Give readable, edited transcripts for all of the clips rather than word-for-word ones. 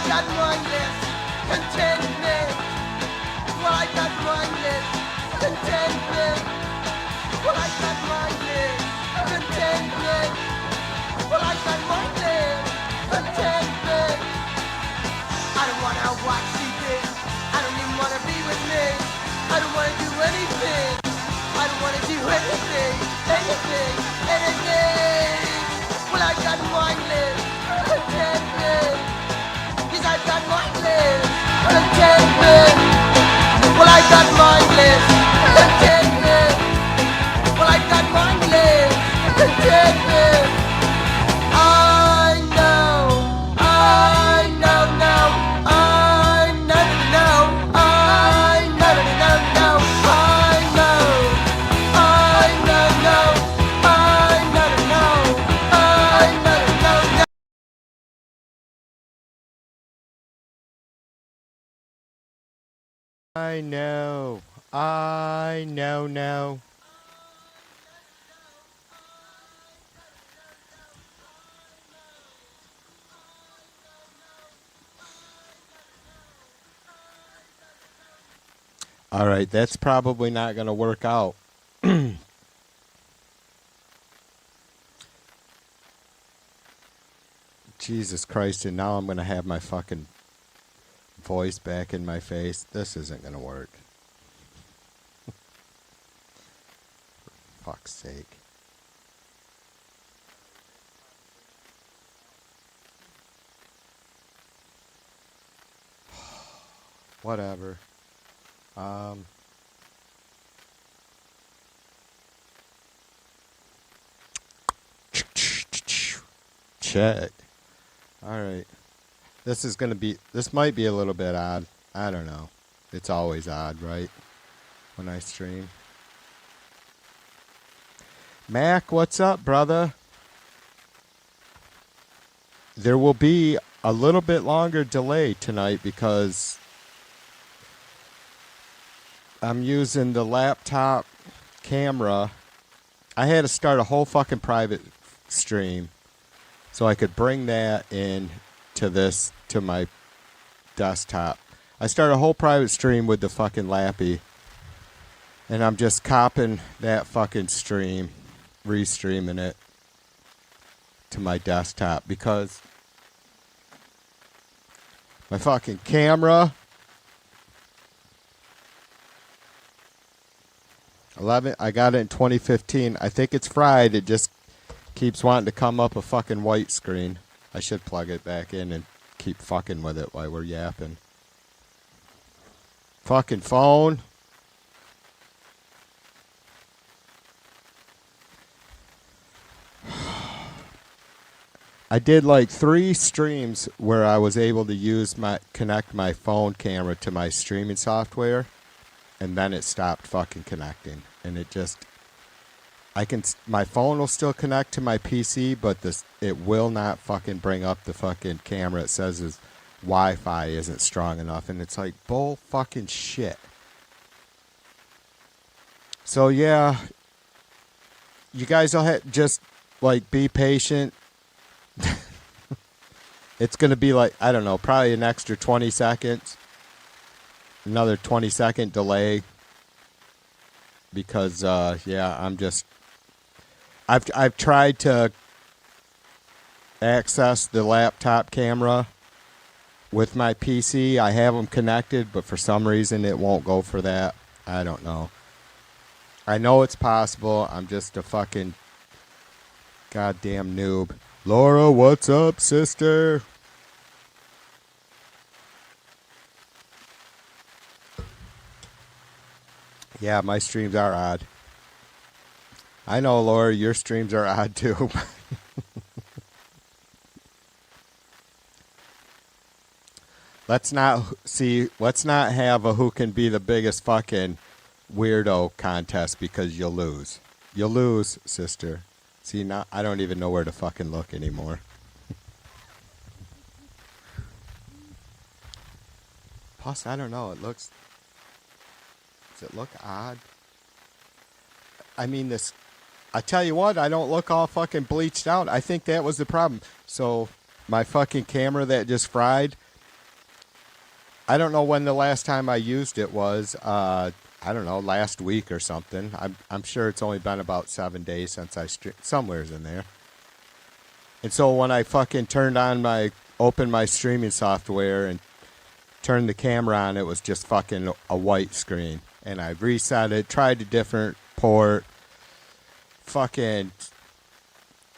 got mindless contentment. Well, I got mindless contentment. Well, I got mindless contentment. Well, I got mindless contentment. I don't wanna watch TV. I don't even wanna be with me. I don't wanna do anything. I don't wanna do anything, anything, anything. Well, I got mindless contentment. Yes, I got mindless contentment. Well, I got mindless contentment. Well, I got mindless contentment. I know now. I know. I know. I know now. All right, that's probably not going to work out. Jesus Christ, and now I'm going to have my fucking voice back in my face. This isn't going to work. For fuck's sake. Whatever. Check. Alright. This might be a little bit odd. I don't know. It's always odd, right? When I stream. Mac, what's up, brother? There will be a little bit longer delay tonight because I'm using the laptop camera. I had to start a whole fucking private stream so I could bring that in to my desktop. I started a whole private stream with the fucking Lappy, and I'm just copying that fucking stream, restreaming it to my desktop because my fucking camera 11, I got it in 2015. I think it's fried. It just keeps wanting to come up a fucking white screen. I should plug it back in and keep fucking with it while we're yapping. Fucking phone. I did like 3 streams where I was able to connect my phone camera to my streaming software, and then it stopped fucking connecting. And it just, my phone will still connect to my PC, but it will not fucking bring up the fucking camera. It says his Wi-Fi isn't strong enough, and it's like bull fucking shit. So yeah, you guys will just like be patient. It's gonna be like, I don't know, probably an extra 20 seconds, another 20-second delay. Because yeah, I've tried to access the laptop camera with my PC. I have them connected, but for some reason it won't go for that. I don't know. I know it's possible. I'm just a fucking goddamn noob. Laura, what's up, sister? Yeah, my streams are odd. I know, Laura, your streams are odd too. Let's not have a who can be the biggest fucking weirdo contest because you'll lose. You'll lose, sister. See, now I don't even know where to fucking look anymore. Plus, I don't know. Does it look odd? I mean, I tell you what, I don't look all fucking bleached out. I think that was the problem. So, my fucking camera that just fried, I don't know when the last time I used it was. I don't know, last week or something. I'm sure it's only been about 7 days since I somewhere's in there. And so when I fucking opened my streaming software and turned the camera on, it was just fucking a white screen. And I reset it, tried a different port, fucking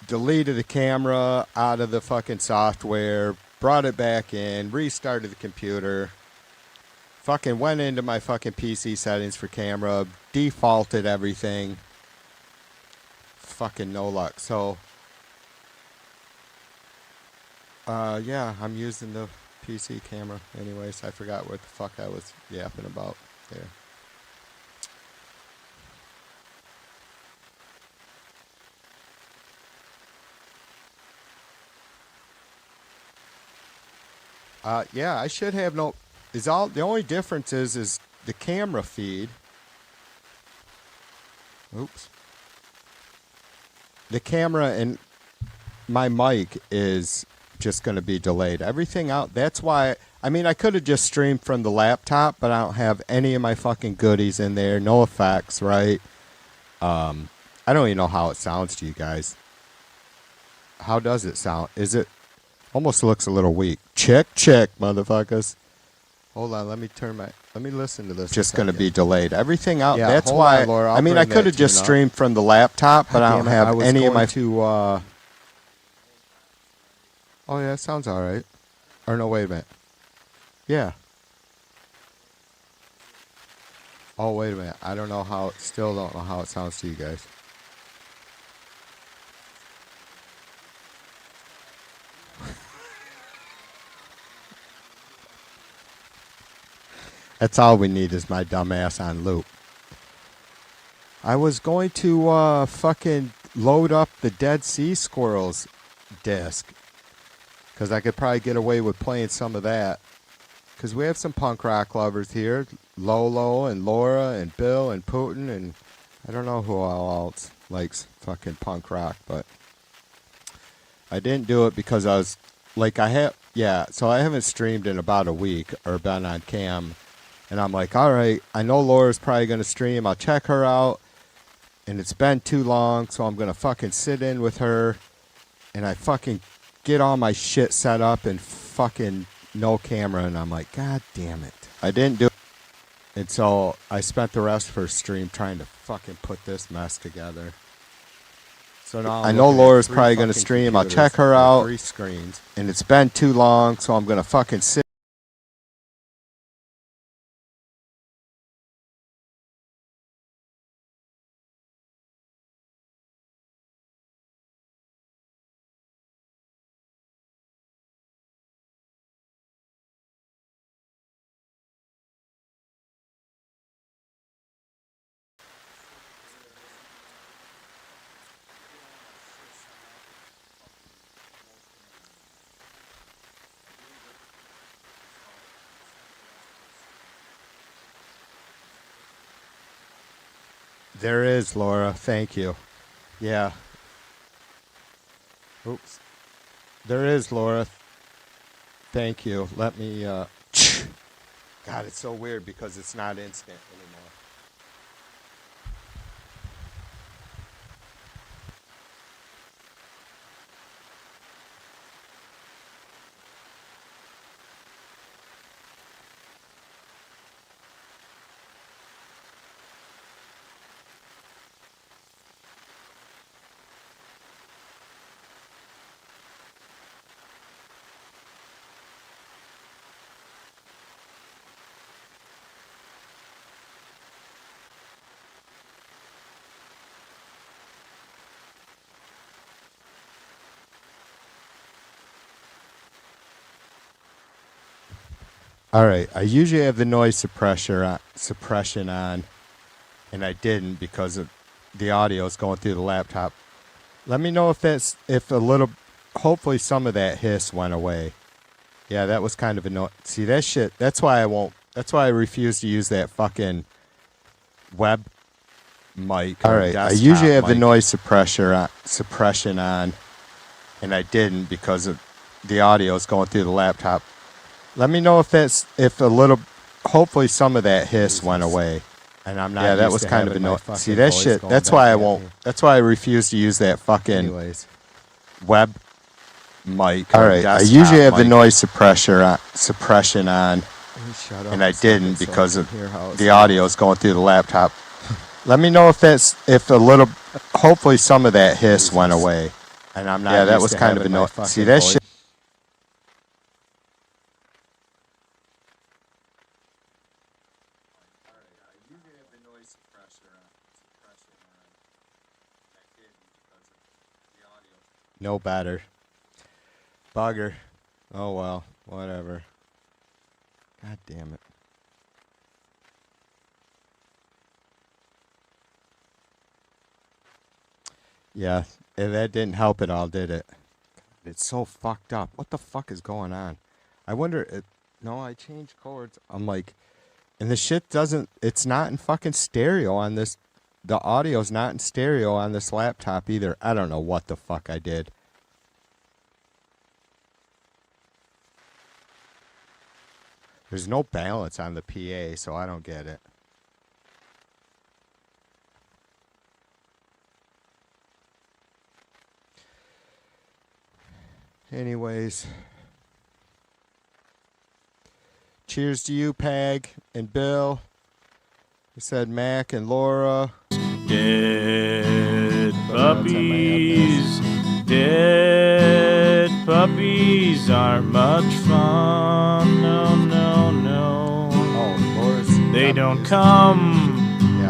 deleted the camera out of the fucking software, brought it back in, restarted the computer, fucking went into my fucking PC settings for camera, defaulted everything. Fucking no luck. So, yeah, I'm using the PC camera. Anyways, I forgot what the fuck I was yapping about there. Yeah, I should have no. The only difference is the camera feed. Oops. The camera and my mic is just going to be delayed. Everything out. That's why. I mean, I could have just streamed from the laptop, but I don't have any of my fucking goodies in there. No effects, right? I don't even know how it sounds to you guys. How does it sound? Is it almost looks a little weak? Check, motherfuckers. Hold on, let me listen to this. Just going to be delayed. Everything out. Yeah, that's why. On, Laura, I mean, I could have just streamed from the laptop, but I don't have any of my. Oh yeah, it sounds all right. Or no, wait a minute. Yeah. Oh wait a minute. I don't know how. Still don't know how it sounds to you guys. That's all we need is my dumb ass on loop. I was going to fucking load up the Dead Sea Squirrels disc. Because I could probably get away with playing some of that. Because we have some punk rock lovers here. Lolo and Laura and Bill and Putin and I don't know who else likes fucking punk rock. But I didn't do it because I was like so I haven't streamed in about a week or been on cam. And I'm like, all right, I know Laura's probably going to stream. I'll check her out. And it's been too long, so I'm going to fucking sit in with her. And I fucking get all my shit set up and fucking no camera. And I'm like, God damn it. I didn't do it. And so I spent the rest of her stream trying to fucking put this mess together. So now I know Laura's probably going to stream. I'll check her out. 3 screens. And it's been too long, so I'm going to fucking sit. There is, Laura. Thank you. Yeah. Oops. There is, Laura. Thank you. Let me, God, it's so weird because it's not instant anymore. All right, I usually have the noise suppression on, and I didn't because of the audio is going through the laptop. Let me know hopefully some of that hiss went away. Yeah, that was kind of annoying. See, that shit, that's why I refuse to use that fucking web mic. All right, I usually have the noise suppression on, and I didn't because of the audio is going through the laptop. Let me know if a little, hopefully some of that hiss went away. And I'm not. Yeah, that was kind of annoying. See that shit? That's why I won't. That's why I refuse to use that fucking web mic. All right, I usually have the noise suppression on, and I didn't because of the audio is going through the laptop. Let me know if a little, hopefully some of that hiss went away. And I'm not. Yeah, that was kind of annoying. See that shit? No better. Bugger. Oh well, whatever. God damn it. Yeah, that didn't help at all, did it? It's so fucked up. What the fuck is going on? I wonder. No, I changed chords. I'm like, and the shit doesn't. It's not in fucking stereo on this. The audio's not in stereo on this laptop either. I don't know what the fuck I did. There's no balance on the PA, so I don't get it. Anyways. Cheers to you, Peg and Bill. We said Mac and Laura. Dead puppies, dead puppies aren't much fun. No, no, no. Oh, Laura's. They don't come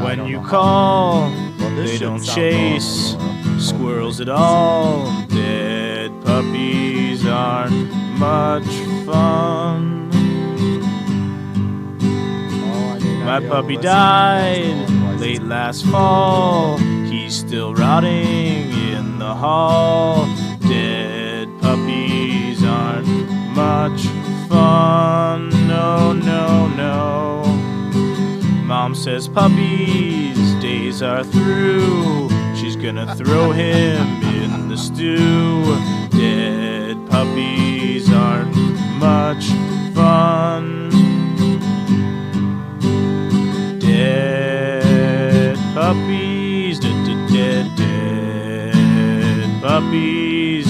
when you call. They don't chase squirrels at all. Dead puppies aren't much fun. My puppy died late last fall. He's still rotting in the hall. Dead puppies aren't much fun. No, no, no. Mom says puppies' days are through. She's gonna throw him in the stew. Dead puppies aren't much fun. Dead puppies, dead puppies,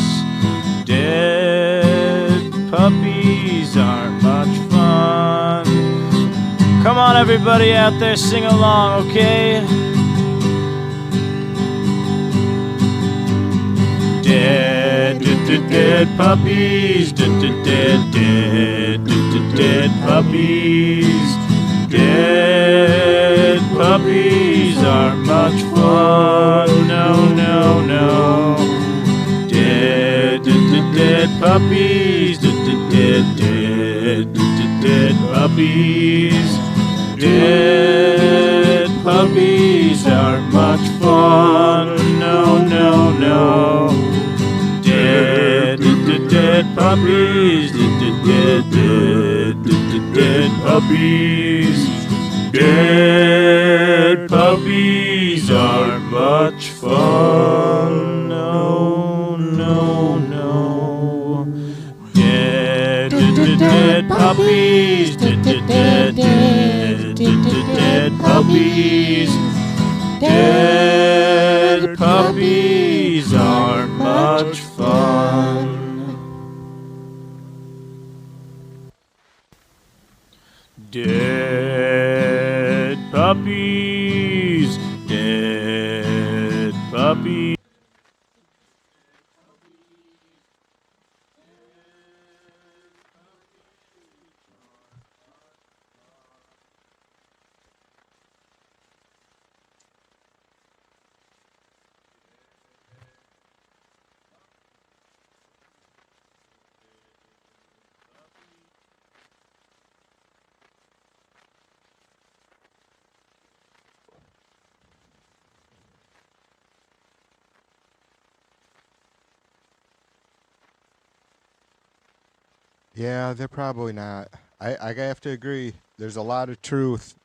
dead puppies aren't much fun. Come on, everybody out there, sing along, okay? Dead puppies, dead puppies. Dead puppies aren't much fun. No, no, no. Dead puppies. Dead puppies. Dead puppies aren't much fun. No, no, no. Dead puppies. Dead puppies. Dead puppies aren't much fun. No, no, no. Dead puppies. Dead puppies. Dead puppies aren't much fun. Dead puppies, dead puppies. Yeah, they're probably not. I have to agree. There's a lot of truth.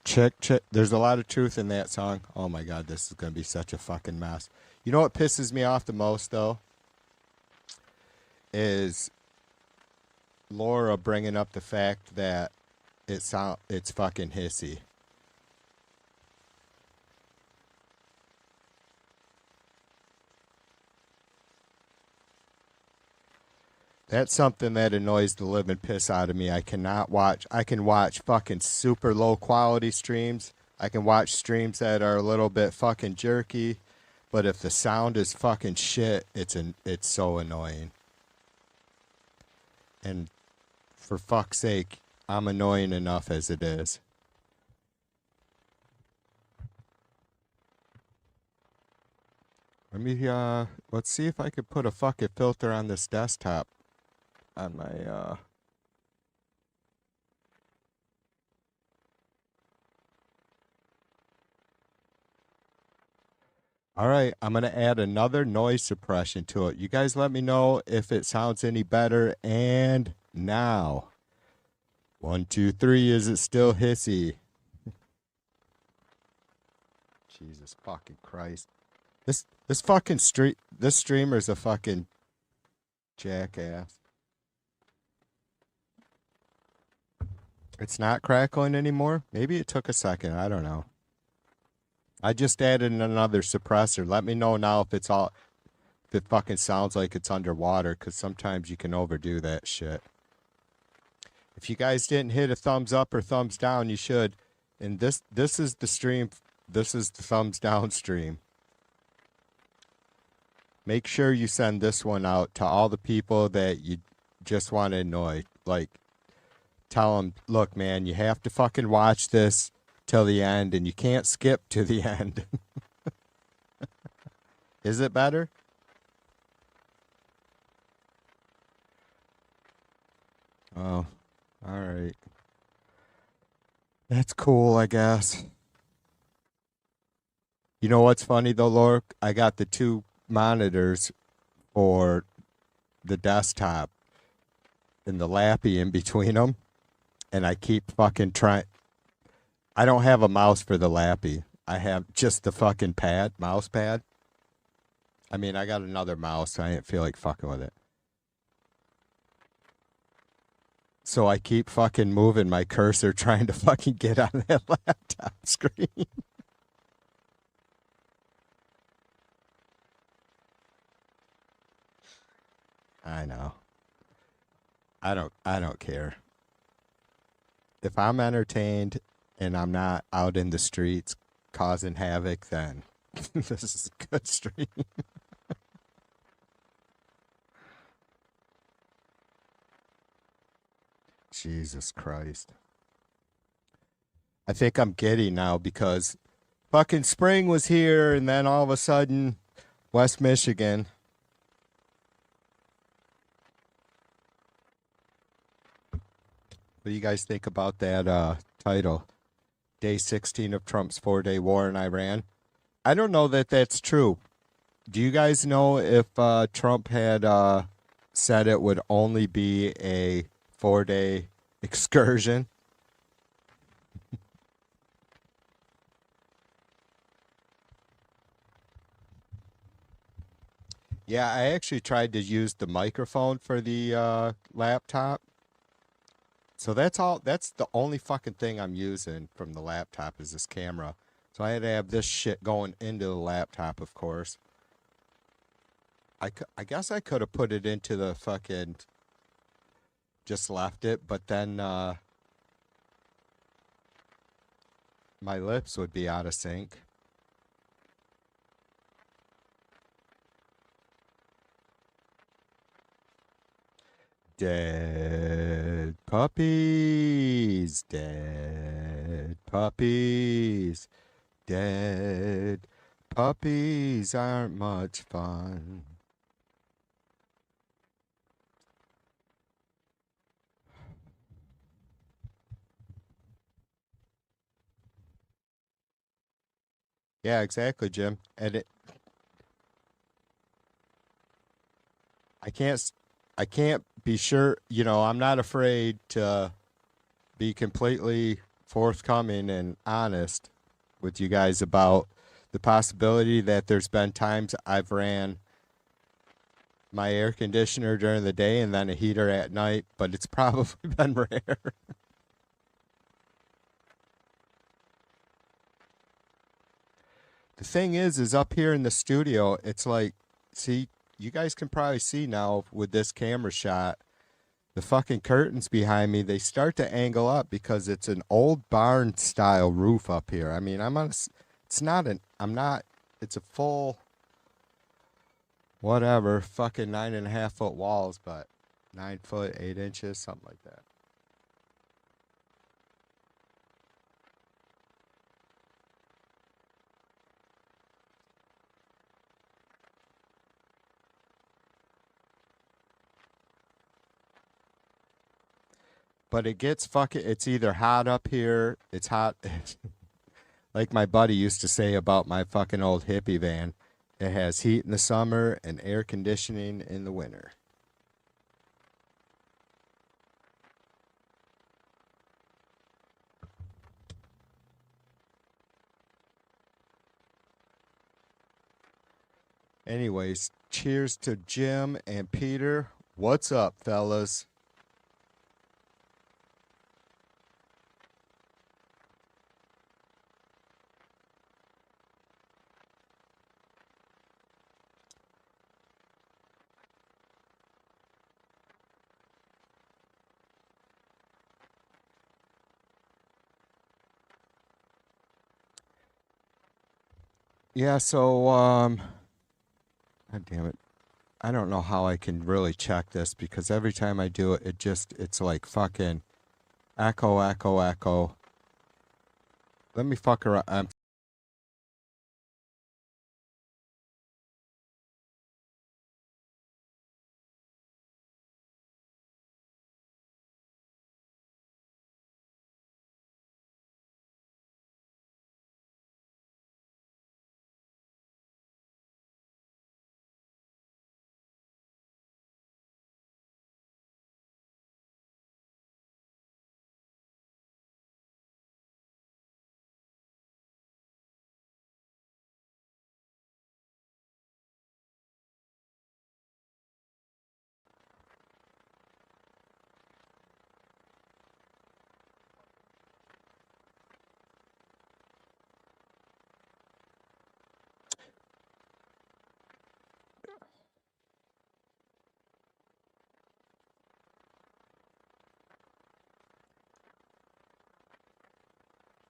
Check. There's a lot of truth in that song. Oh my God, this is going to be such a fucking mess. You know what pisses me off the most, though? Is Laura bringing up the fact that it's fucking hissy. That's something that annoys the living piss out of me. I can watch fucking super low quality streams. I can watch streams that are a little bit fucking jerky, but if the sound is fucking shit, it's so annoying. And for fuck's sake, I'm annoying enough as it is. Let me let's see if I could put a fucking filter on this desktop on my All right, I'm going to add another noise suppression to it. You guys let me know if it sounds any better. And now, 1, 2, 3, is it still hissy? Jesus fucking Christ. This fucking this streamer's a fucking jackass. It's not crackling anymore? Maybe it took a second. I don't know. I just added another suppressor. Let me know now if if it fucking sounds like it's underwater, because sometimes you can overdo that shit. If you guys didn't hit a thumbs up or thumbs down, you should. And this is the stream. This is the thumbs down stream. Make sure you send this one out to all the people that you just want to annoy. Like, tell them, look, man, you have to fucking watch this till the end, and you can't skip to the end. Is it better? Oh, all right. That's cool, I guess. You know what's funny though, Lork? I got the two monitors for the desktop and the lappy in between them, and I keep fucking trying. I don't have a mouse for the lappy. I have just the fucking mouse pad. I mean, I got another mouse, so I didn't feel like fucking with it. So I keep fucking moving my cursor trying to fucking get on that laptop screen. I know. I don't care. If I'm entertained and I'm not out in the streets causing havoc, then this is a good stream. Jesus Christ. I think I'm giddy now because fucking spring was here and then all of a sudden West Michigan. What do you guys think about that title? Day 16 of Trump's 4-day war in Iran. I don't know that that's true. Do you guys know if Trump had said it would only be a 4-day excursion? Yeah, I actually tried to use the microphone for the laptop. So that's the only fucking thing I'm using from the laptop is this camera. So I had to have this shit going into the laptop, of course. I guess I could have put it into the fucking, just left it, but then my lips would be out of sync. Dead puppies, dead puppies, dead puppies aren't much fun. Yeah, exactly, Jim. And I can't be sure, I'm not afraid to be completely forthcoming and honest with you guys about the possibility that there's been times I've ran my air conditioner during the day and then a heater at night, but it's probably been rare. The thing is up here in the studio, it's like, see, you guys can probably see now with this camera shot, the fucking curtains behind me, they start to angle up because it's an old barn style roof up here. I mean, it's not it's a full, whatever, fucking 9.5 foot walls, but 9 foot, 8 inches, something like that. But it gets fucking, it's either hot up here, it's hot, like my buddy used to say about my fucking old hippie van. It has heat in the summer and air conditioning in the winter. Anyways, cheers to Jim and Peter. What's up, fellas? Yeah, so God damn it. I don't know how I can really check this because every time I do it, it's like fucking echo, echo, echo. Let me fuck around.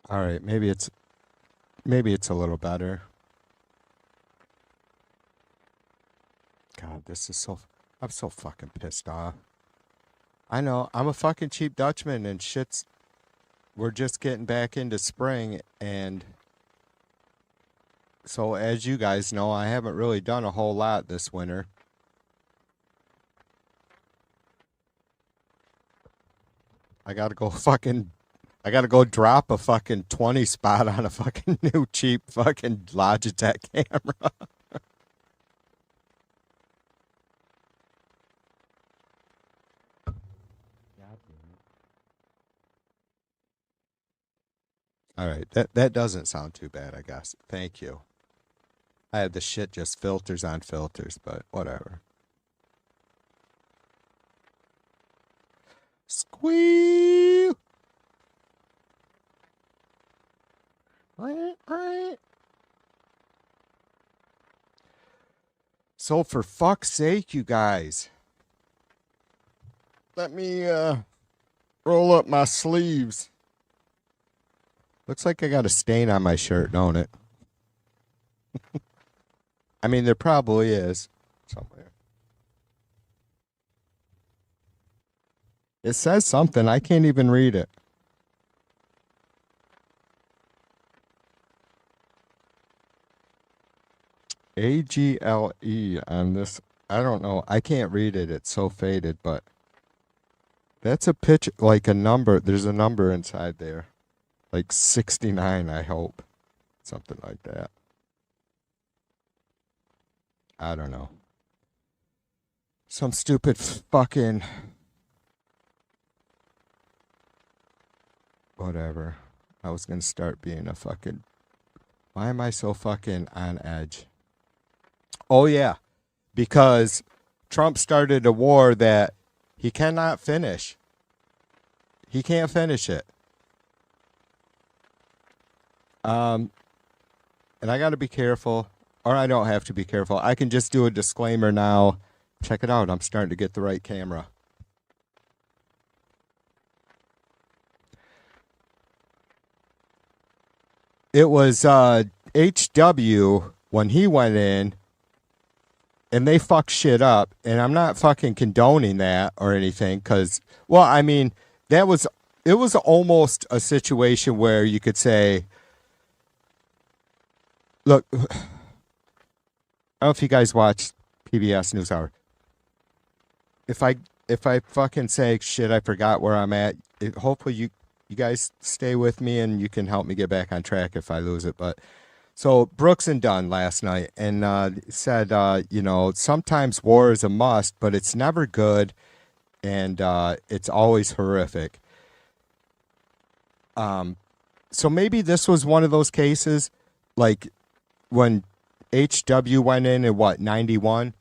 All right, maybe it's a little better. God, I'm so fucking pissed off. I know, I'm a fucking cheap Dutchman and we're just getting back into spring, and so as you guys know, I haven't really done a whole lot this winter. I gotta go fucking I gotta go drop a fucking 20 spot on a fucking new cheap fucking Logitech camera. All right, that doesn't sound too bad, I guess. Thank you. I had the shit just filters on filters, but whatever. Squeal. So for fuck's sake, you guys, let me roll up my sleeves. Looks like I got a stain on my shirt, don't it? I mean, there probably is somewhere. It says something. I can't even read it. AGLE on this. I don't know. I can't read it. It's so faded, but that's a pitch, like a number. There's a number inside there. Like 69, I hope. Something like that. I don't know. Some stupid fucking whatever. I was going to start being a fucking. Why am I so fucking on edge? Oh, yeah. Because Trump started a war that he cannot finish. He can't finish it. And I got to be careful, or I don't have to be careful. I can just do a disclaimer now. Check it out. I'm starting to get the right camera. It was HW when he went in and they fucked shit up. And I'm not fucking condoning that or anything because, well, I mean, it was almost a situation where you could say, look, I don't know if you guys watch PBS NewsHour. If I fucking say shit, I forgot where I'm at. Hopefully you guys stay with me and you can help me get back on track if I lose it. But so Brooks and Dunn last night and said, sometimes war is a must, but it's never good and it's always horrific. So maybe this was one of those cases, like when HW went in 91,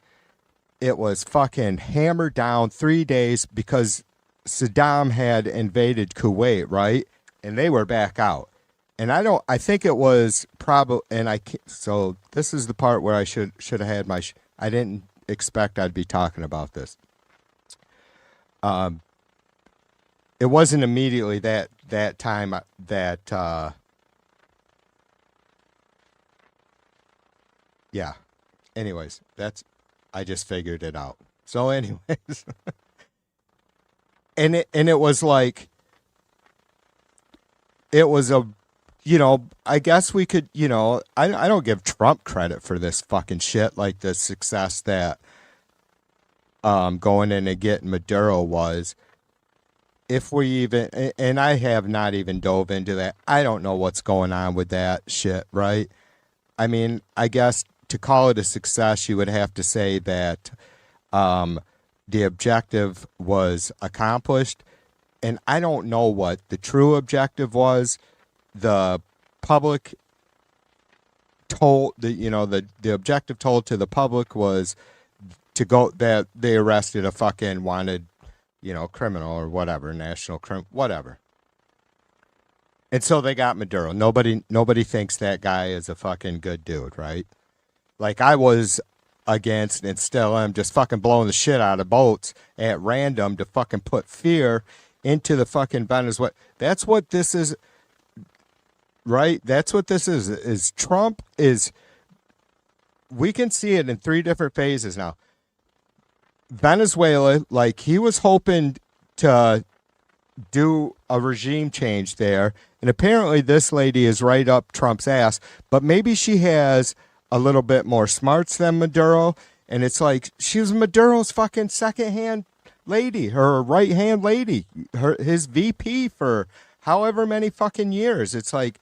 it was fucking hammered down 3 days because Saddam had invaded Kuwait, right? And they were back out. And I think it was probably, so this is the part where I should have had I didn't expect I'd be talking about this. It wasn't immediately that time that, yeah. Anyways, I just figured it out. So anyways, and it was like, it was I guess we could, I don't give Trump credit for this fucking shit, like the success that going in and getting Maduro was. If we even, and I have not even dove into that, I don't know what's going on with that shit, right? I mean, I guess to call it a success, you would have to say that the objective was accomplished. And I don't know what the true objective was. The public told, the objective told to the public was to go, that they arrested a fucking wanted, criminal or whatever, whatever. And so they got Maduro. Nobody thinks that guy is a fucking good dude, right? Like I was against and still am just fucking blowing the shit out of boats at random to fucking put fear into the fucking Venezuela. That's what this is, right? That's what this is Trump is, we can see it in 3 different phases now. Venezuela, like he was hoping to do a regime change there. And apparently this lady is right up Trump's ass, but maybe she has a little bit more smarts than Maduro. And it's like, she was Maduro's fucking second-hand lady, her right-hand lady, his VP for however many fucking years. It's like,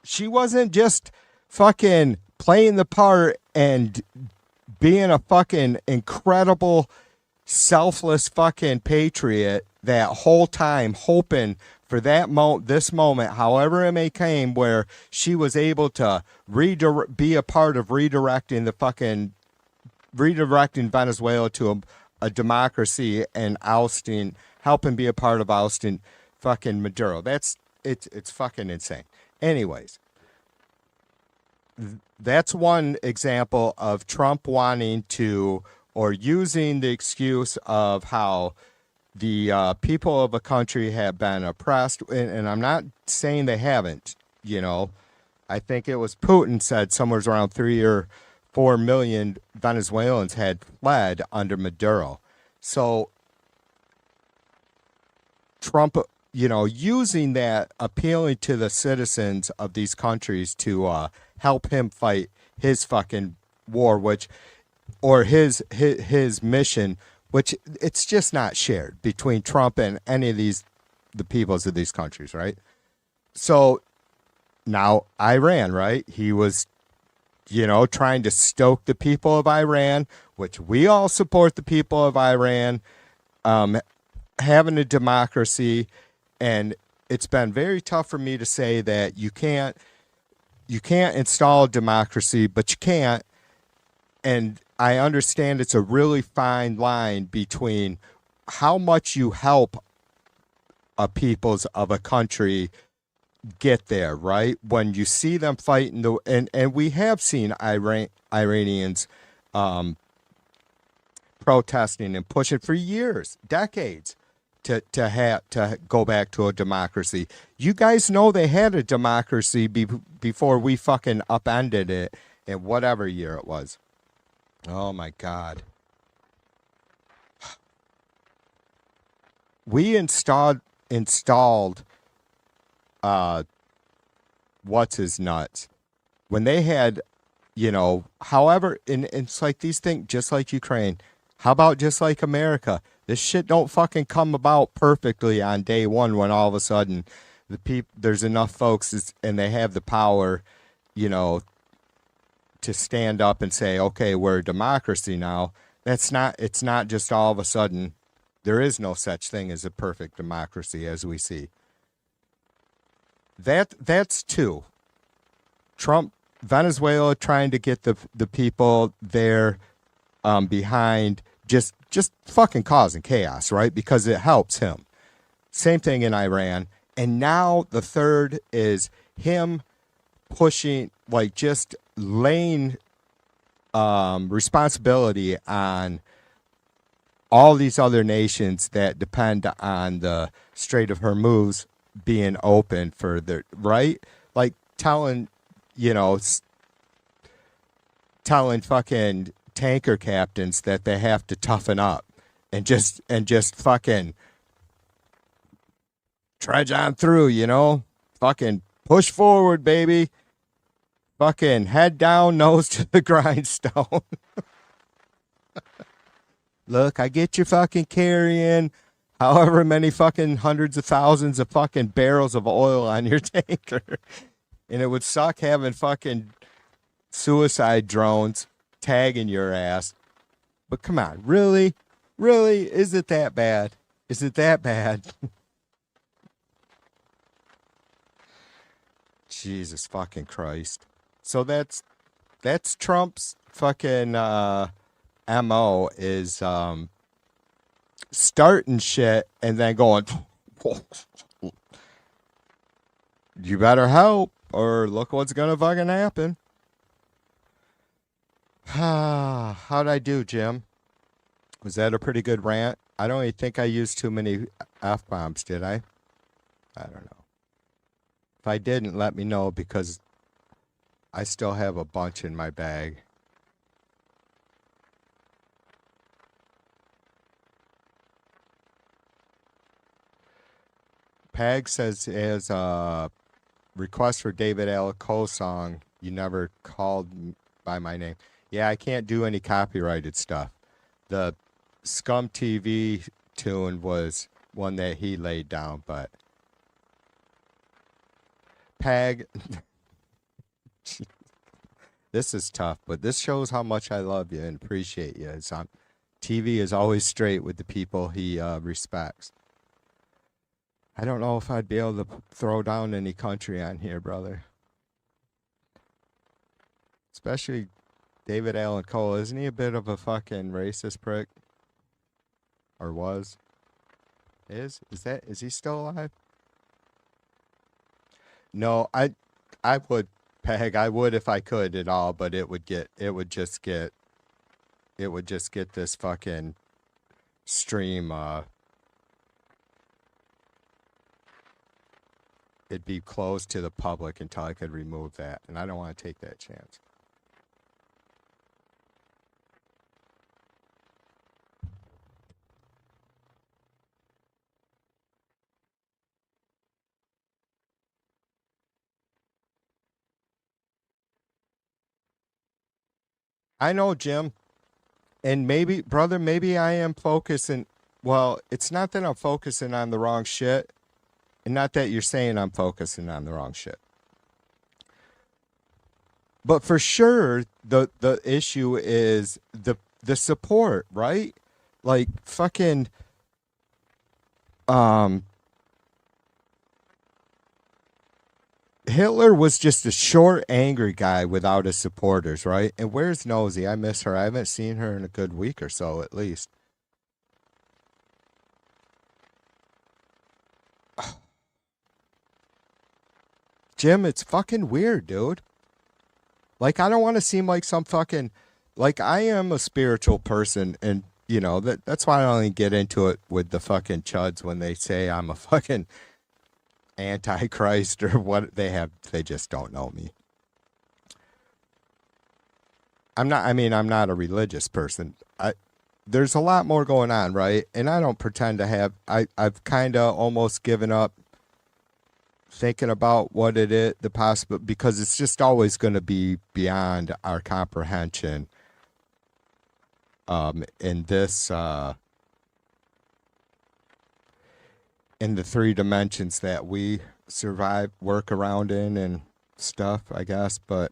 she wasn't just fucking playing the part and being a fucking incredible, selfless fucking patriot that whole time, hoping for this moment, however it may came, where she was able to be a part of redirecting Venezuela to a democracy and helping be a part of ousting fucking Maduro. It's fucking insane. Anyways, that's one example of Trump wanting to, or using the excuse of how the people of a country have been oppressed. And I'm not saying they haven't, I think it was Putin said somewhere around 3 or 4 million Venezuelans had fled under Maduro. So Trump, using that, appealing to the citizens of these countries to help him fight his fucking war, or his mission, which it's just not shared between Trump and any of the peoples of these countries, right? So now Iran, right? He was, trying to stoke the people of Iran, which we all support the people of Iran, having a democracy. And it's been very tough for me to say that you can't you can't install democracy, but you can't. And I understand it's a really fine line between how much you help a peoples of a country get there, right? When you see them fighting and we have seen Iranians protesting and pushing for years, decades to go back to a democracy. You guys know they had a democracy before we fucking upended it in whatever year it was. Oh my God. We installed what's his nuts when they had, however, and it's like these things, just like Ukraine. How about just like America? This shit don't fucking come about perfectly on day one when all of a sudden there's enough folks and they have the power, to stand up and say, okay, we're a democracy now. It's not just all of a sudden. There is no such thing as a perfect democracy as we see. That's two. Trump, Venezuela trying to get the people there behind just fucking causing chaos, right? Because it helps him. Same thing in Iran. And now the third is him pushing, like just laying responsibility on all these other nations that depend on the Strait of Hormuz being open for their, right? Like telling fucking tanker captains that they have to toughen up and just fucking trudge on through, fucking push forward, baby. Fucking head down, nose to the grindstone. Look, I get you fucking carrying however many fucking hundreds of thousands of fucking barrels of oil on your tanker. And it would suck having fucking suicide drones tagging your ass. But come on, really? Really? Is it that bad? Is it that bad? Jesus fucking Christ. So that's Trump's fucking MO is starting shit and then going, you better help or look what's gonna fucking happen. How'd I do, Jim? Was that a pretty good rant? I don't even think I used too many F-bombs, did I? I don't know. If I didn't, let me know because I still have a bunch in my bag. Pag says as a request for David Alico song, you never called by my name. Yeah, I can't do any copyrighted stuff. The Scum TV tune was one that he laid down, but Pag, this is tough, but this shows how much I love you and appreciate you. TV is always straight with the people he respects. I don't know if I'd be able to throw down any country on here, brother. Especially David Allen Cole. Isn't he a bit of a fucking racist prick? Or was? Is he still alive? No, I would, Peg, I would if I could at all, but it would just get this fucking stream, it'd be closed to the public until I could remove that, and I don't want to take that chance. I know, Jim, and maybe, brother, maybe I am focusing. Well, it's not that I'm focusing on the wrong shit, and not that you're saying I'm focusing on the wrong shit. But for sure, the issue is the support, right? Like fucking Hitler was just a short, angry guy without his supporters, right? And where's Nosy? I miss her. I haven't seen her in a good week or so, at least. Jim, it's fucking weird, dude. Like, I don't want to seem like some fucking, like, I am a spiritual person, and you know that's why I don't even get into it with the fucking chuds when they say I'm a fucking antichrist or what they have. They just don't know me. I'm not. I mean, I'm not a religious person. There's a lot more going on, right? And I don't pretend to have. I've kind of almost given up thinking about what it is, the possible, because it's just always going to be beyond our comprehension. In this, in the three dimensions that we survive, work around in, and stuff, I guess. But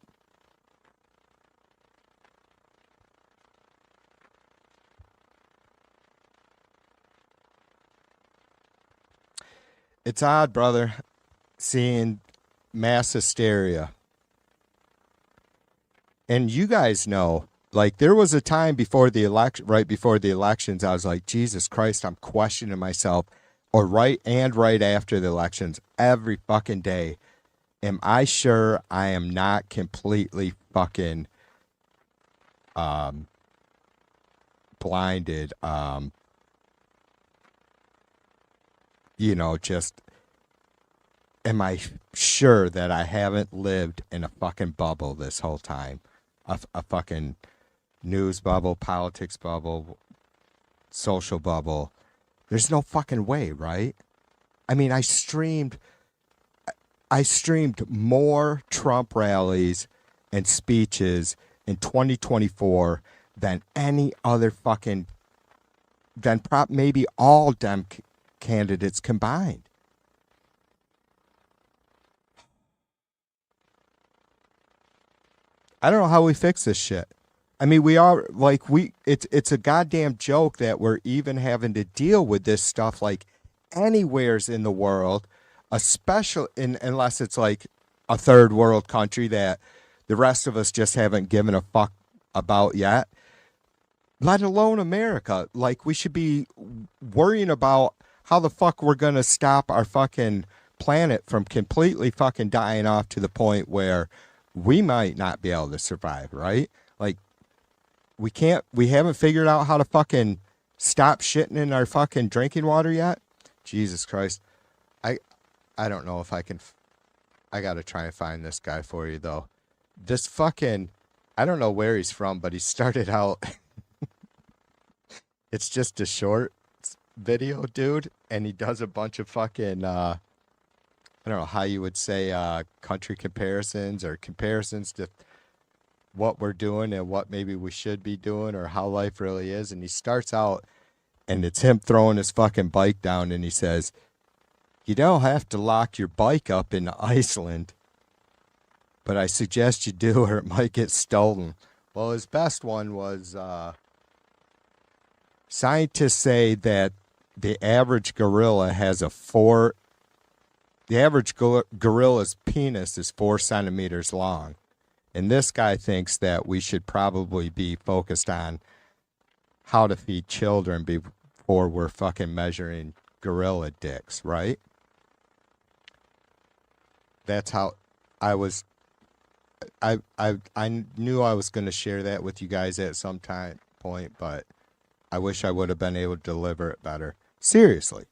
it's odd, brother, seeing mass hysteria. And you guys know, like, there was a time before the election, right before the elections, I was like, Jesus Christ, I'm questioning myself. Or right after the elections, every fucking day. Am I sure I am not completely fucking blinded? You know, just am I sure that I haven't lived in a fucking bubble this whole time? A fucking news bubble, politics bubble, social bubble. There's no fucking way, right? I mean, I streamed more Trump rallies and speeches in 2024 than any other fucking, than maybe all Dem candidates combined. I don't know how we fix this shit. I mean, we are like it's a goddamn joke that we're even having to deal with this stuff like anywheres in the world, especially unless it's like a third world country that the rest of us just haven't given a fuck about yet. Let alone America. Like, we should be worrying about how the fuck we're gonna stop our fucking planet from completely fucking dying off to the point where we might not be able to survive, right? Like, we haven't figured out how to fucking stop shitting in our fucking drinking water yet. Jesus Christ. I don't know if I can, I gotta try and find this guy for you though. This fucking, I don't know where he's from, but he started out, it's just a short video, dude, and he does a bunch of fucking, I don't know how you would say, country comparisons or comparisons to what we're doing and what maybe we should be doing or how life really is. And he starts out and it's him throwing his fucking bike down and he says, you don't have to lock your bike up in Iceland, but I suggest you do or it might get stolen. Well, his best one was, scientists say that the average gorilla has the average gorilla's penis is 4 centimeters long. And this guy thinks that we should probably be focused on how to feed children before we're fucking measuring gorilla dicks, right? That's how I was. I knew I was going to share that with you guys at some point, but I wish I would have been able to deliver it better. Seriously.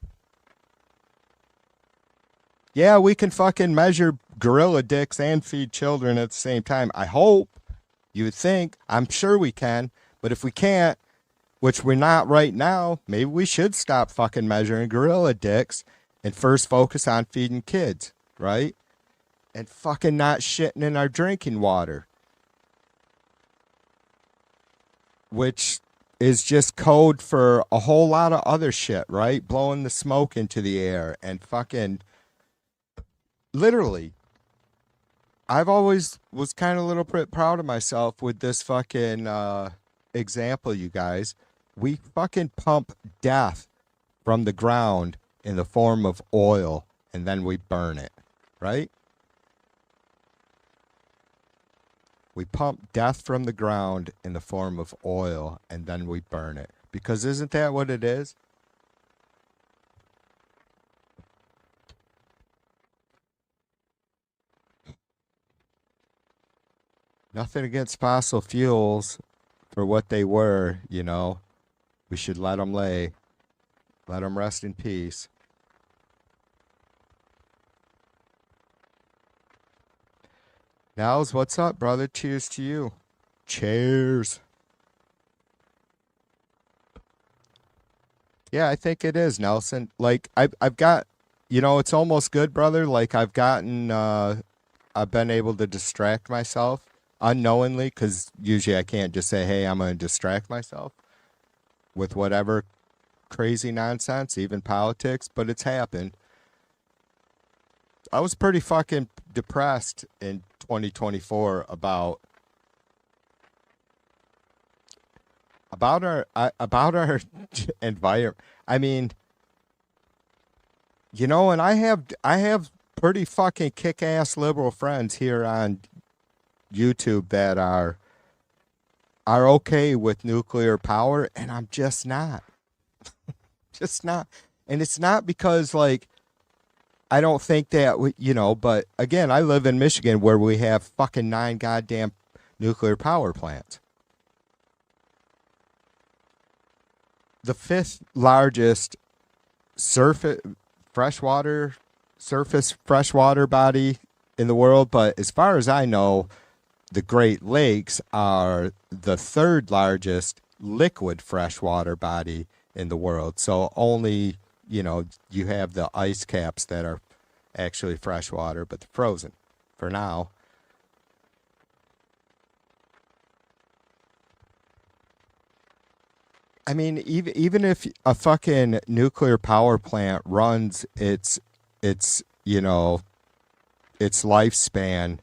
Yeah, we can fucking measure gorilla dicks and feed children at the same time. I hope. You would think. I'm sure we can. But if we can't, which we're not right now, maybe we should stop fucking measuring gorilla dicks and first focus on feeding kids, right? And fucking not shitting in our drinking water. Which is just code for a whole lot of other shit, right? Blowing the smoke into the air and fucking... Literally, I've always was kind of a little bit proud of myself with this fucking example, you guys. We fucking pump death from the ground in the form of oil, and then we burn it, right? We pump death from the ground in the form of oil, and then we burn it. Because isn't that what it is? Nothing against fossil fuels for what they were, you know. We should let them lay. Let them rest in peace. Nels, what's up, brother? Cheers to you. Cheers. Yeah, I think it is, Nelson. Like I've got, you know, it's almost good, brother. Like I've been able to distract myself unknowingly because usually I can't just say, "Hey, I'm going to distract myself with whatever crazy nonsense, even politics," but it's happened. I was pretty fucking depressed in 2024 about our environment. I mean, you know, and I have pretty fucking kick-ass liberal friends here on YouTube that are okay with nuclear power, and I'm just not. Just not. And it's not because like I don't think that you know, but again, I live in Michigan where we have fucking 9 goddamn nuclear power plants. The fifth largest surface freshwater surface freshwater body in the world, but as far as I know, the Great Lakes are the third largest liquid freshwater body in the world. So only, you know, you have the ice caps that are actually freshwater, but they're frozen for now. I mean, even if a fucking nuclear power plant runs its you know its lifespan,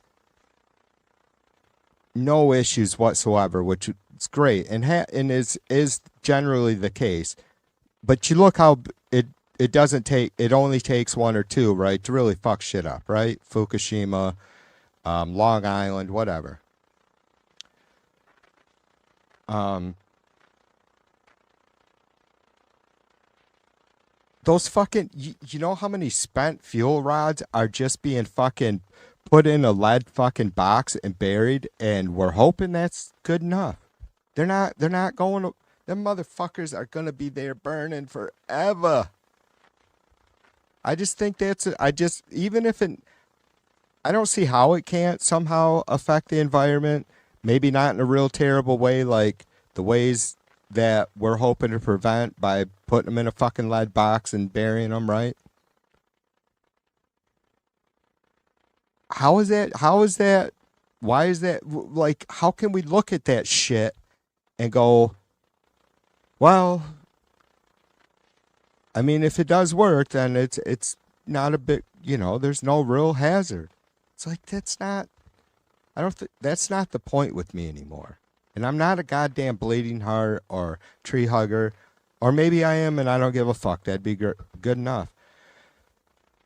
no issues whatsoever, which is great and and is generally the case. But you look how it doesn't take it only takes one or two, right, to really fuck shit up, right? Fukushima, Long Island, whatever. Um, those fucking you know how many spent fuel rods are just being fucking put in a lead fucking box and buried, and we're hoping that's good enough. They're not going to, them motherfuckers are gonna be there burning forever. I just think I just even if it I don't see how it can't somehow affect the environment. Maybe not in a real terrible way, like the ways that we're hoping to prevent by putting them in a fucking lead box and burying them, right? How is that? How is that? Why is that? Like, how can we look at that shit and go, well, I mean, if it does work, then it's not a big, you know, there's no real hazard. It's like that's not. I don't think that's not the point with me anymore. And I'm not a goddamn bleeding heart or tree hugger, or maybe I am and I don't give a fuck. That'd be good enough.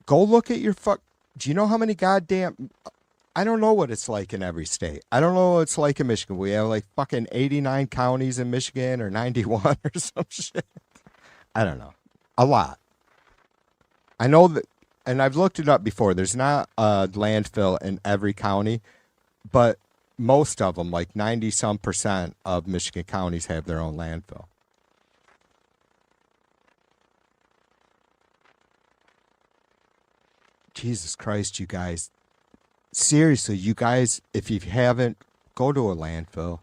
Go look at your fuck. Do you know how many goddamn? I don't know what it's like in every state. I don't know what it's like in Michigan. We have like fucking 89 counties in Michigan or 91 or some shit. I don't know. A lot. I know that, and I've looked it up before. There's not a landfill in every county, but most of them, like 90 some percent of Michigan counties, have their own landfill. Jesus Christ, you guys. Seriously, you guys, if you haven't, go to a landfill.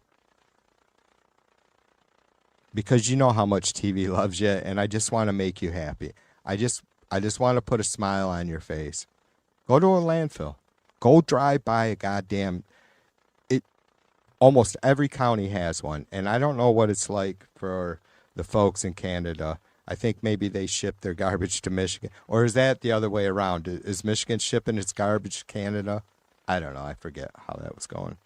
Because you know how much TV loves you, and I just want to make you happy. I just I just want to put a smile on your face. Go to a landfill. Go drive by a goddamn it almost every county has one, and I don't know what it's like for the folks in Canada. I think maybe they ship their garbage to Michigan, or is that the other way around? Is Michigan shipping its garbage to Canada? I don't know. I forget how that was going.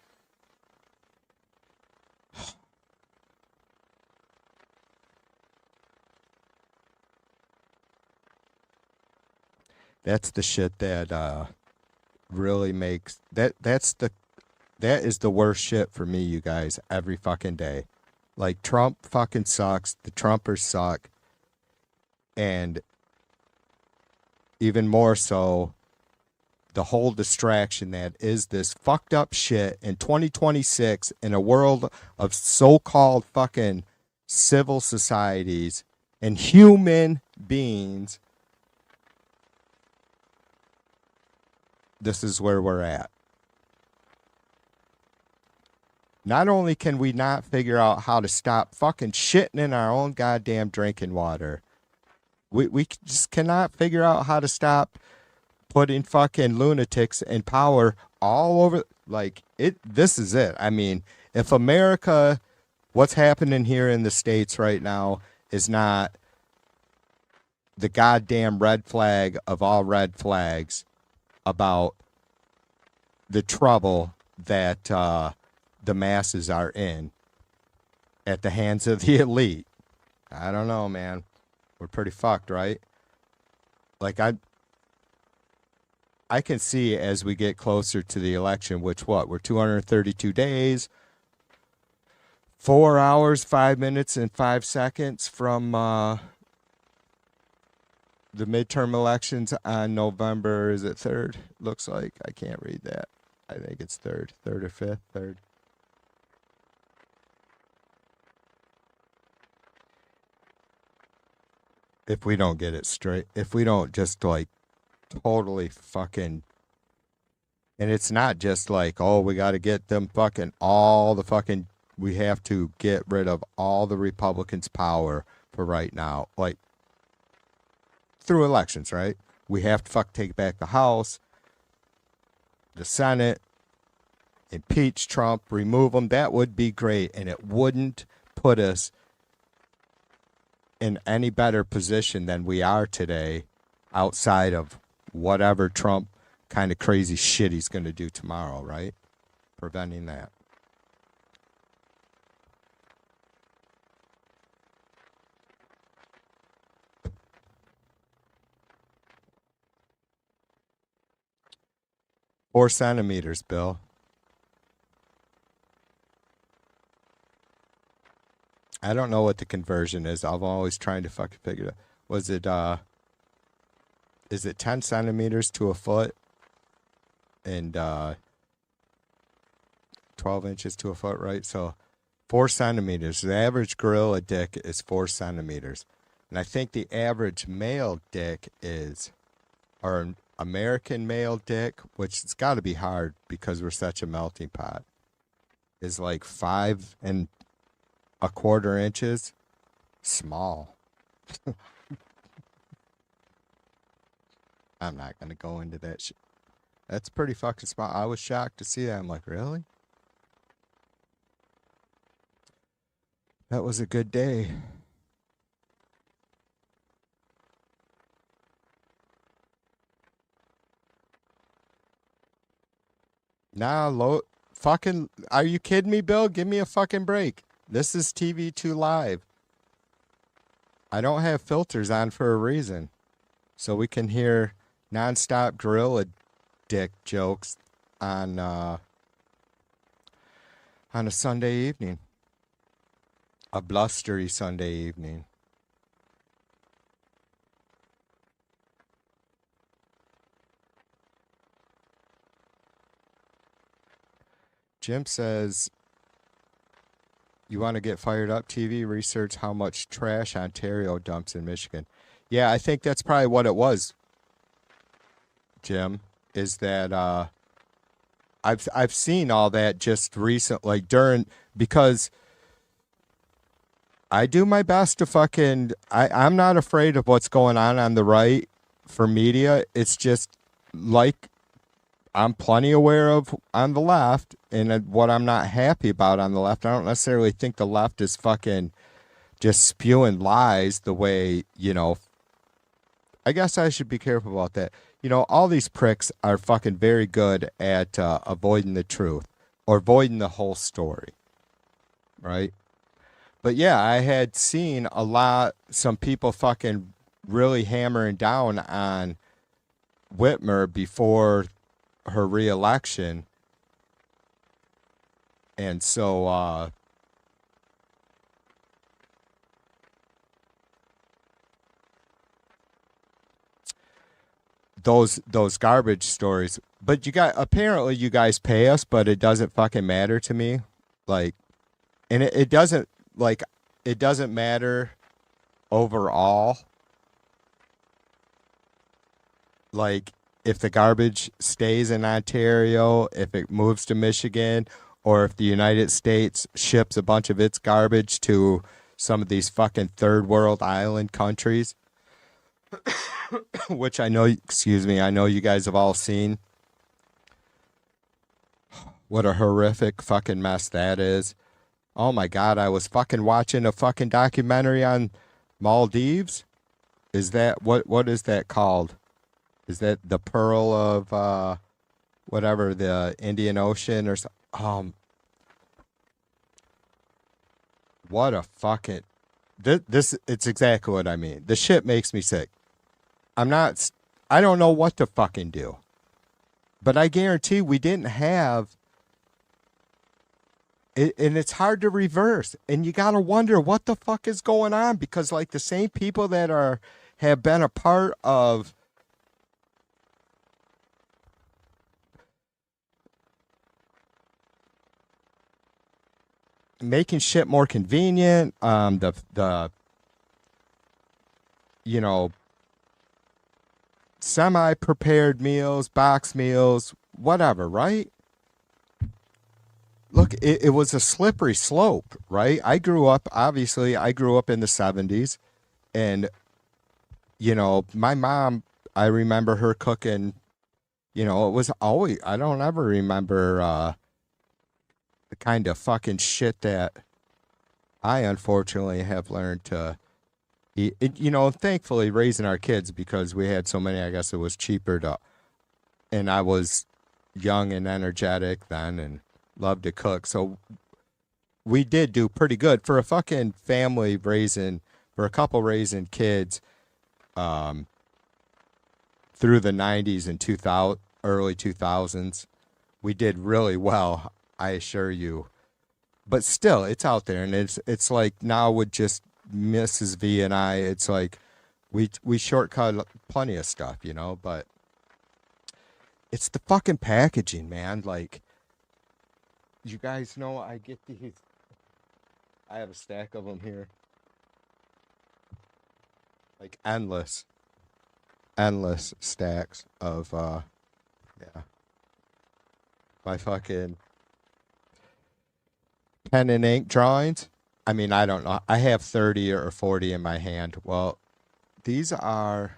That's the shit that really makes That is the worst shit for me, you guys, every fucking day. Like, Trump fucking sucks. The Trumpers suck. And even more so, the whole distraction that is this fucked up shit in 2026 in a world of so-called fucking civil societies and human beings. This is where we're at. Not only can we not figure out how to stop fucking shitting in our own goddamn drinking water, we just cannot figure out how to stop putting fucking lunatics in power all over. Like, this is it. I mean, if America, what's happening here in the States right now is not the goddamn red flag of all red flags about the trouble that the masses are in at the hands of the elite, I don't know, man. We're pretty fucked, right? Like, I can see as we get closer to the election, which we're 232 days, 4 hours, 5 minutes, and 5 seconds from the midterm elections on November, is it 3rd? Looks like. I can't read that. I think it's 3rd or 5th, 3rd. If we don't get it straight, if we don't just like totally fucking, and it's not just like, oh, we got to get them fucking all the fucking, we have to get rid of all the Republicans' power for right now, like through elections, right? We have to take back the House, the Senate, impeach Trump, remove him. That would be great, and it wouldn't put us in any better position than we are today outside of whatever Trump kind of crazy shit he's going to do tomorrow, right? Preventing that. Four centimeters, Bill. I don't know what the conversion is. I'm always trying to fucking figure it out. Was it, is it 10 centimeters to a foot? And 12 inches to a foot, right? So 4 centimeters. The average gorilla dick is 4 centimeters. And I think the average male dick is, or an American male dick, which it's got to be hard because we're such a melting pot, is like 5 1/4 inches. Small. I'm not going to go into that shit. That's pretty fucking small. I was shocked to see that. I'm like, really? That was a good day. Nah, fucking, are you kidding me, Bill? Give me a fucking break. This is TV2 Live. I don't have filters on for a reason. So we can hear nonstop gorilla dick jokes on a Sunday evening. A blustery Sunday evening. Jim says, you want to get fired up, TV? Research how much trash Ontario dumps in Michigan. Yeah, I think that's probably what it was, Jim, is that I've seen all that just recently, like because I do my best to fucking, I'm not afraid of what's going on the right for media. It's just like I'm plenty aware of on the left, and what I'm not happy about on the left. I don't necessarily think the left is fucking just spewing lies the way, I guess I should be careful about that. All these pricks are fucking very good at avoiding the truth or avoiding the whole story, right? But yeah, I had seen some people fucking really hammering down on Whitmer before her re-election, And so those garbage stories. But apparently you guys pay us, but it doesn't fucking matter to me. Like, and it doesn't, like, it doesn't matter overall. Like, if the garbage stays in Ontario, if it moves to Michigan, or if the United States ships a bunch of its garbage to some of these fucking third world island countries, which I know, excuse me, I know you guys have all seen. What a horrific fucking mess that is. Oh my God, I was fucking watching a fucking documentary on Maldives. Is that, what is that called? Is that the pearl of whatever, the Indian Ocean or what a fucking this it's exactly what I mean. The shit makes me sick. I don't know what to fucking do. But I guarantee we didn't have it, and it's hard to reverse. And you got to wonder what the fuck is going on, because like the same people that have been a part of making shit more convenient, the you know, semi-prepared meals, box meals, whatever, right? Look, it was a slippery slope, right? Obviously, I grew up in the 70s, and, my mom, I remember her cooking, it was always, I don't ever remember the kind of fucking shit that I unfortunately have learned to eat. Thankfully raising our kids, because we had so many, I guess it was cheaper and I was young and energetic then and loved to cook. So we did do pretty good for a fucking family for a couple raising kids through the 90s and early 2000s. We did really well, I assure you. But still, it's out there, and it's like now with just Mrs. V and I, it's like we shortcut plenty of stuff, but it's the fucking packaging, man. Like, you guys know I get these. I have a stack of them here. Like endless stacks of yeah, my fucking pen and ink drawings. I mean, I don't know. I have 30 or 40 in my hand. Well, these are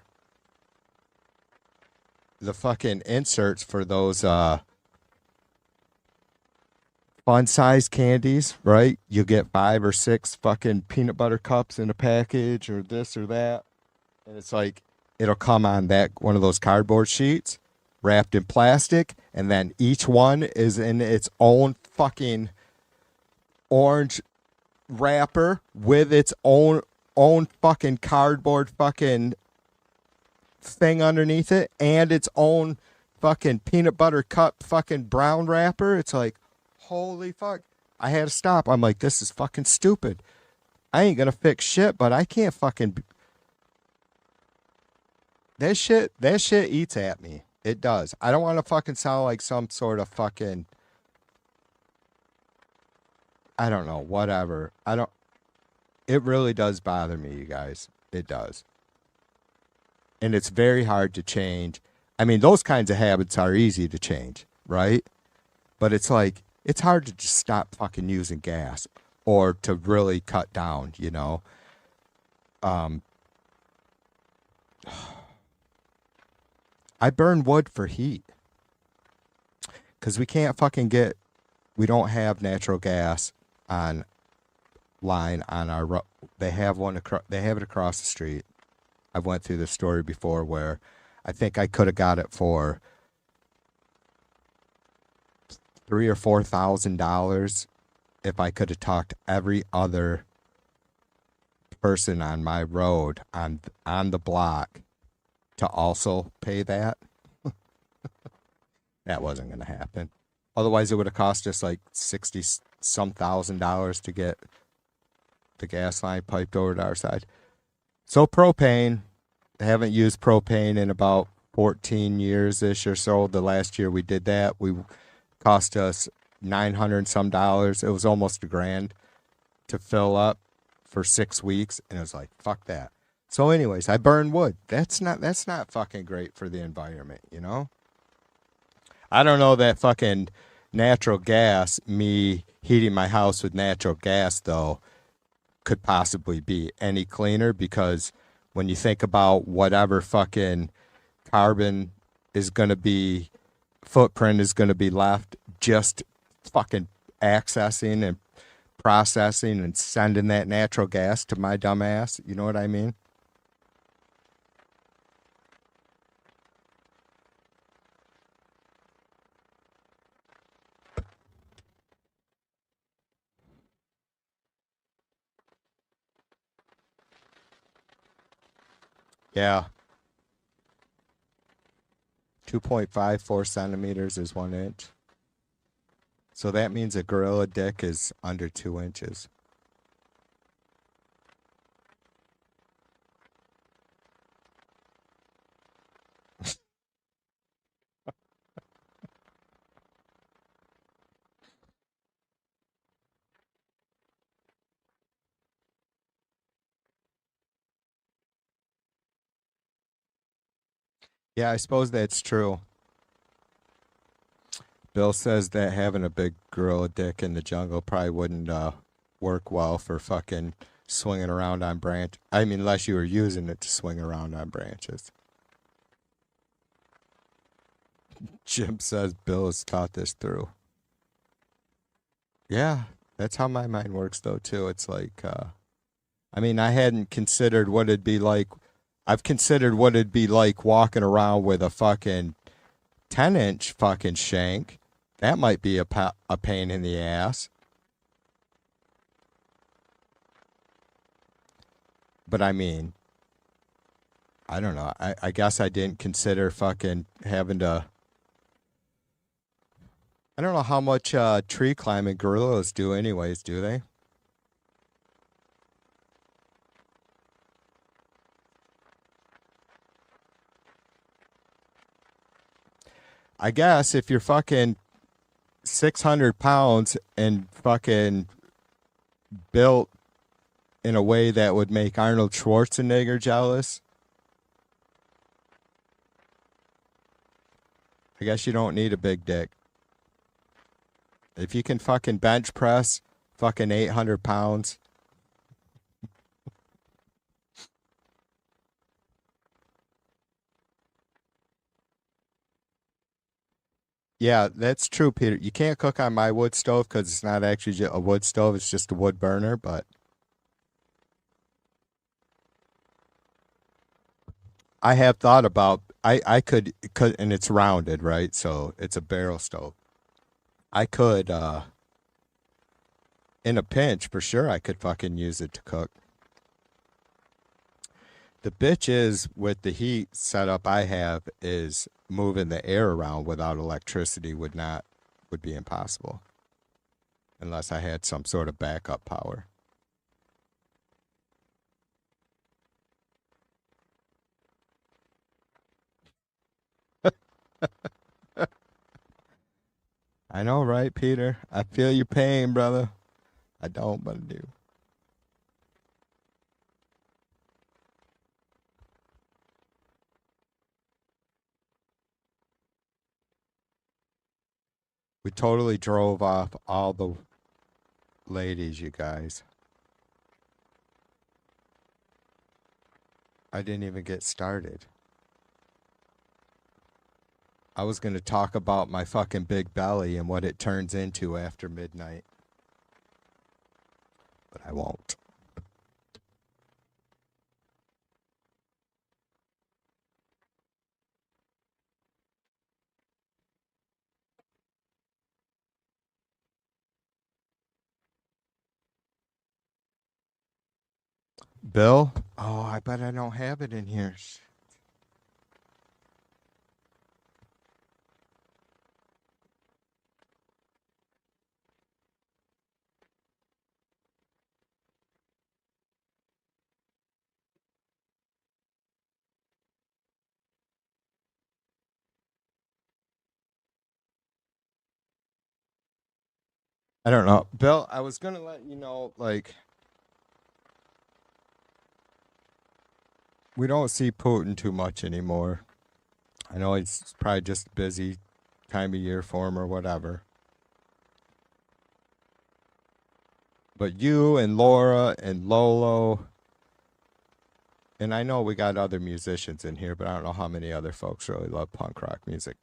the fucking inserts for those fun size candies, right? You get 5 or 6 fucking peanut butter cups in a package, or this or that. And it's like, it'll come on one of those cardboard sheets wrapped in plastic, and then each one is in its own fucking orange wrapper with its own fucking cardboard fucking thing underneath it, and its own fucking peanut butter cup fucking brown wrapper. It's like, holy fuck. I had to stop. I'm like, this is fucking stupid. I ain't gonna fix shit, but I can't fucking that shit eats at me. It does. I don't want to fucking sound like some sort of fucking, I don't know, whatever. It really does bother me, you guys. It does. And it's very hard to change. I mean, those kinds of habits are easy to change, right? But it's like, it's hard to just stop fucking using gas, or to really cut down, I burn wood for heat, because we don't have natural gas on line on our road. They have it across the street. I've went through this story before where I think I could have got it for $3,000 or $4,000 if I could have talked every other person on my road on the block to also pay that. That wasn't going to happen. Otherwise, it would have cost us like 60 some $1,000 to get the gas line piped over to our side. So propane, I haven't used propane in about 14 years ish or so. The last year we did that, we cost us 900 and some dollars. It was almost $1,000 to fill up for 6 weeks, and it was like, fuck that. So, anyways, I burn wood. That's not fucking great for the environment, you know? I don't know that fucking natural gas, me heating my house with natural gas though, could possibly be any cleaner, because when you think about whatever fucking carbon is going to be, footprint is going to be left just fucking accessing and processing and sending that natural gas to my dumb ass. You know what I mean? Yeah. 2.54 centimeters is 1 inch. So that means a gorilla dick is under 2 inches. Yeah, I suppose that's true. Bill says that having a big gorilla dick in the jungle probably wouldn't work well for fucking swinging around on branch. I mean, unless you were using it to swing around on branches. Jim says Bill has thought this through. Yeah, that's how my mind works though too. It's like, I mean, I hadn't considered what it'd be like. I've considered what it'd be like walking around with a fucking 10-inch fucking shank. That might be a pain in the ass. But I mean, I don't know. I guess I didn't consider fucking having to. I don't know how much tree climbing gorillas do, anyways, do they? I guess if you're fucking 600 pounds and fucking built in a way that would make Arnold Schwarzenegger jealous, I guess you don't need a big dick. If you can fucking bench press fucking 800 pounds. Yeah, that's true, Peter. You can't cook on my wood stove because it's not actually a wood stove. It's just a wood burner. But I have thought about, I could, and it's rounded, right? So it's a barrel stove. I could, in a pinch, for sure, I could fucking use it to cook. The bitch is with the heat setup I have is moving the air around without electricity would be impossible unless I had some sort of backup power. I know, right, Peter? I feel your pain, brother. I don't, but I do. We totally drove off all the ladies, you guys. I didn't even get started. I was going to talk about my fucking big belly and what it turns into after midnight, but I won't. Bill? Oh, I bet I don't have it in here. I don't know. Bill, I was going to let you know, like, we don't see Putin too much anymore. I know it's probably just a busy time of year for him or whatever. But you and Laura and Lolo, and I know we got other musicians in here, but I don't know how many other folks really love punk rock music.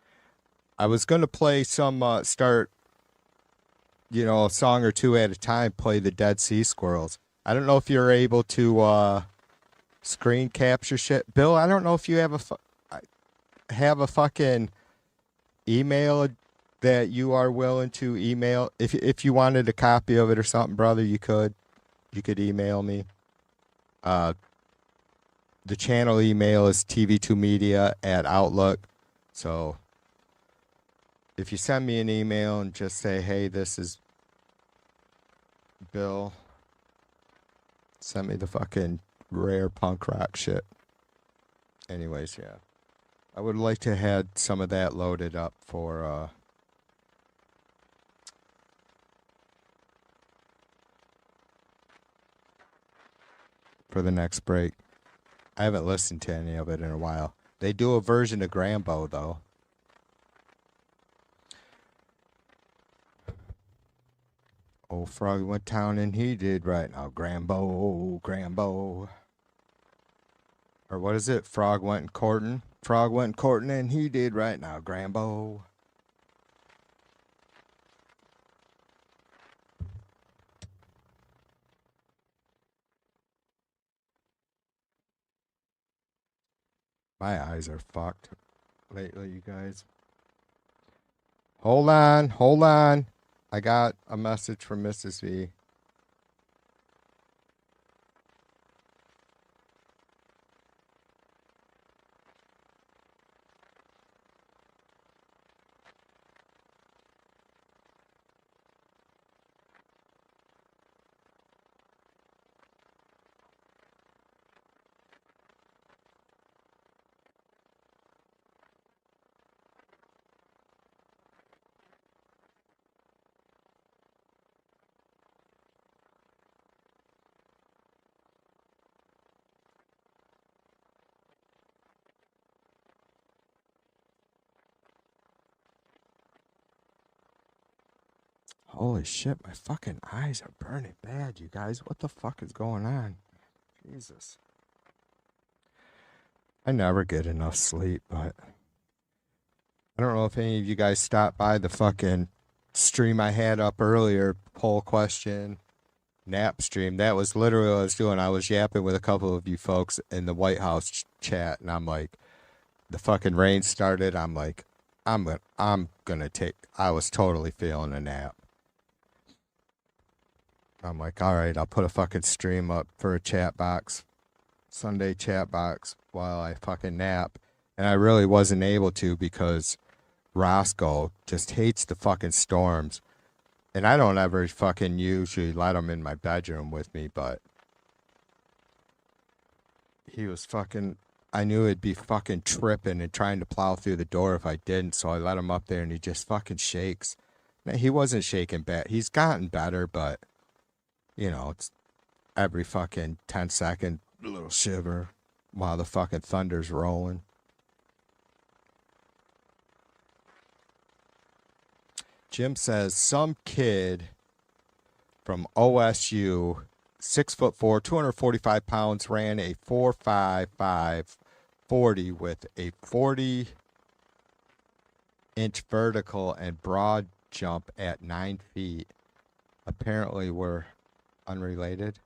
I was going to play some, start, a song or two at a time, play the Dead Sea Squirrels. I don't know if you're able to screen capture shit. Bill, I don't know if you have a fucking email that you are willing to email. If you wanted a copy of it or something, brother, you could email me. The channel email is tv2media@outlook. So if you send me an email and just say, hey, this is Bill, send me the fucking rare punk rock shit. Anyways, yeah. I would like to have some of that loaded up for the next break. I haven't listened to any of it in a while. They do a version of Grambo, though. Old Frog went town and he did right now. Grambo, Grambo. Or what is it? Frog went courting. Frog went courting and he did right now. Grambo. My eyes are fucked lately, you guys. Hold on, hold on. I got a message from Mrs. V. Holy shit, my fucking eyes are burning bad, you guys. What the fuck is going on? Jesus. I never get enough sleep, but I don't know if any of you guys stopped by the fucking stream I had up earlier, poll question, nap stream. That was literally what I was doing. I was yapping with a couple of you folks in the White House chat, and I'm like, the fucking rain started. I'm like, I'm gonna take. I was totally feeling a nap. I'm like, all right, I'll put a fucking stream up for a chat box, Sunday chat box, while I fucking nap. And I really wasn't able to because Roscoe just hates the fucking storms. And I don't ever fucking usually let him in my bedroom with me, but he was fucking, I knew he'd be fucking tripping and trying to plow through the door if I didn't. So I let him up there and he just fucking shakes. Now, he wasn't shaking bad. He's gotten better, but it's every fucking 10-second little shiver while the fucking thunder's rolling. Jim says some kid from OSU, 6'4", 245 pounds, ran a 4.55 40 with a 40-inch vertical and broad jump at 9 feet. Apparently, we're unrelated.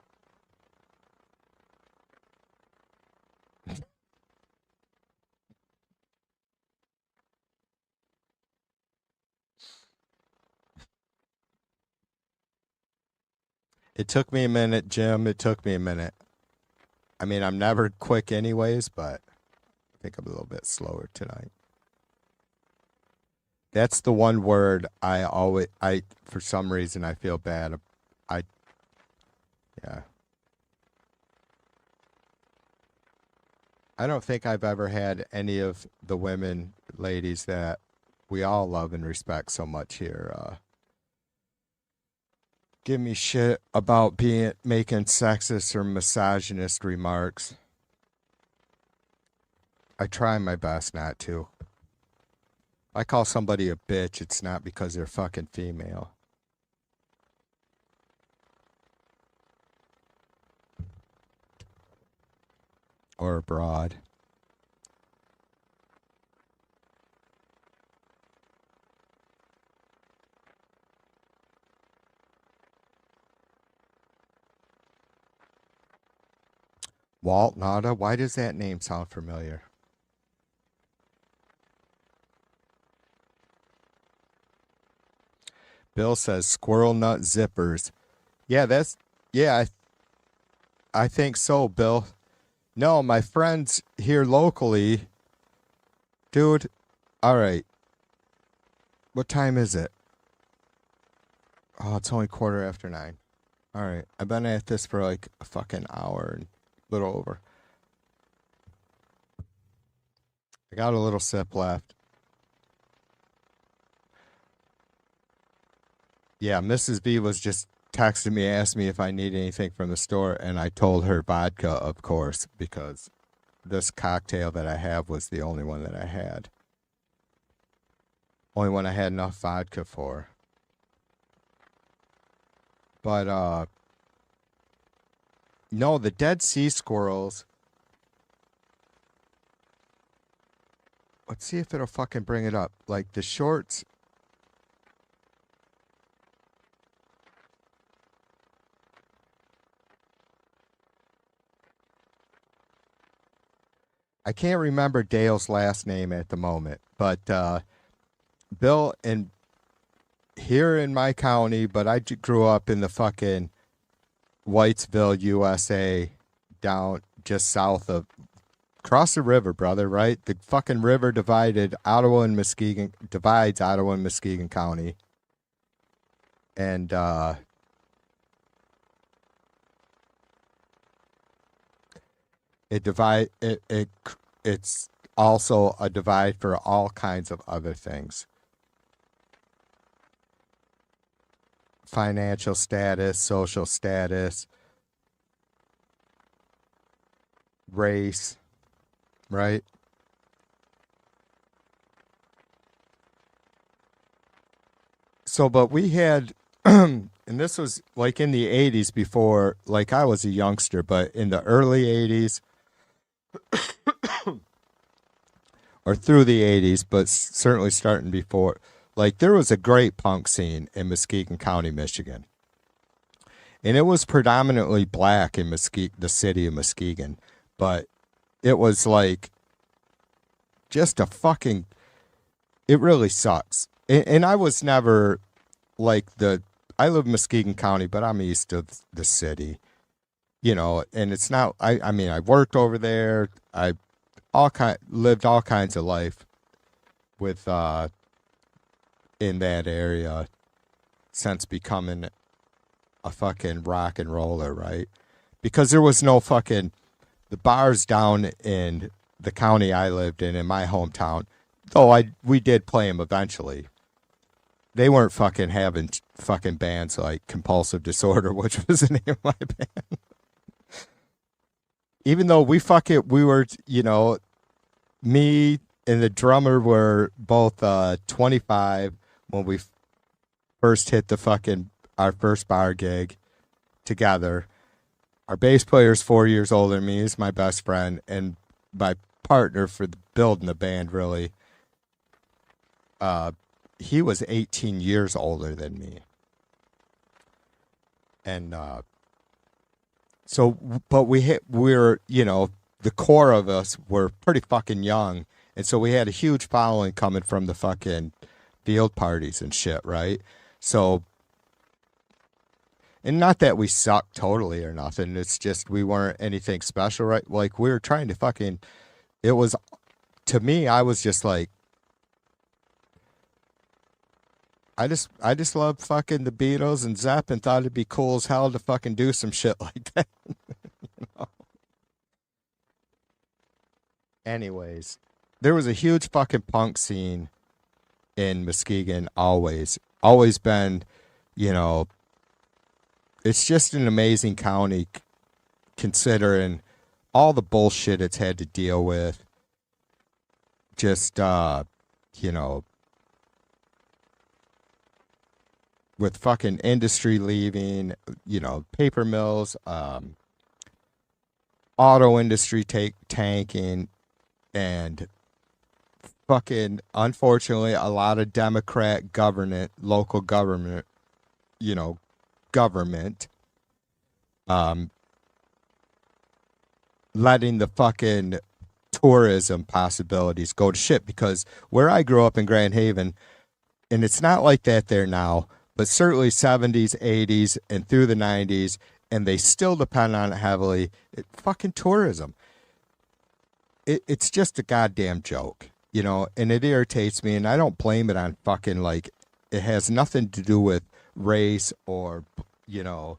It took me a minute, Jim. It took me a minute. I mean, I'm never quick anyways, but I think I'm a little bit slower tonight. That's the one word for some reason, I feel bad. Yeah. I don't think I've ever had any of the women, ladies that we all love and respect so much here, give me shit about making sexist or misogynist remarks. I try my best not to. I call somebody a bitch, it's not because they're fucking female. Or broad. Walt Nada, why does that name sound familiar? Bill says squirrel nut zippers. Yeah, I think so, Bill. No, my friends here locally, dude. All right. What time is it? Oh, it's only 9:15. All right. I've been at this for like a fucking hour and a little over. I got a little sip left. Yeah, Mrs. B was just texting me, asked me if I need anything from the store, and I told her vodka, of course, because this cocktail that I have was the only one that I had. Only one I had enough vodka for. But, no, the Dead Sea squirrels. Let's see if it'll fucking bring it up. Like, the shorts. I can't remember Dale's last name at the moment, but Bill, and here in my county, but I grew up in the fucking Whitesville, USA, down just south of, across the river, brother, right? The fucking river divides Ottawa and Muskegon County. And it's also a divide for all kinds of other things. Financial status, social status, race, right? So, but we had, and this was like in the 80s before, like I was a youngster, but in the early 80s, or through the 80s, but certainly starting before, like there was a great punk scene in Muskegon County, Michigan. And it was predominantly black in the city of Muskegon, but it was like just a fucking, it really sucks. And I was never like I live in Muskegon County, but I'm east of the city, you know, and it's not, I mean, I worked over there. I lived all kinds of life with, in that area since becoming a fucking rock and roller, right? Because there was no fucking, the bars down in the county I lived in my hometown, though we did play them eventually. They weren't fucking having fucking bands like Compulsive Disorder, which was the name of my band. Even though we were, you know, me and the drummer were both 25 when we first hit our first bar gig together. Our bass player is 4 years older than me. He's my best friend and my partner for building the band, really. He was 18 years older than me. And so, but we're, you know, the core of us were pretty fucking young. And so we had a huge following coming from the fucking field parties and shit, right? So, and not that we sucked totally or nothing. It's just we weren't anything special, right? Like we were trying to fucking, it was, to me, I was just like, I just love fucking the Beatles and Zepp and thought it'd be cool as hell to fucking do some shit like that. You know? Anyways, there was a huge fucking punk scene in Muskegon always been, you know, it's just an amazing county considering all the bullshit it's had to deal with. Just, you know, with fucking industry leaving, you know, paper mills, auto industry tanking, and fucking, unfortunately, a lot of Democrat government, local government, you know, government, um, letting the fucking tourism possibilities go to shit. Because where I grew up in Grand Haven, and it's not like that there now, but certainly 70s, 80s, and through the 90s, and they still depend on it heavily. Fucking tourism. It's just a goddamn joke, you know, and it irritates me, and I don't blame it on fucking, like, it has nothing to do with race or, you know,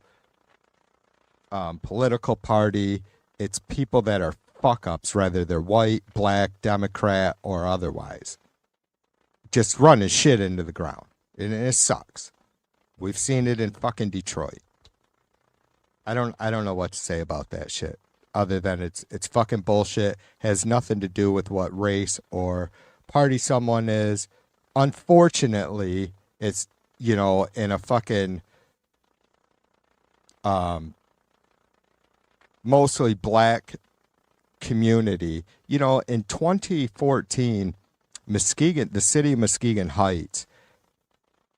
political party. It's people that are fuck ups, whether they're white, black, Democrat, or otherwise, just running shit into the ground, and it sucks. We've seen it in fucking Detroit. I don't know what to say about that shit other than it's fucking bullshit. Has nothing to do with what race or party someone is. Unfortunately, it's, you know, in a fucking mostly black community. You know, in 2014, Muskegon, the city of Muskegon Heights,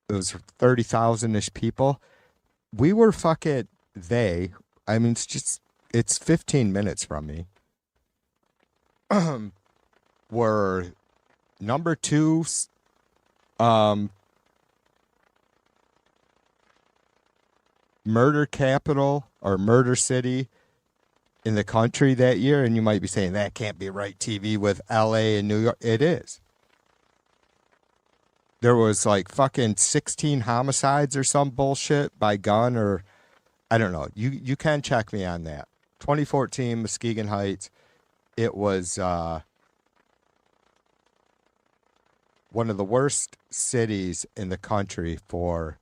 it was 30,000-ish people. We were fucking, I mean, it's 15 minutes from me. Were number 2 murder capital or murder city in the country that year. And you might be saying that can't be right, TV, with LA and New York. It is. There was like fucking 16 homicides or some bullshit by gun, or I don't know. You can check me on that. 2014 Muskegon Heights. It was one of the worst cities in the country for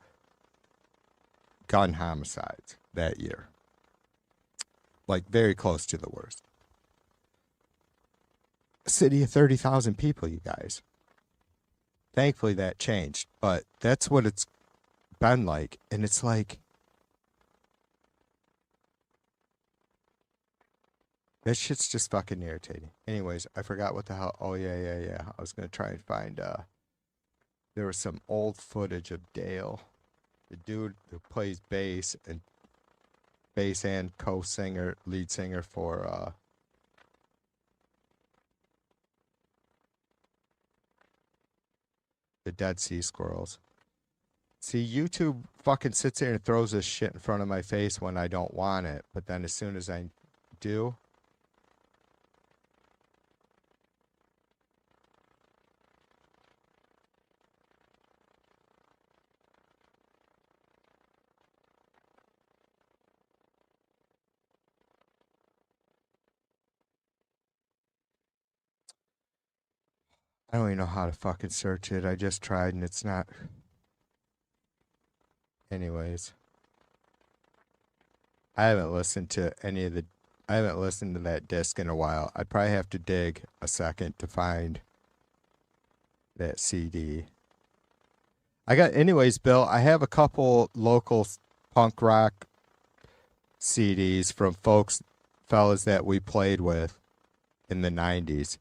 gun homicides that year. Like very close to the worst. A city of 30,000 people, you guys. Thankfully that changed, but that's what it's been like. And it's like, that shit's just fucking irritating. Anyways, I forgot what the hell. Oh, yeah. I was going to try and find, there was some old footage of Dale, the dude who plays bass and co-singer, lead singer for, the Dead Sea Squirrels. See, YouTube fucking sits there and throws this shit in front of my face when I don't want it, but then as soon as I do, I don't even know how to fucking search it. I just tried and it's not. Anyways, I haven't listened to that disc in a while. I'd probably have to dig a second to find that CD. Anyways, Bill, I have a couple local punk rock CDs from fellas that we played with in the 90s.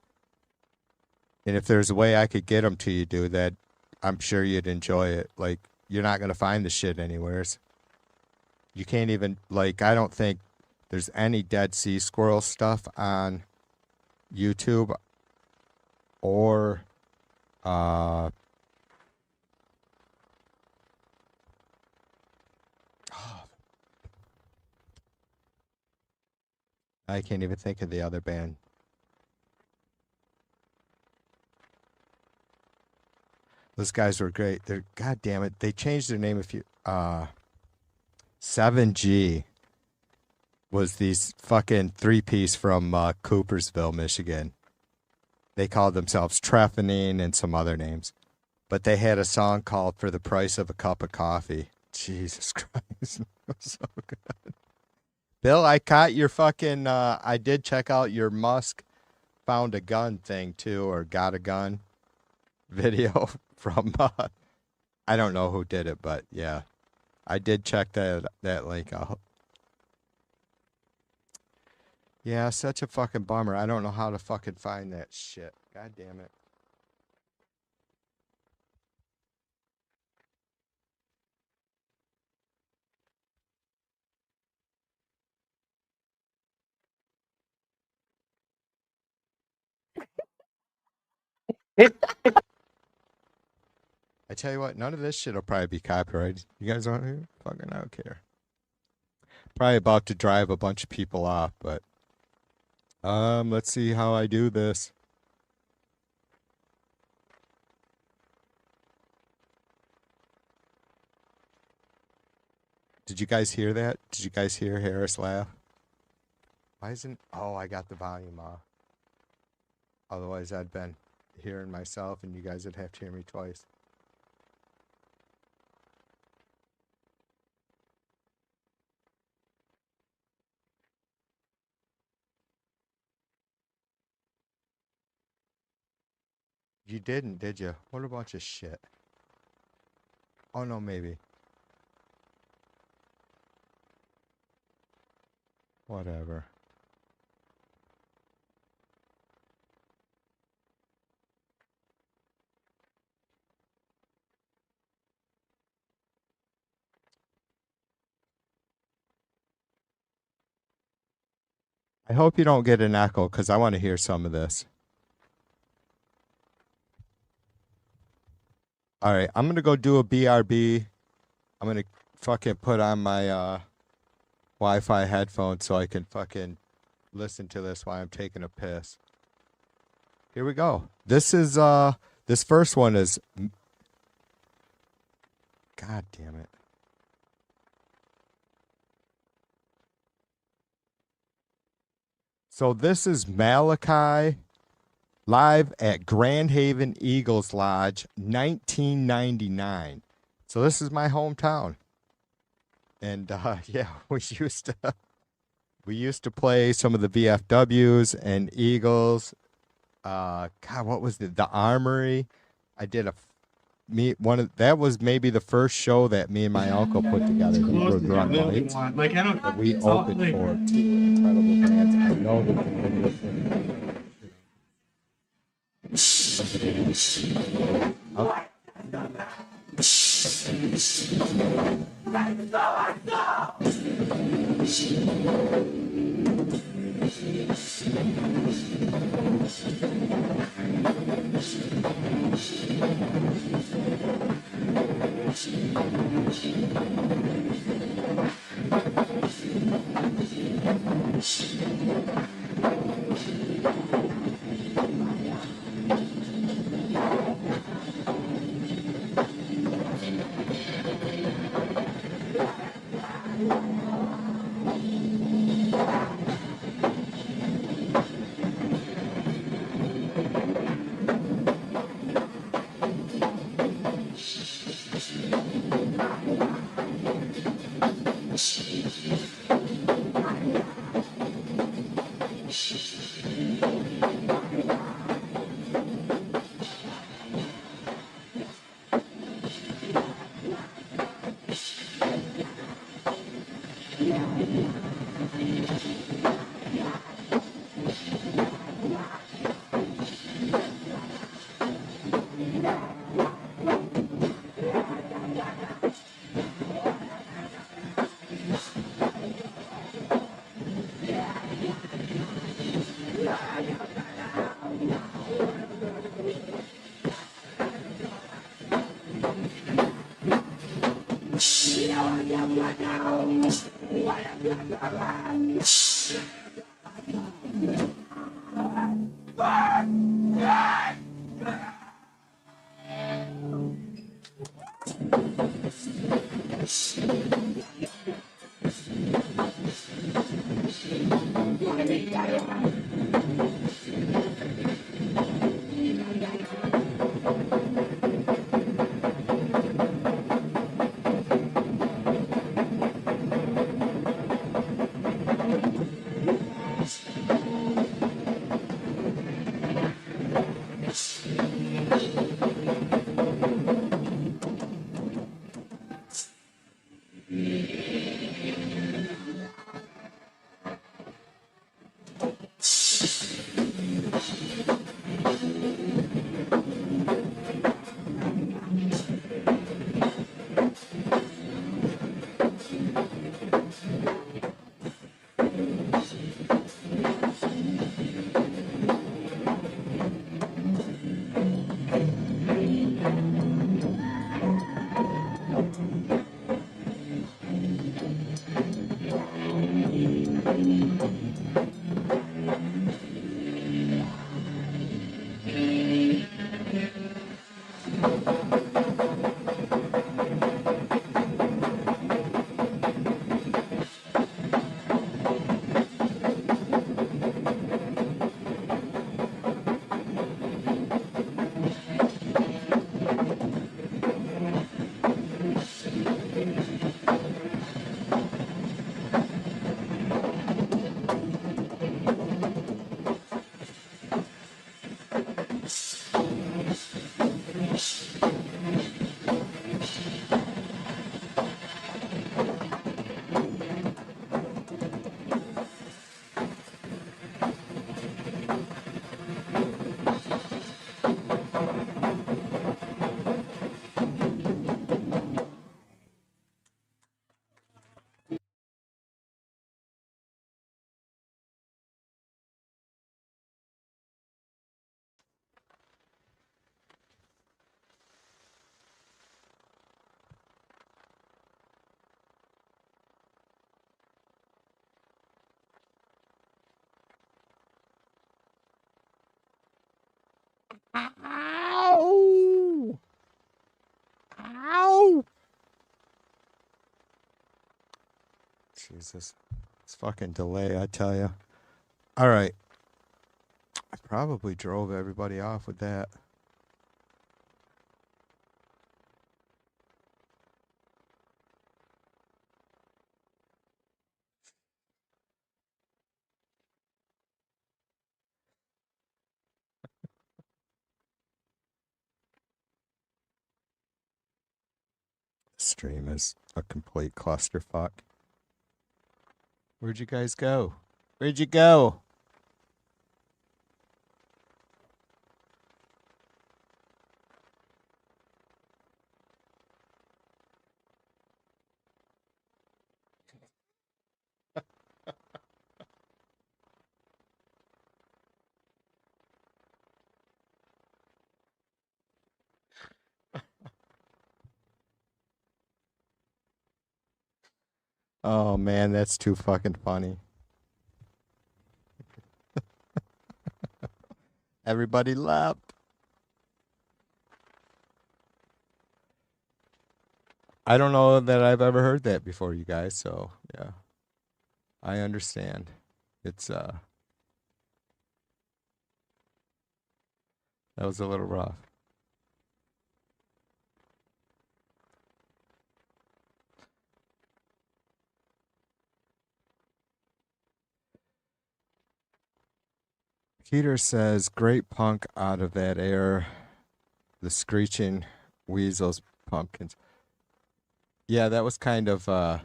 And if there's a way I could get them to you, dude, that I'm sure you'd enjoy it. Like, you're not going to find the shit anywheres. You can't even, like, I don't think there's any Dead Sea Squirrel stuff on YouTube or, I can't even think of the other band. Those guys were great. They're, God damn it, they changed their name 7G was these fucking 3-piece from Coopersville, Michigan. They called themselves Trephaning and some other names. But they had a song called For the Price of a Cup of Coffee. Jesus Christ. So good. Bill, I caught your fucking, I did check out your Musk found a gun thing too, or got a gun video from, I don't know who did it, but yeah, I did check that link out. Yeah, such a fucking bummer. I don't know how to fucking find that shit. God damn it. I tell you what, none of this shit will probably be copyrighted. You guys want to? Fucking, I don't care. Probably about to drive a bunch of people off, but let's see how I do this. Did you guys hear that? Did you guys hear Harris laugh? Why isn't? Oh, I got the volume off. Otherwise, I'd been hearing myself, and you guys would have to hear me twice. You didn't, did you? What a bunch of shit. Oh, no, maybe. Whatever. I hope you don't get an echo, because I want to hear some of this. All right, I'm going to go do a BRB. I'm going to fucking put on my Wi-Fi headphones so I can fucking listen to this while I'm taking a piss. Here we go. This is, this first one is... God damn it. So this is Malachi live at Grand Haven Eagles Lodge, 1999. So this is my hometown. And yeah, we used to play some of the VFWs and Eagles. God, what was the Armory? I did that was maybe the first show that me and my uncle put together. We were drunk lights. Like, I don't, that we opened for two incredible bands. I know that you've been listening. Ow! Ow! Jesus. It's fucking delay, I tell you. All right. I probably drove everybody off with that. Stream is a complete clusterfuck. Where'd you guys go? Where'd you go? Oh man, that's too fucking funny. Everybody left. I don't know that I've ever heard that before, you guys, so yeah. I understand. It's that was a little rough. Peter says, great punk out of that air. The screeching weasels, pumpkins. Yeah, that was kind of, that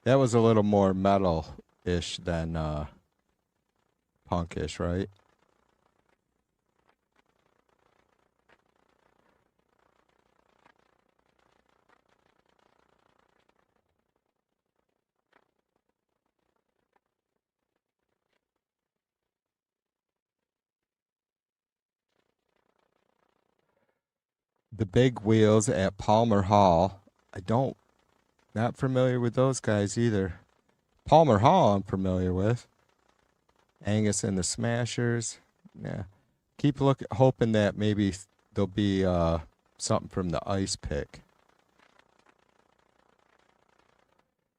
was a little more metal-ish than, punkish, right? The Big Wheels at Palmer Hall. Not familiar with those guys either. Palmer Hall I'm familiar with. Angus and the Smashers. Yeah. Keep hoping that maybe there'll be something from the Ice Pick.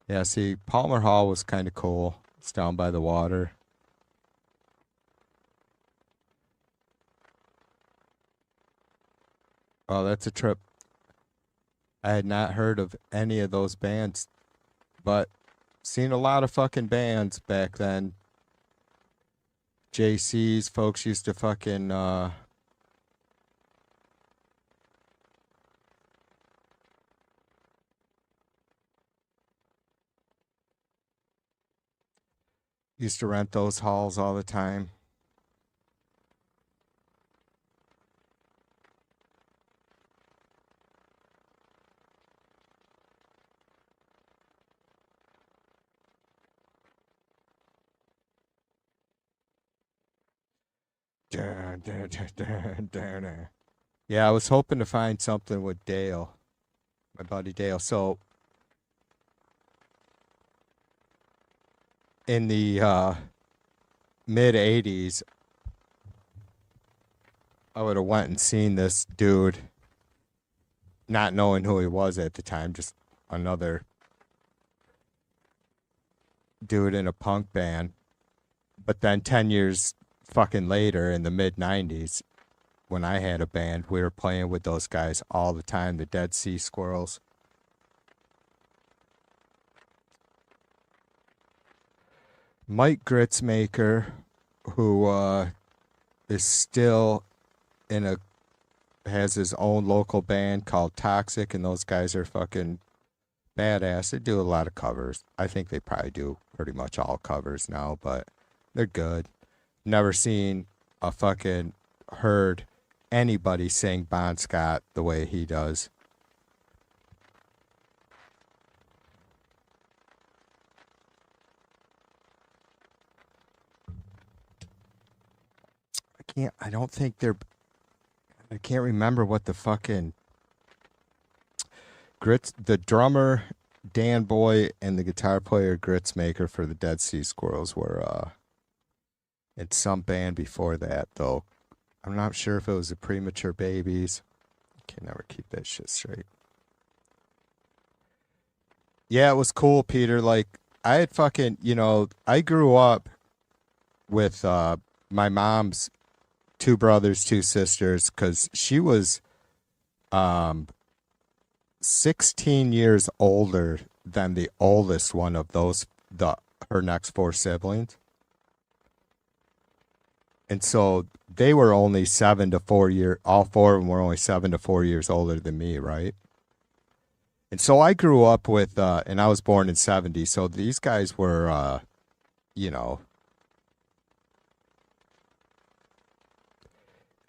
Yeah, see, Palmer Hall was kind of cool. It's down by the water. Oh, that's a trip. I had not heard of any of those bands, but seen a lot of fucking bands back then. JC's folks used to fucking used to rent those halls all the time. Dun, dun, dun, dun, dun, dun. Yeah, I was hoping to find something with Dale, my buddy Dale. So in the mid 80s, I would have went and seen this dude, not knowing who he was at the time, just another dude in a punk band. But then 10 years fucking later, in the mid 90s, when I had a band, we were playing with those guys all the time, the Dead Sea Squirrels. Mike Gritzmaker, who is still in a has his own local band called Toxic, and those guys are fucking badass. They do a lot of covers. I think they probably do pretty much all covers now, but they're good. Never seen a fucking heard anybody sing Bon Scott the way he does. I don't think they're, I can't remember what the fucking the drummer Dan Boy and the guitar player Gritzmaker for the Dead Sea Squirrels were in some band before that, though. I'm not sure if it was the Premature Babies. I can never keep that shit straight. Yeah, it was cool, Peter. Like, I had fucking, I grew up with my mom's two brothers, two sisters, because she was 16 years older than the oldest one of her next four siblings. And so they were only 7 to 4 years, all four of them were only 7 to 4 years older than me, right? And so I grew up with, and I was born in 70, so these guys were,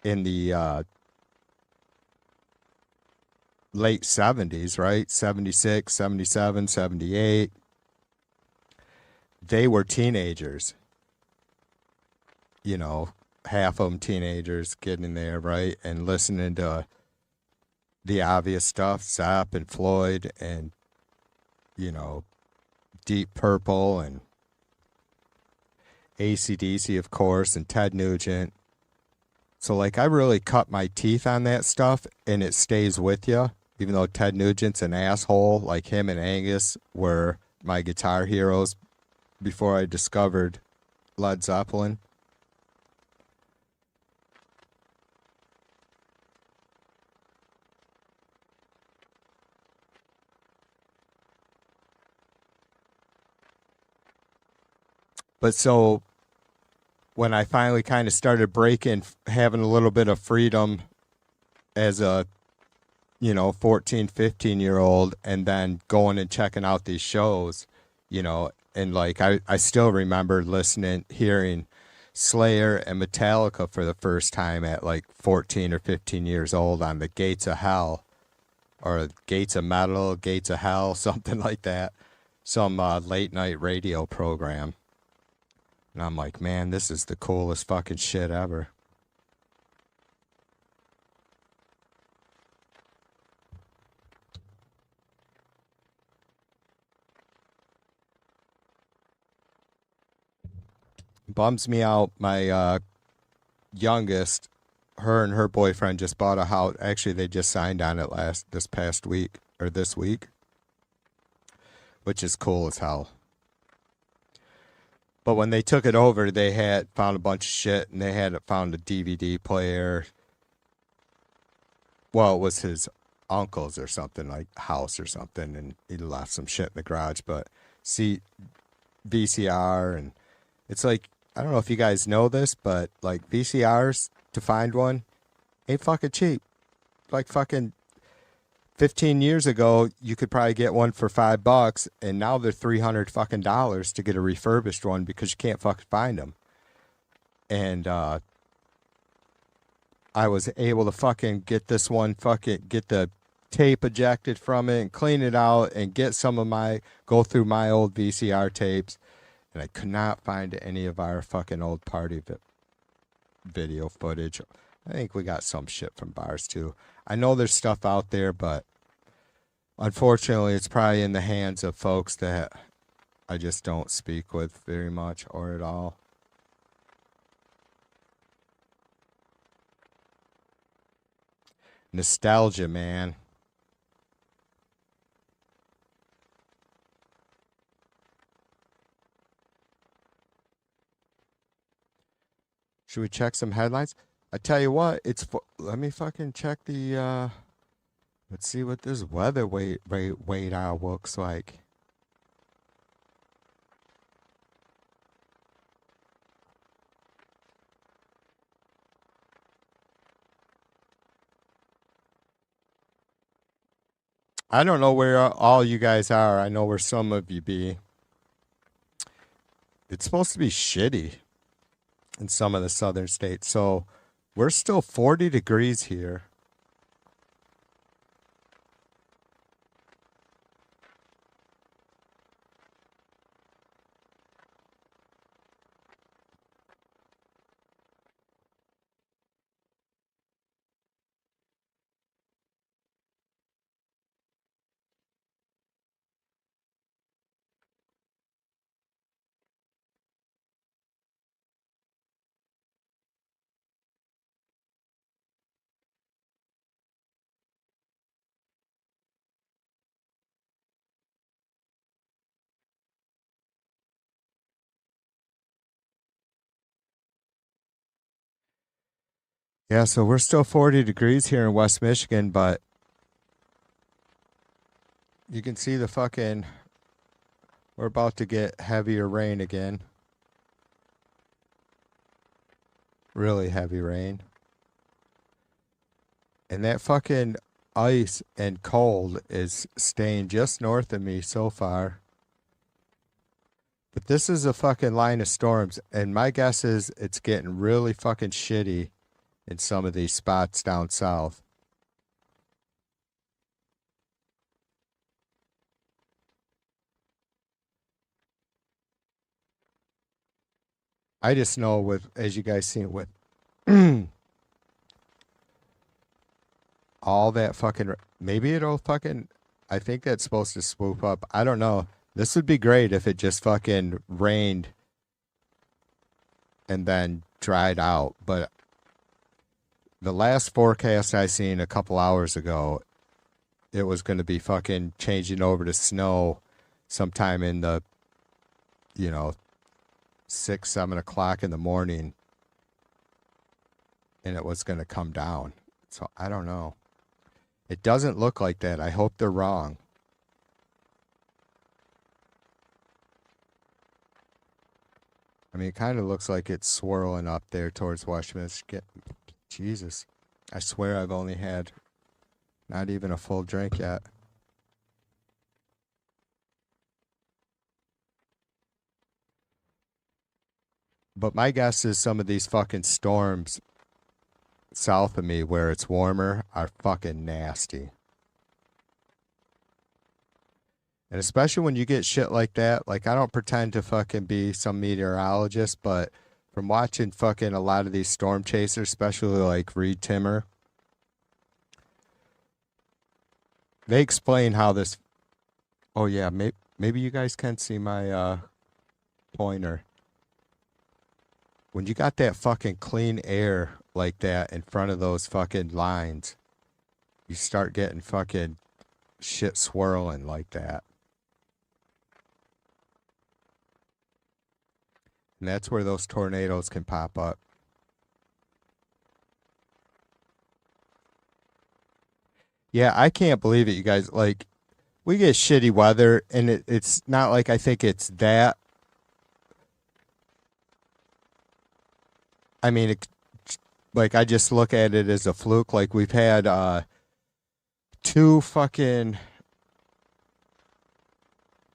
in the late 70s, right? 76, 77, 78. They were teenagers. Half of them teenagers getting in there, right? And listening to the obvious stuff, Zapp and Floyd and, Deep Purple and AC/DC, of course, and Ted Nugent. So, like, I really cut my teeth on that stuff, and it stays with you. Even though Ted Nugent's an asshole, like him and Angus were my guitar heroes before I discovered Led Zeppelin. But so when I finally kind of started breaking, having a little bit of freedom as a 14, 15-year-old, and then going and checking out these shows, and like I still remember hearing Slayer and Metallica for the first time at like 14 or 15 years old on the Gates of Hell, or Gates of Metal, Gates of Hell, something like that, some late night radio program. And I'm like, man, this is the coolest fucking shit ever. Bums me out. My youngest, her and her boyfriend just bought a house. Actually, they just signed on it this past week, or this week, which is cool as hell. But when they took it over, they had found a bunch of shit, and they had found a DVD player. Well, it was his uncle's or something, like house or something, and he left some shit in the garage. But see, VCR, and it's like, I don't know if you guys know this, but like VCRs, to find one ain't fucking cheap. Like fucking 15 years ago, you could probably get one for $5, and now they're $300 fucking dollars to get a refurbished one because you can't fucking find them. And I was able to fucking get this one, get the tape ejected from it and clean it out and go through my old VCR tapes. And I could not find any of our fucking old party video footage. I think we got some shit from bars too. I know there's stuff out there, but unfortunately it's probably in the hands of folks that I just don't speak with very much or at all. Nostalgia, man. Should we check some headlines? I tell you what, let me fucking check the let's see what this weather radar looks like. I don't know where all you guys are. I know where some of you be. It's supposed to be shitty in some of the southern states. So we're still 40 degrees here. Yeah, so we're still 40 degrees here in West Michigan, but you can see the fucking, we're about to get heavier rain again. Really heavy rain. And that fucking ice and cold is staying just north of me so far. But this is a fucking line of storms, and my guess is it's getting really fucking shitty in some of these spots down south. I just know with, as you guys seen with all that fucking, maybe it'll fucking, I think that's supposed to swoop up. I don't know. This would be great if it just fucking rained and then dried out. But the last forecast I seen a couple hours ago, it was going to be fucking changing over to snow sometime in the, 6, 7 o'clock in the morning. And it was going to come down. So I don't know. It doesn't look like that. I hope they're wrong. I mean, it kind of looks like it's swirling up there towards West Michigan. Jesus. I swear I've only had not even a full drink yet. But my guess is some of these fucking storms south of me where it's warmer are fucking nasty. And especially when you get shit like that, like I don't pretend to fucking be some meteorologist, but from watching fucking a lot of these storm chasers, especially like Reed Timmer, they explain how this. Oh yeah, maybe you guys can see my pointer. When you got that fucking clean air like that in front of those fucking lines, you start getting fucking shit swirling like that. And that's where those tornadoes can pop up. Yeah, I can't believe it, you guys. Like, we get shitty weather, and it's not like I think it's that. I mean, like, I just look at it as a fluke. Like, we've had 2 fucking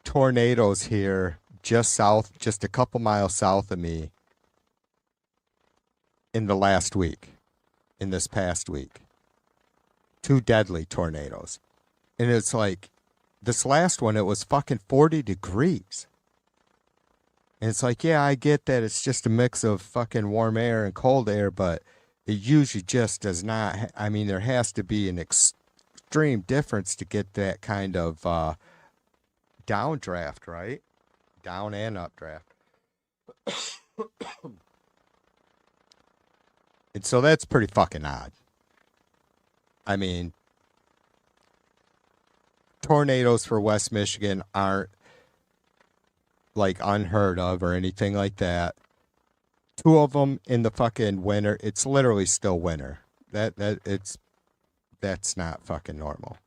tornadoes here just a couple miles south of me in the last week, in this past week. 2 deadly tornadoes. And it's like, this last one, it was fucking 40 degrees. And it's like, yeah, I get that it's just a mix of fucking warm air and cold air, but it usually just does not. I mean, there has to be an extreme difference to get that kind of downdraft, right? down and updraft. And so that's pretty fucking odd. I mean, tornadoes for West Michigan aren't like unheard of or anything like that. 2 of them in the fucking winter. It's literally still winter. That's not fucking normal.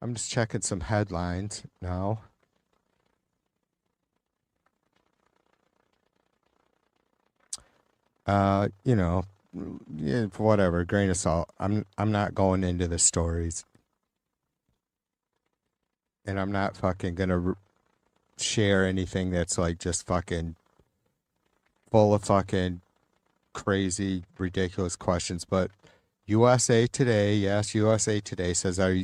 I'm just checking some headlines now. You know, yeah, whatever, grain of salt. I'm not going into the stories. And I'm not fucking gonna share anything that's like just fucking full of fucking crazy, ridiculous questions. But USA Today, yes, USA Today says, are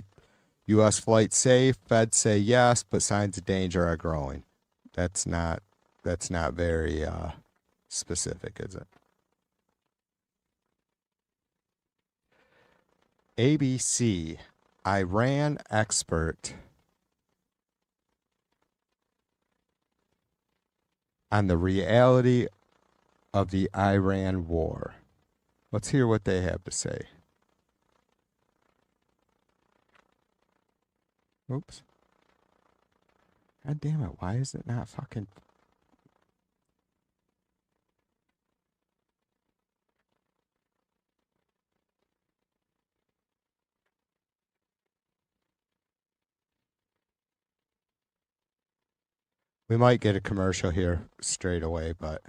U.S. flights safe? Feds say yes, but signs of danger are growing. That's not very specific, is it? ABC, Iran expert on the reality of the Iran war. Let's hear what they have to say. Oops. God damn it, why is it not fucking... We might get a commercial here straight away, but...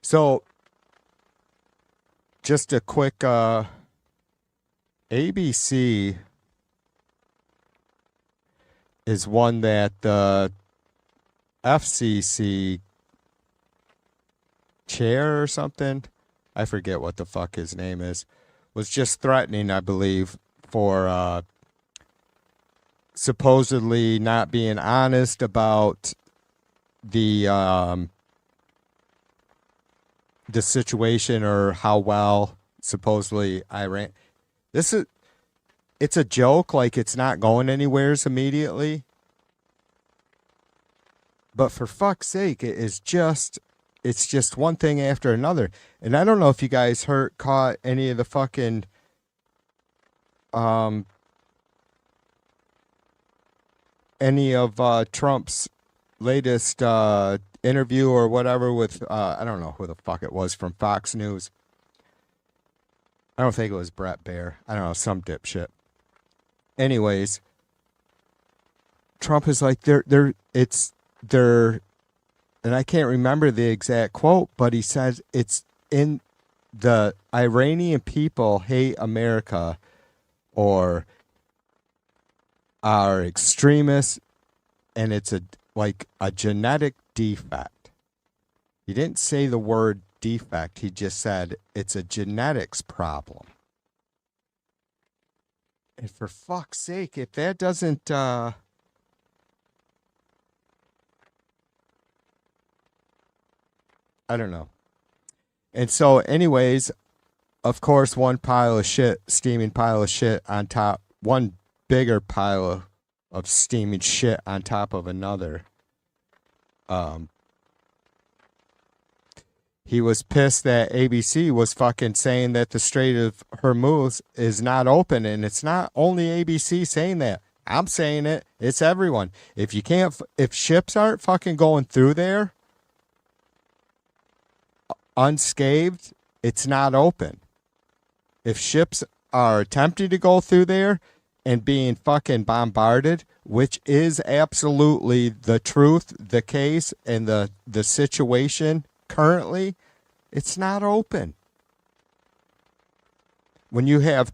So, just a quick, ABC is one that the FCC chair or something, I forget what the fuck his name is, was just threatening, I believe, for supposedly not being honest about the situation or how well supposedly Iran. It's a joke, like it's not going anywheres immediately. But for fuck's sake, it's just one thing after another. And I don't know if you guys caught any of the fucking any of Trump's latest interview or whatever with I don't know who the fuck it was from Fox News. I don't think it was Brett Baer. I don't know, some dipshit. Anyways, Trump is like they're and I can't remember the exact quote, but he says it's in the Iranian people hate America or are extremists, and it's like a genetic defect. He didn't say the word defect. He just said it's a genetics problem. And for fuck's sake, if that doesn't I don't know. And so anyways, of course, one steaming pile of shit on top, one bigger pile of steaming shit on top of another. He was pissed that ABC was fucking saying that the Strait of Hormuz is not open, and it's not only ABC saying that. I'm saying it. It's everyone. If ships aren't fucking going through there unscathed, it's not open. If ships are attempting to go through there and being fucking bombarded, which is absolutely the truth, the case, and the situation currently, it's not open. When you have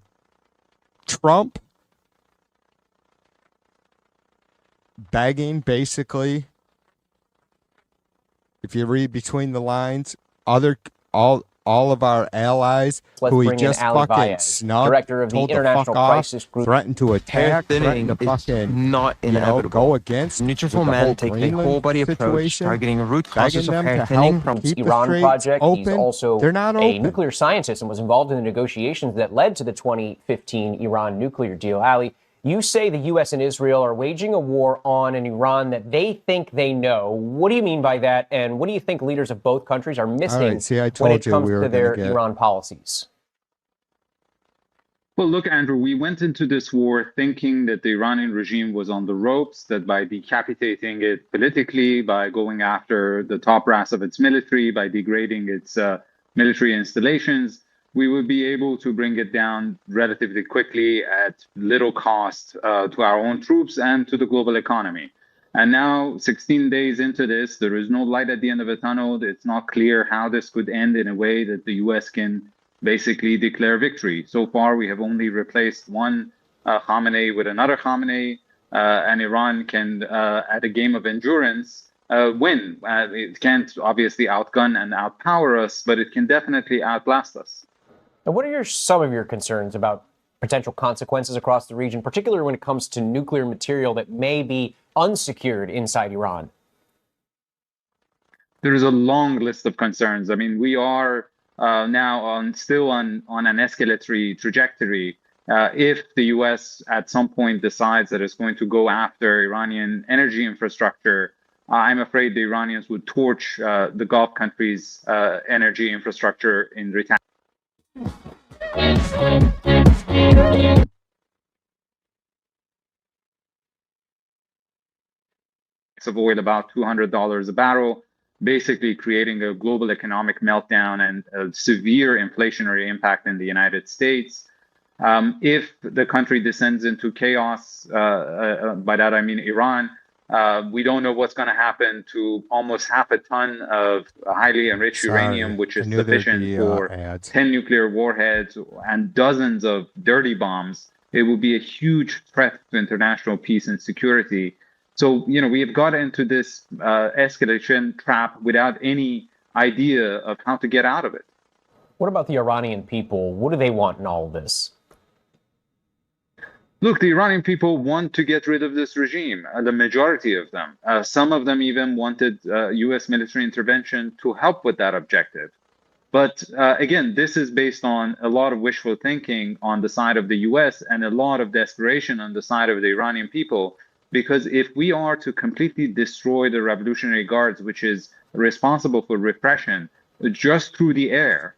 Trump begging, basically, if you read between the lines, all all of our allies Let's who he bring in just Ali fucking Vaez, snubbed, director of the told to International fuck off, Crisis Group. threatened to attack, threatened thinning to is fucking, not you know, inevitable. go against Neutrophil with the men whole take the Greenland whole body approach, situation, targeting root causes begging of them hair to thinning. help Trump's keep the Iran straits project. He's open. also They're not a open. nuclear scientist and was involved in the negotiations that led to the 2015 Iran nuclear deal. Ali, you say the U.S. and Israel are waging a war on an Iran that they think they know. What do you mean by that? And what do you think leaders of both countries are missing See, I when told it you comes we were to their gonna get... Iran policies? Well, look, Andrew, we went into this war thinking that the Iranian regime was on the ropes, that by decapitating it politically, by going after the top brass of its military, by degrading its military installations, we would be able to bring it down relatively quickly at little cost to our own troops and to the global economy. And now, 16 days into this, there is no light at the end of the tunnel. It's not clear how this could end in a way that the U.S. can basically declare victory. So far, we have only replaced one Khamenei with another Khamenei, and Iran can, at a game of endurance, win. It can't obviously outgun and outpower us, but it can definitely outlast us. And what are some of your concerns about potential consequences across the region, particularly when it comes to nuclear material that may be unsecured inside Iran? There is a long list of concerns. I mean, we are now still on an escalatory trajectory. If the U.S. at some point decides that it's going to go after Iranian energy infrastructure, I'm afraid the Iranians would torch the Gulf countries' energy infrastructure in return. Of oil about $200 a barrel, basically creating a global economic meltdown and a severe inflationary impact in the United States. If the country descends into chaos, by that I mean Iran, we don't know what's going to happen to almost half a ton of highly enriched uranium, which is sufficient for 10 nuclear warheads and dozens of dirty bombs. It will be a huge threat to international peace and security. So, we have got into this escalation trap without any idea of how to get out of it. What about the Iranian people? What do they want in all of this? Look, the Iranian people want to get rid of this regime, the majority of them. Some of them even wanted U.S. military intervention to help with that objective. But again, this is based on a lot of wishful thinking on the side of the U.S. and a lot of desperation on the side of the Iranian people. Because if we are to completely destroy the Revolutionary Guards, which is responsible for repression, just through the air,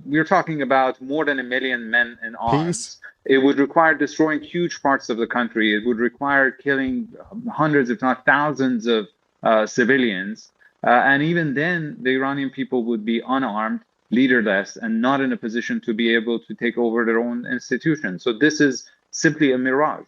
we're talking about more than 1 million men in arms. It would require destroying huge parts of the country. It would require killing hundreds, if not thousands, of civilians. And even then, the Iranian people would be unarmed, leaderless, and not in a position to be able to take over their own institutions. So this is simply a mirage.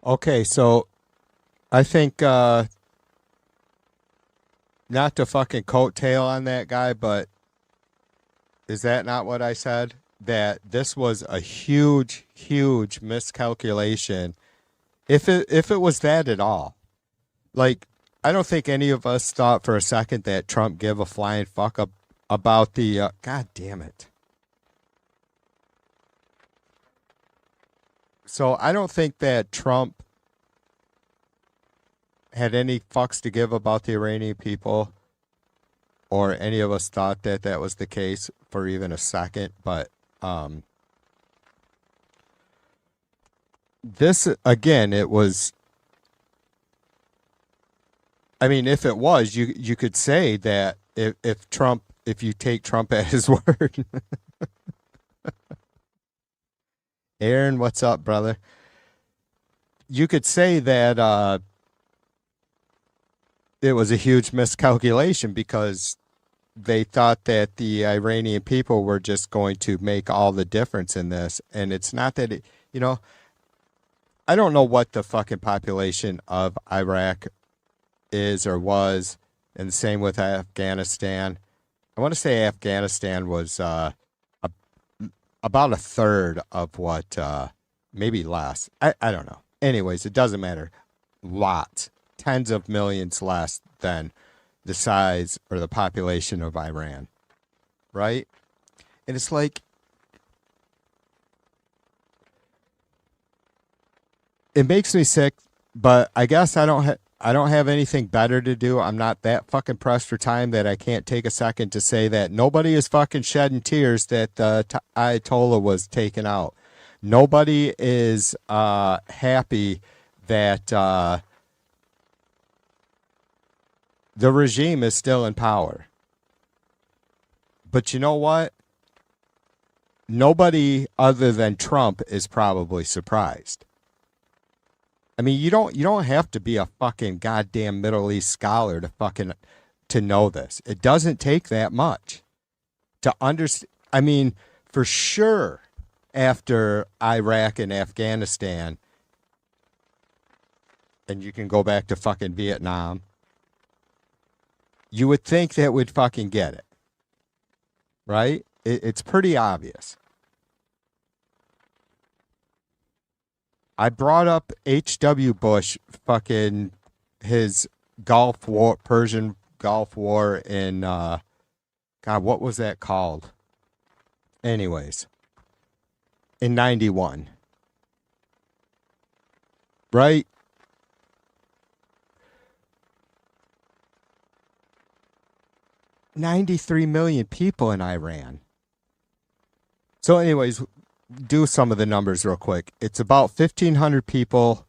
Okay, so I think not to fucking coattail on that guy, but is that not what I said? That this was a huge, huge miscalculation. If it was that at all. Like, I don't think any of us thought for a second that Trump gave a flying fuck up about the God damn it. So I don't think that Trump had any fucks to give about the Iranian people, or any of us thought that that was the case for even a second. But this, again, it was, I mean, if it was, you could say that if you take Trump at his word. Aaron, what's up, brother? You could say that it was a huge miscalculation because they thought that the Iranian people were just going to make all the difference in this. And it's not that, I don't know what the fucking population of Iraq is or was, and the same with Afghanistan. I want to say Afghanistan was about a third of what, maybe less. I don't know. Anyways, it doesn't matter. Lots, tens of millions less than the size or the population of Iran, right? And it's like, it makes me sick, but I guess I don't have anything better to do. I'm not that fucking pressed for time that I can't take a second to say that nobody is fucking shedding tears that the Ayatollah was taken out. Nobody is happy that the regime is still in power. But you know what? Nobody other than Trump is probably surprised. I mean, you don't have to be a fucking goddamn Middle East scholar to know this. It doesn't take that much to understand. I mean, for sure, after Iraq and Afghanistan, and you can go back to fucking Vietnam, you would think that we'd fucking get it, right? It's pretty obvious. I brought up H.W. Bush, fucking his Gulf War, Persian Gulf War in, God, what was that called? Anyways, in 91. Right? $93 million people in Iran. So anyways, do some of the numbers real quick. It's about 1,500 people,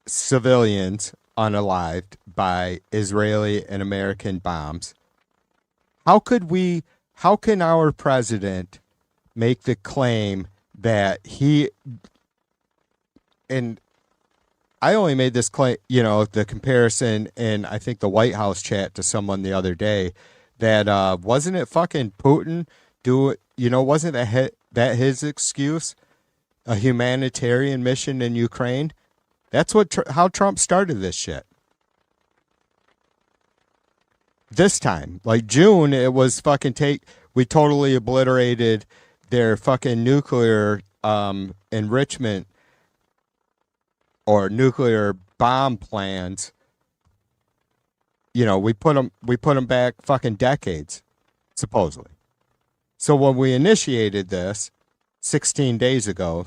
civilians, unalived by Israeli and American bombs. How can our president make the claim that and I only made this claim, the comparison in, I think, the White House chat to someone the other day, that wasn't it fucking Putin wasn't that his excuse, a humanitarian mission in Ukraine? That's how Trump started this shit. This time, like June, it was fucking we totally obliterated their fucking nuclear enrichment or nuclear bomb plans. We put them back fucking decades, supposedly. So when we initiated this 16 days ago,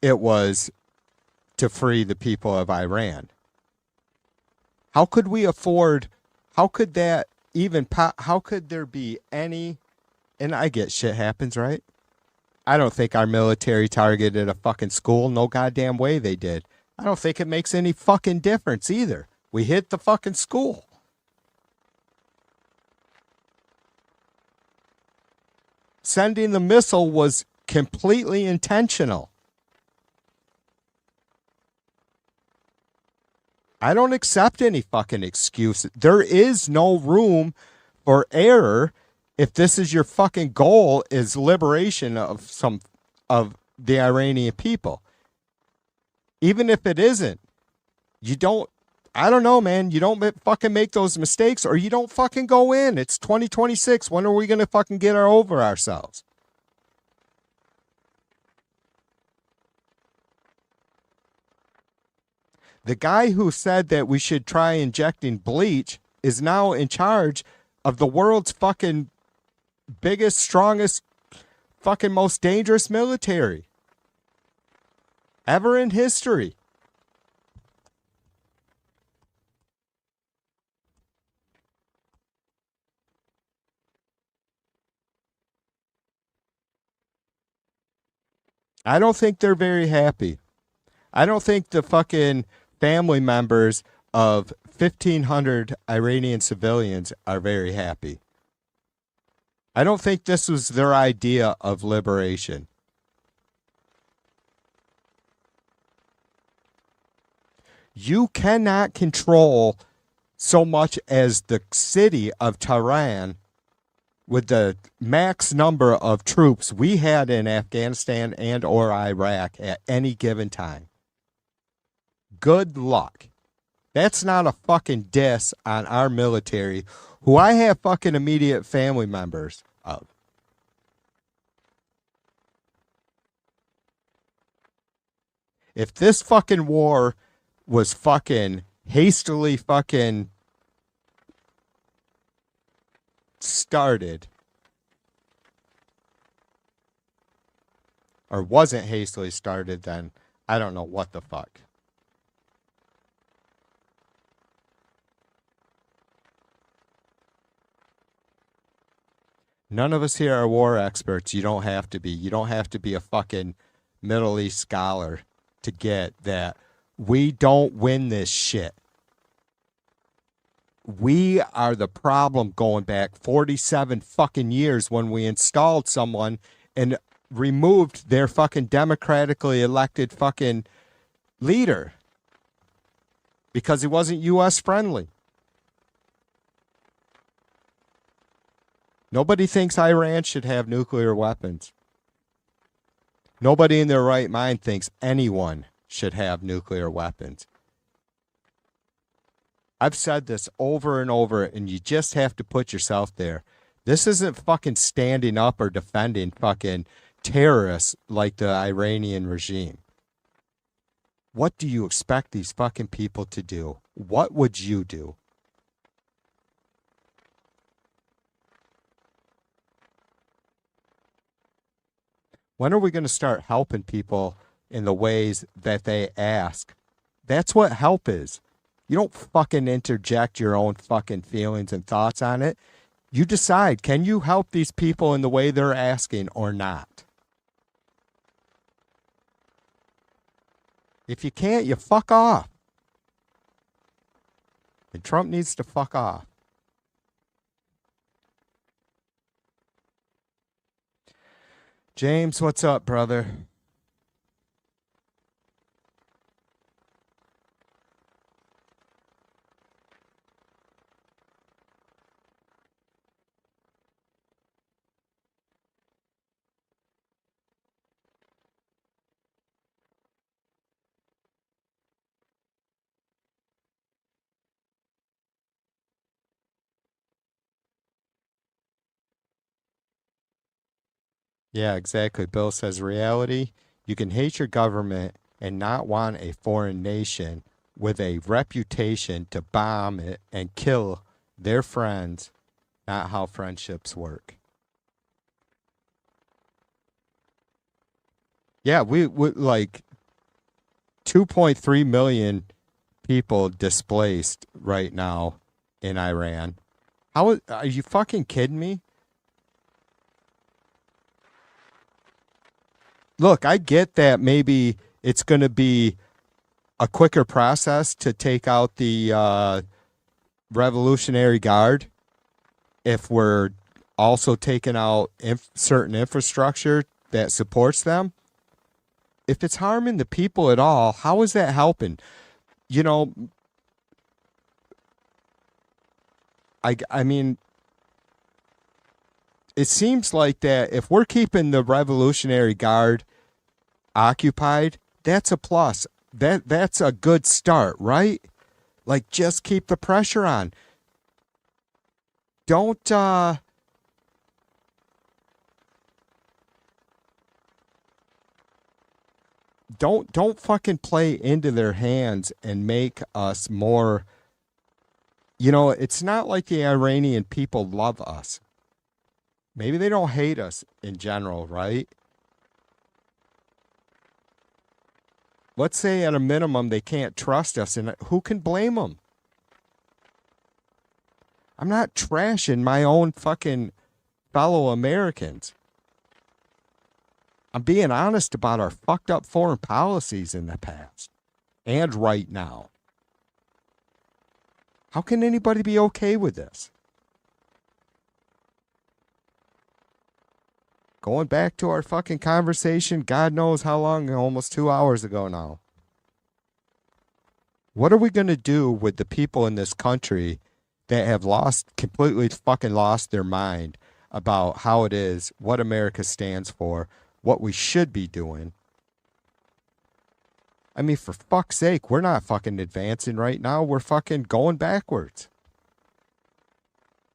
it was to free the people of Iran. How could we afford, how could there be any, and I get shit happens, right? I don't think our military targeted a fucking school. No goddamn way they did. I don't think it makes any fucking difference either. We hit the fucking school. Sending the missile was completely intentional. I don't accept any fucking excuse. There is no room for error if this is your fucking goal, is liberation of the Iranian people. Even if it isn't, I don't know, man. You don't fucking make those mistakes, or you don't fucking go in. It's 2026. When are we going to fucking get over ourselves? The guy who said that we should try injecting bleach is now in charge of the world's fucking biggest, strongest, fucking most dangerous military ever in history. I don't think they're very happy. I don't think the fucking family members of 1,500 Iranian civilians are very happy. I don't think this was their idea of liberation. You cannot control so much as the city of Tehran with the max number of troops we had in Afghanistan and or Iraq at any given time. Good luck. That's not a fucking diss on our military, who I have fucking immediate family members of. If this fucking war was fucking hastily fucking started, or wasn't hastily started, then I don't know what the fuck. None of us here are war experts. You don't have to be. You don't have to be a fucking Middle East scholar to get that we don't win this shit. We are the problem going back 47 fucking years when we installed someone and removed their fucking democratically elected fucking leader because he wasn't U.S. friendly. Nobody thinks Iran should have nuclear weapons. Nobody in their right mind thinks anyone should have nuclear weapons. I've said this over and over, and you just have to put yourself there. This isn't fucking standing up or defending fucking terrorists like the Iranian regime. What do you expect these fucking people to do? What would you do? When are we going to start helping people in the ways that they ask? That's what help is. You don't fucking interject your own fucking feelings and thoughts on it. You decide, can you help these people in the way they're asking or not? If you can't, you fuck off. And Trump needs to fuck off. James, what's up, brother? Yeah, exactly. Bill says reality. You can hate your government and not want a foreign nation with a reputation to bomb it and kill their friends. Not how friendships work. Yeah, we like 2.3 million people displaced right now in Iran. Are you fucking kidding me? Look, I get that maybe it's going to be a quicker process to take out the Revolutionary Guard if we're also taking out certain infrastructure that supports them. If it's harming the people at all, how is that helping? You know, I mean, it seems like that if we're keeping the Revolutionary Guard occupied, that's a plus. That's a good start, right? Like, just keep the pressure on. Don't fucking play into their hands and make us more. You know, it's not like the Iranian people love us. Maybe they don't hate us in general, right? Let's say at a minimum they can't trust us, and who can blame them? I'm not trashing my own fucking fellow Americans. I'm being honest about our fucked up foreign policies in the past and right now. How can anybody be okay with this? Going back to our fucking conversation, God knows how long, almost 2 hours ago now. What are we going to do with the people in this country that have completely fucking lost their mind about how it is, what America stands for, what we should be doing. I mean, for fuck's sake, we're not fucking advancing right now. We're fucking going backwards.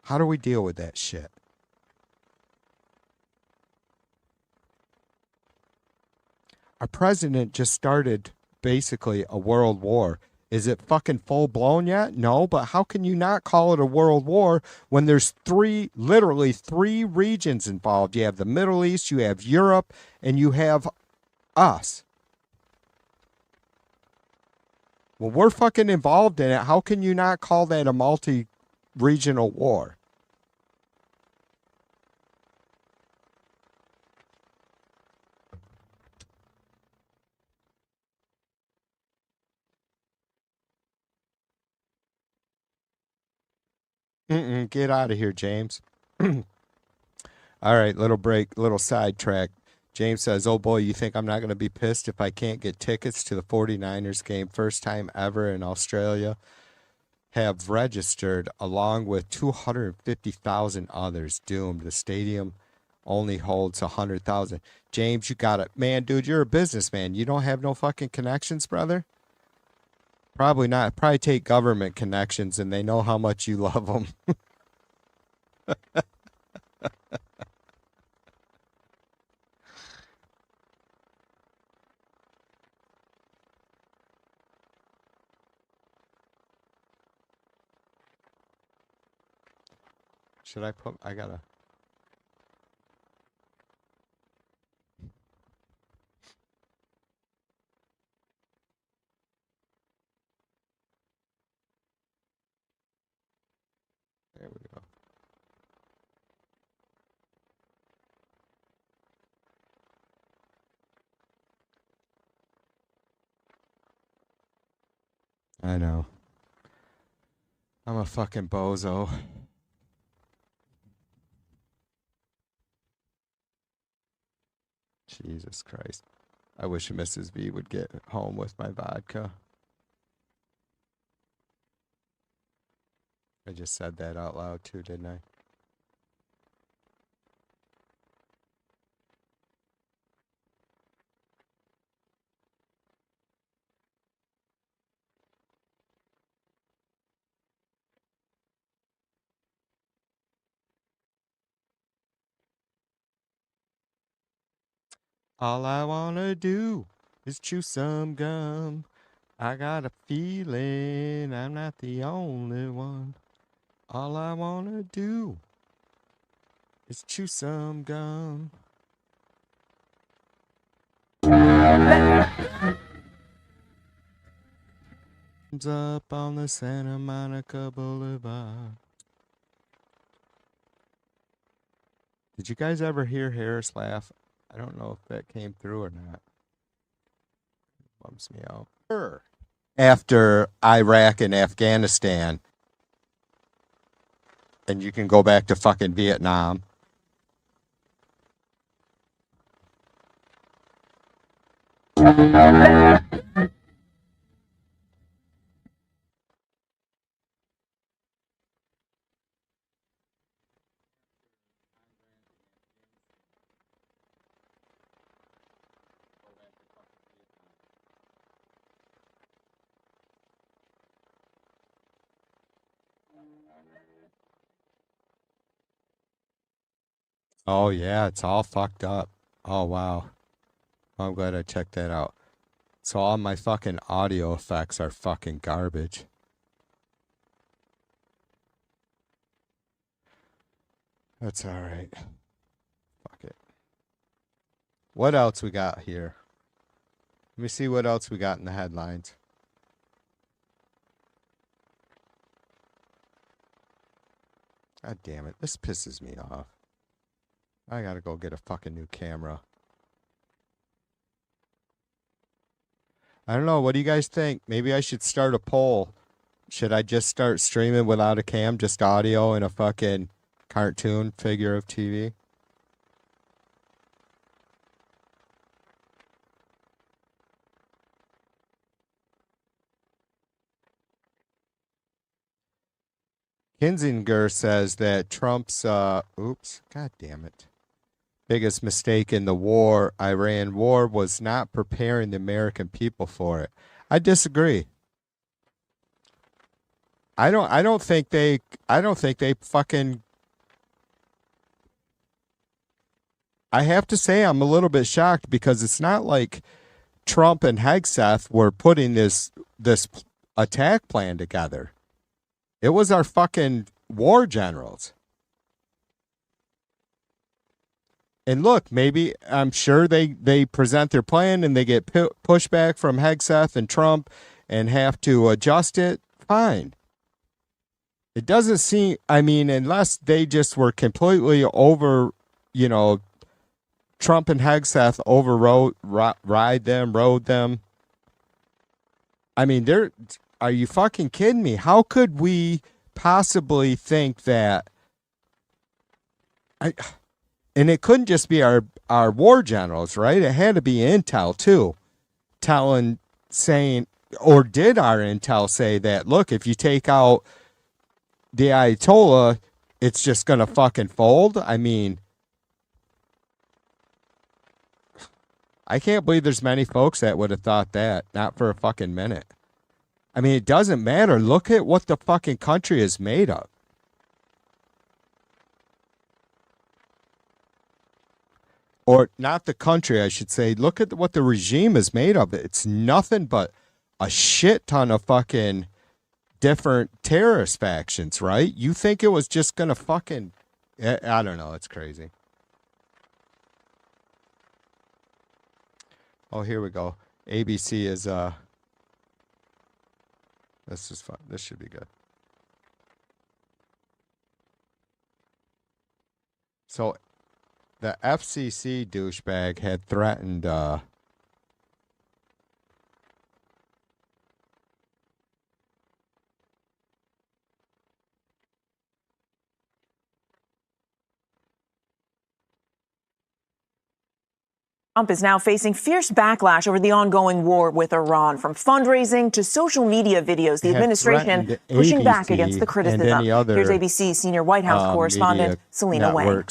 How do we deal with that shit? Our president just started basically a world war. Is it fucking full blown yet? No, but how can you not call it a world war when there's literally three regions involved? You have the Middle East, you have Europe, and you have us. Well, we're fucking involved in it. How can you not call that a multi-regional war? Get out of here, James. All right, little break, little sidetrack. James says, oh boy, you think I'm not going to be pissed if I can't get tickets to the 49ers game? First time ever in Australia. Have registered along with 250,000 others. Doomed. The stadium only holds 100,000. James, you got it. Man, dude, you're a businessman. You don't have no fucking connections, brother? Probably not. Probably take government connections and they know how much you love them. Should I put, I gotta. There we go. I know. I'm a fucking bozo. Jesus Christ. I wish Mrs. V would get home with my vodka. I just said that out loud too, didn't I? All I wanna do is chew some gum. I got a feeling I'm not the only one. All I wanna do is chew some gum. Up on the Santa Monica Boulevard. Did you guys ever hear Harris laugh? I don't know if that came through or not. Bums me out. Sure. After Iraq and Afghanistan, and you can go back to fucking Vietnam. Oh yeah, it's all fucked up. Oh wow. I'm glad I checked that out. So all my fucking audio effects are fucking garbage. That's all right. Fuck it. What else we got here? Let me see what else we got in the headlines. God damn it. This pisses me off. I gotta go get a fucking new camera. I don't know. What do you guys think? Maybe I should start a poll. Should I just start streaming without a cam, just audio and a fucking cartoon figure of TV? Kinzinger says that Trump's god damn it, biggest mistake in the Iran war was not preparing the American people for it. I disagree. I don't think they fucking. I have to say I'm a little bit shocked because it's not like Trump and Hegseth were putting this attack plan together. It was our fucking war generals. And look, maybe I'm sure they present their plan and they get pushback from Hegseth and Trump and have to adjust it. Fine. It doesn't seem, I mean, unless they just were completely over, Trump and Hegseth rode them. I mean, are you fucking kidding me? How could we possibly think that? And it couldn't just be our war generals, right? It had to be intel too, saying, or did our intel say that, look, if you take out the Ayatollah, it's just going to fucking fold? I mean, I can't believe there's many folks that would have thought that, not for a fucking minute. I mean, it doesn't matter. Look at what the fucking country is made of. Or not the country, I should say. Look at what the regime is made of. It's nothing but a shit ton of fucking different terrorist factions, right? You think it was just going to fucking... I don't know. It's crazy. Oh, here we go. ABC is... This is fun. This should be good. So... the FCC douchebag had threatened Trump is now facing fierce backlash over the ongoing war with Iran. From fundraising to social media videos, the administration pushing back against the criticism. Here's ABC senior White House correspondent Selena Wang.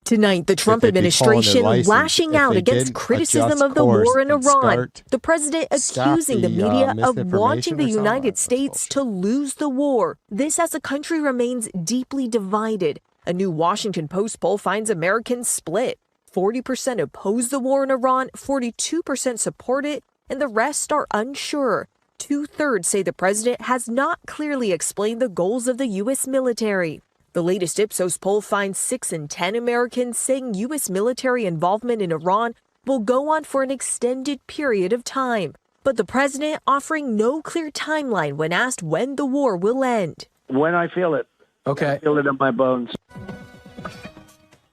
Tonight, the Trump administration lashing out against criticism of the war in Iran. The president accusing the media of wanting the United States to lose the war. This as the country remains deeply divided. A new Washington Post poll finds Americans split. 40% oppose the war in Iran, 42% support it, and the rest are unsure. 2/3 say the president has not clearly explained the goals of the U.S. military. The latest Ipsos poll finds 6 in 10 Americans saying U.S. military involvement in Iran will go on for an extended period of time. But the president offering no clear timeline when asked when the war will end. When I feel it. Okay. I feel it in my bones.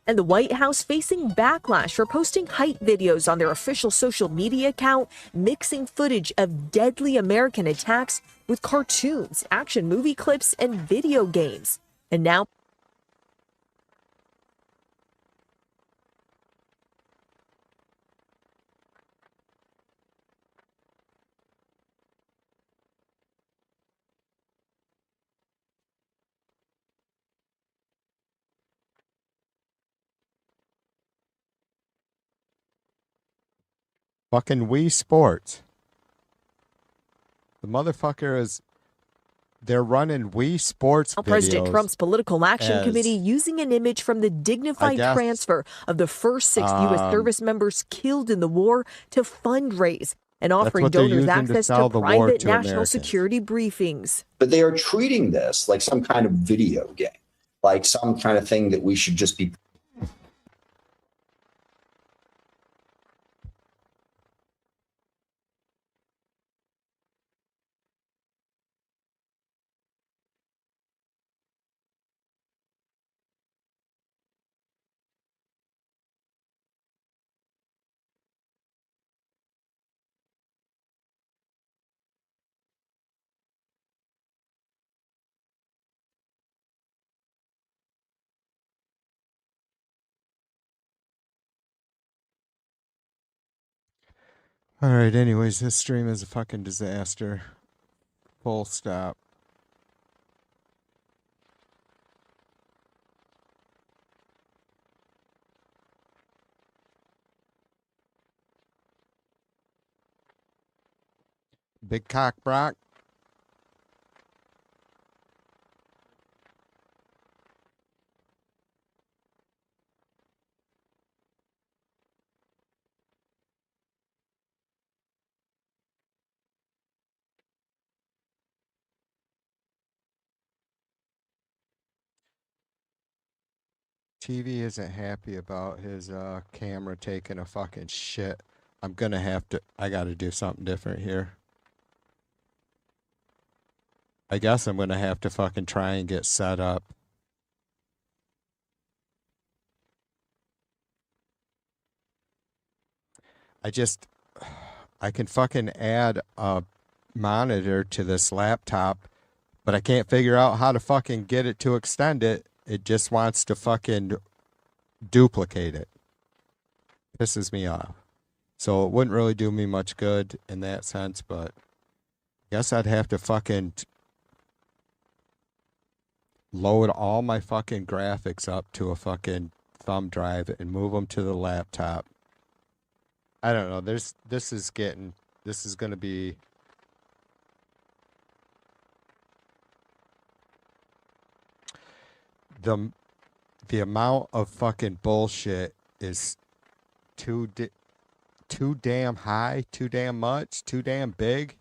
And the White House facing backlash for posting hype videos on their official social media account, mixing footage of deadly American attacks with cartoons, action movie clips, and video games. And now, fucking Wii Sports. The motherfucker is... They're running Wii Sports videos. President Trump's Political Action Committee using an image from the dignified transfer of the first 6 U.S. service members killed in the war to fundraise and offering donors access to private national security briefings. But they are treating this like some kind of video game, like some kind of thing that we should just be. All right, anyways, this stream is a fucking disaster. Full stop. Big cock Brock. TV isn't happy about his camera taking a fucking shit. I'm gonna have to, I gotta do something different here. I guess I'm gonna have to fucking try and get set up. I can fucking add a monitor to this laptop, but I can't figure out how to fucking get it to extend it. It just wants to fucking duplicate it. Pisses me off. So it wouldn't really do me much good in that sense, but I guess I'd have to fucking load all my fucking graphics up to a fucking thumb drive and move them to the laptop. I don't know. This is going to be the amount of fucking bullshit is too damn high, too damn much, too damn big.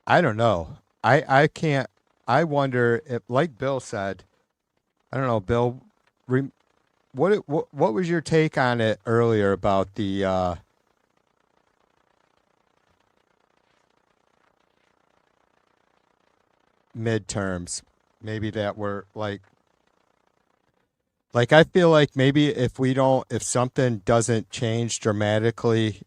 I don't know. I can't. I wonder if, like Bill said, I don't know, Bill. What was your take on it earlier about the midterms? Maybe that were like I feel like maybe if something doesn't change dramatically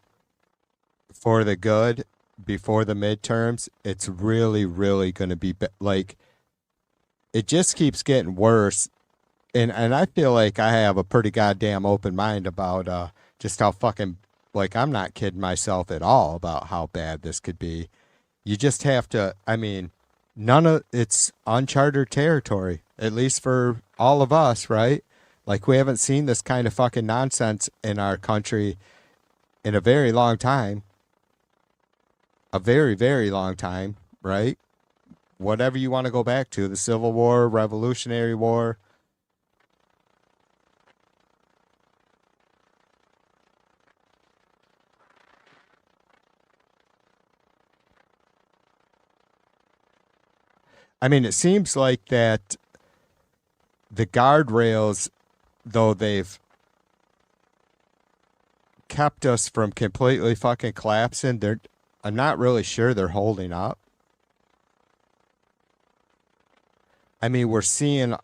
for the good before the midterms, it's really, really going to be like, it just keeps getting worse. And I feel like I have a pretty goddamn open mind about just how fucking, like, I'm not kidding myself at all about how bad this could be. You just have to, I mean, it's uncharted territory, at least for all of us, right? Like, we haven't seen this kind of fucking nonsense in our country in a very long time. A very, very long time, right? Whatever you want to go back to, the Civil War, Revolutionary War. I mean, it seems like that the guardrails, though they've kept us from completely fucking collapsing, I'm not really sure they're holding up. I mean, we're seeing,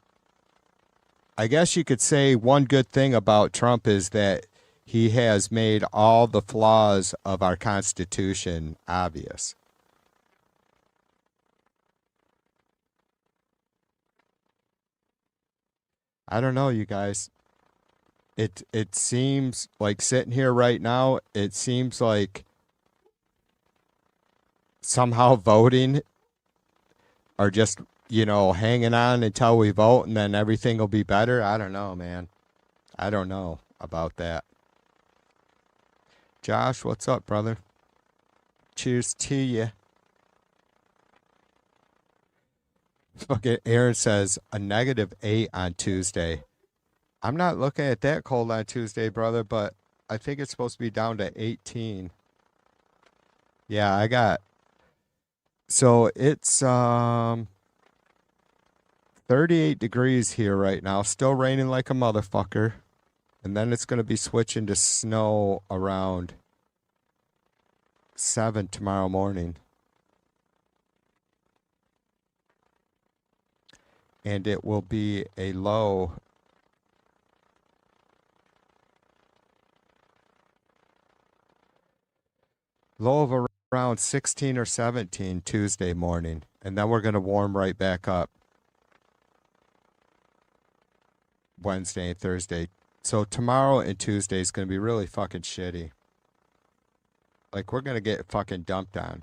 I guess you could say one good thing about Trump is that he has made all the flaws of our Constitution obvious. I don't know, you guys. It seems like, sitting here right now, it seems like somehow voting, or just, hanging on until we vote and then everything will be better. I don't know, man. I don't know about that. Josh, what's up, brother? Cheers to you. Fucking Aaron says a -8 on Tuesday. I'm not looking at that cold on Tuesday, brother, but I think it's supposed to be down to 18. Yeah, so it's 38 degrees here right now, still raining like a motherfucker. And then it's going to be switching to snow around 7 tomorrow morning. And it will be a low of around 16 or 17 Tuesday morning. And then we're going to warm right back up Wednesday and Thursday. So tomorrow and Tuesday is going to be really fucking shitty. Like, we're going to get fucking dumped on.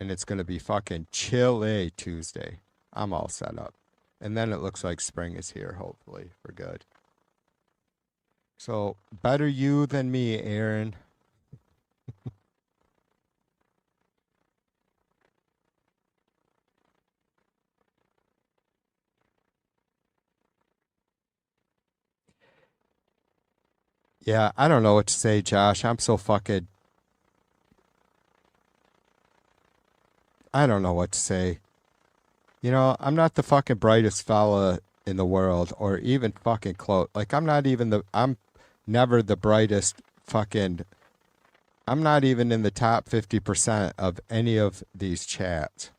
And it's going to be fucking chilly Tuesday. I'm all set up. And then it looks like spring is here, hopefully. We're good. So, better you than me, Aaron. Yeah, I don't know what to say, Josh. I'm so fucking... I don't know what to say. You know, I'm not the fucking brightest fella in the world, or even fucking close. Like, I'm never the brightest fucking... I'm not even in the top 50% of any of these chats.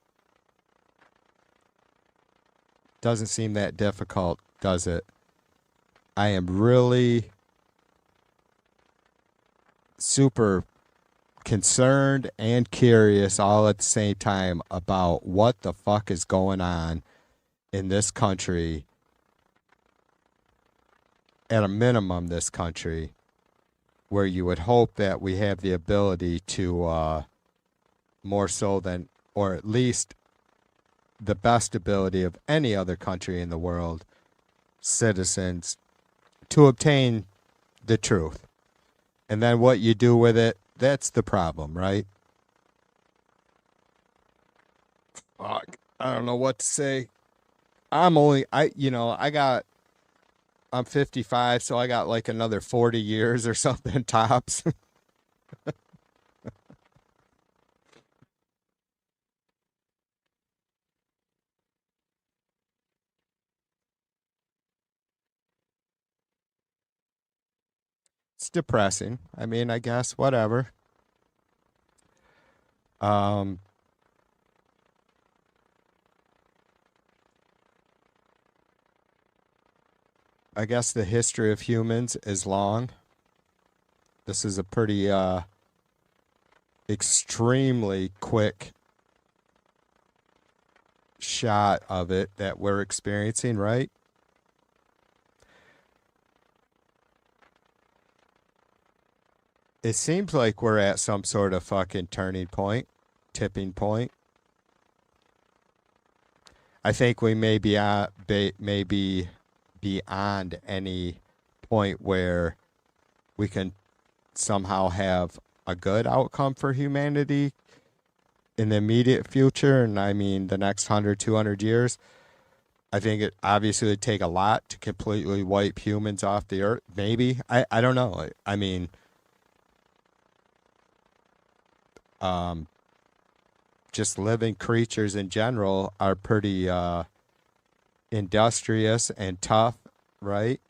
Doesn't seem that difficult, does it? I am really super concerned and curious all at the same time about what the fuck is going on in this country. At a minimum, this country, where you would hope that we have the ability to more so than, or at least the best ability of any other country in the world, citizens, to obtain the truth. And then what you do with it, that's the problem, right? Fuck. I don't know what to say. I'm 55, so I got like another 40 years or something tops. It's depressing. I mean, I guess, whatever. I guess the history of humans is long. This is a pretty extremely quick shot of it that we're experiencing, right? It seems like we're at some sort of fucking turning point, tipping point. I think we may be beyond any point where we can somehow have a good outcome for humanity in the immediate future. And I mean, the next 100, 200 years. I think it obviously would take a lot to completely wipe humans off the earth. Maybe. I don't know. I mean... just living creatures in general are pretty industrious and tough, right?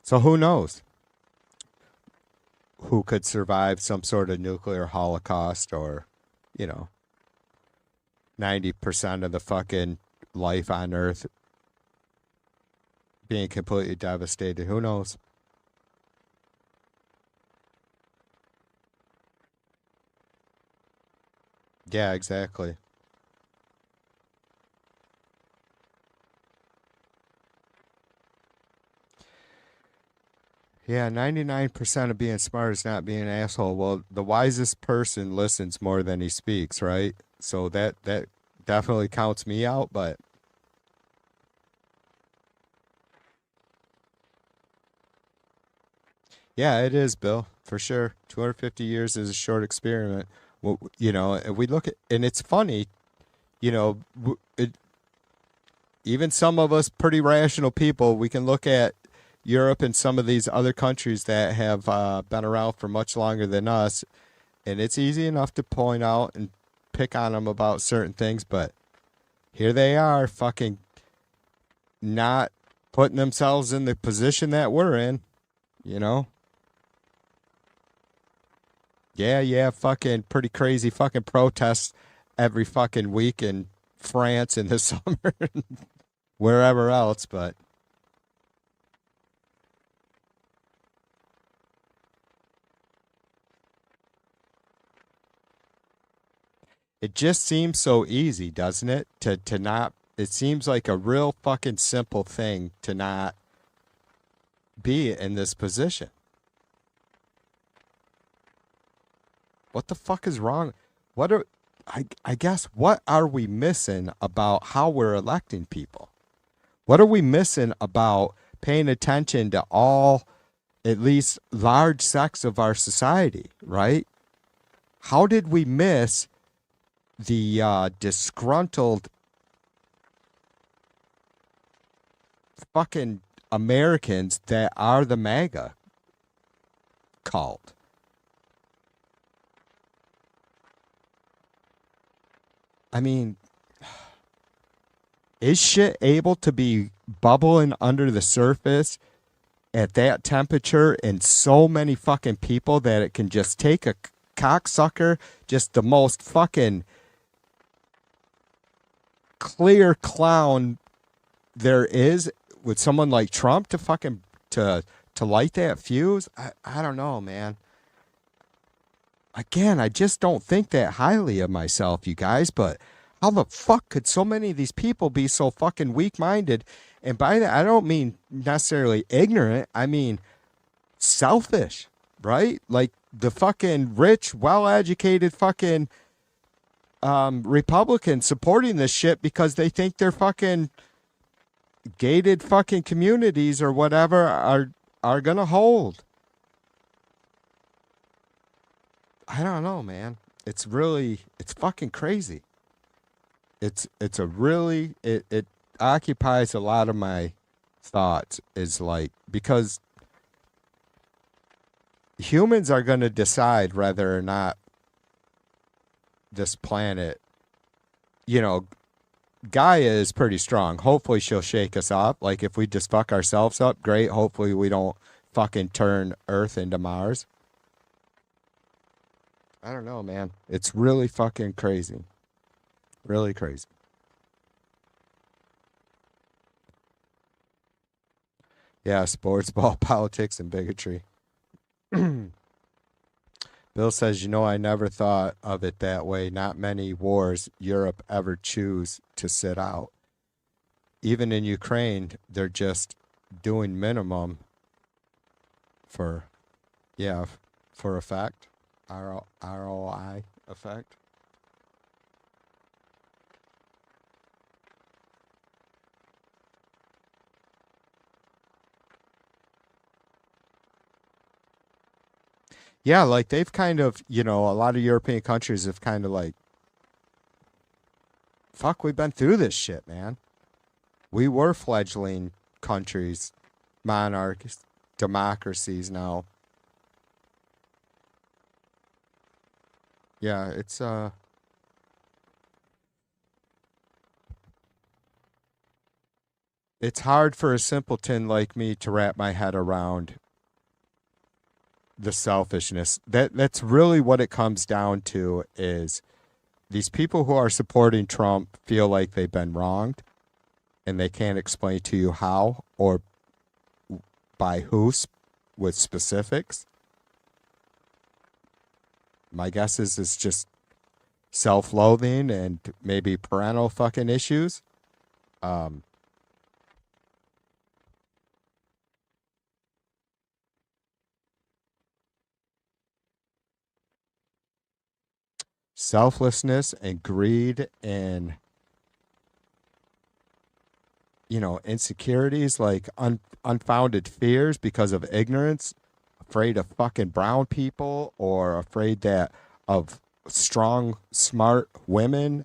So who knows who could survive some sort of nuclear holocaust, or, 90% of the fucking life on Earth being completely devastated. Who knows? Yeah, exactly. Yeah, 99% of being smart is not being an asshole. Well, the wisest person listens more than he speaks, right? So that definitely counts me out, but yeah, it is, Bill, for sure. 250 years is a short experiment. Well, and we look at, and it's funny, even some of us pretty rational people, we can look at Europe and some of these other countries that have been around for much longer than us, and it's easy enough to point out and pick on them about certain things, but here they are fucking not putting themselves in the position that we're in, Yeah, fucking pretty crazy fucking protests every fucking week in France in the summer and wherever else, but it just seems so easy, doesn't it? To not, it seems like a real fucking simple thing to not be in this position. What the fuck is wrong? I guess, what are we missing about how we're electing people? What are we missing about paying attention to all, at least large sects of our society, right? How did we miss the disgruntled fucking Americans that are the MAGA cult? I mean, is shit able to be bubbling under the surface at that temperature and so many fucking people that it can just take a cocksucker, just the most fucking clear clown there is, with someone like Trump to fucking to light that fuse? I don't know, man. Again, I just don't think that highly of myself, you guys, but how the fuck could so many of these people be so fucking weak-minded? And by that, I don't mean necessarily ignorant. I mean selfish, right? Like the fucking rich, well-educated fucking Republicans supporting this shit because they think their fucking gated fucking communities or whatever are gonna hold. I don't know, man. It's fucking crazy. It occupies a lot of my thoughts, is like, because humans are going to decide whether or not this planet, Gaia is pretty strong. Hopefully she'll shake us up. Like if we just fuck ourselves up, great. Hopefully we don't fucking turn Earth into Mars. I don't know, man. It's really fucking crazy. Really crazy. Yeah, sports, ball, politics, and bigotry. Bill says, I never thought of it that way. Not many wars Europe ever choose to sit out. Even in Ukraine, they're just doing minimum for effect. ROI effect. Yeah, like they've kind of, a lot of European countries have kind of like, fuck, we've been through this shit, man. We were fledgling countries, monarchies, democracies now. Yeah, it's hard for a simpleton like me to wrap my head around the selfishness. That's really what it comes down to, is these people who are supporting Trump feel like they've been wronged and they can't explain to you how or by who with specifics. My guess is it's just self-loathing and maybe parental fucking issues. Selflessness and greed and, insecurities, like unfounded fears because of ignorance, afraid of fucking brown people or afraid of strong, smart women.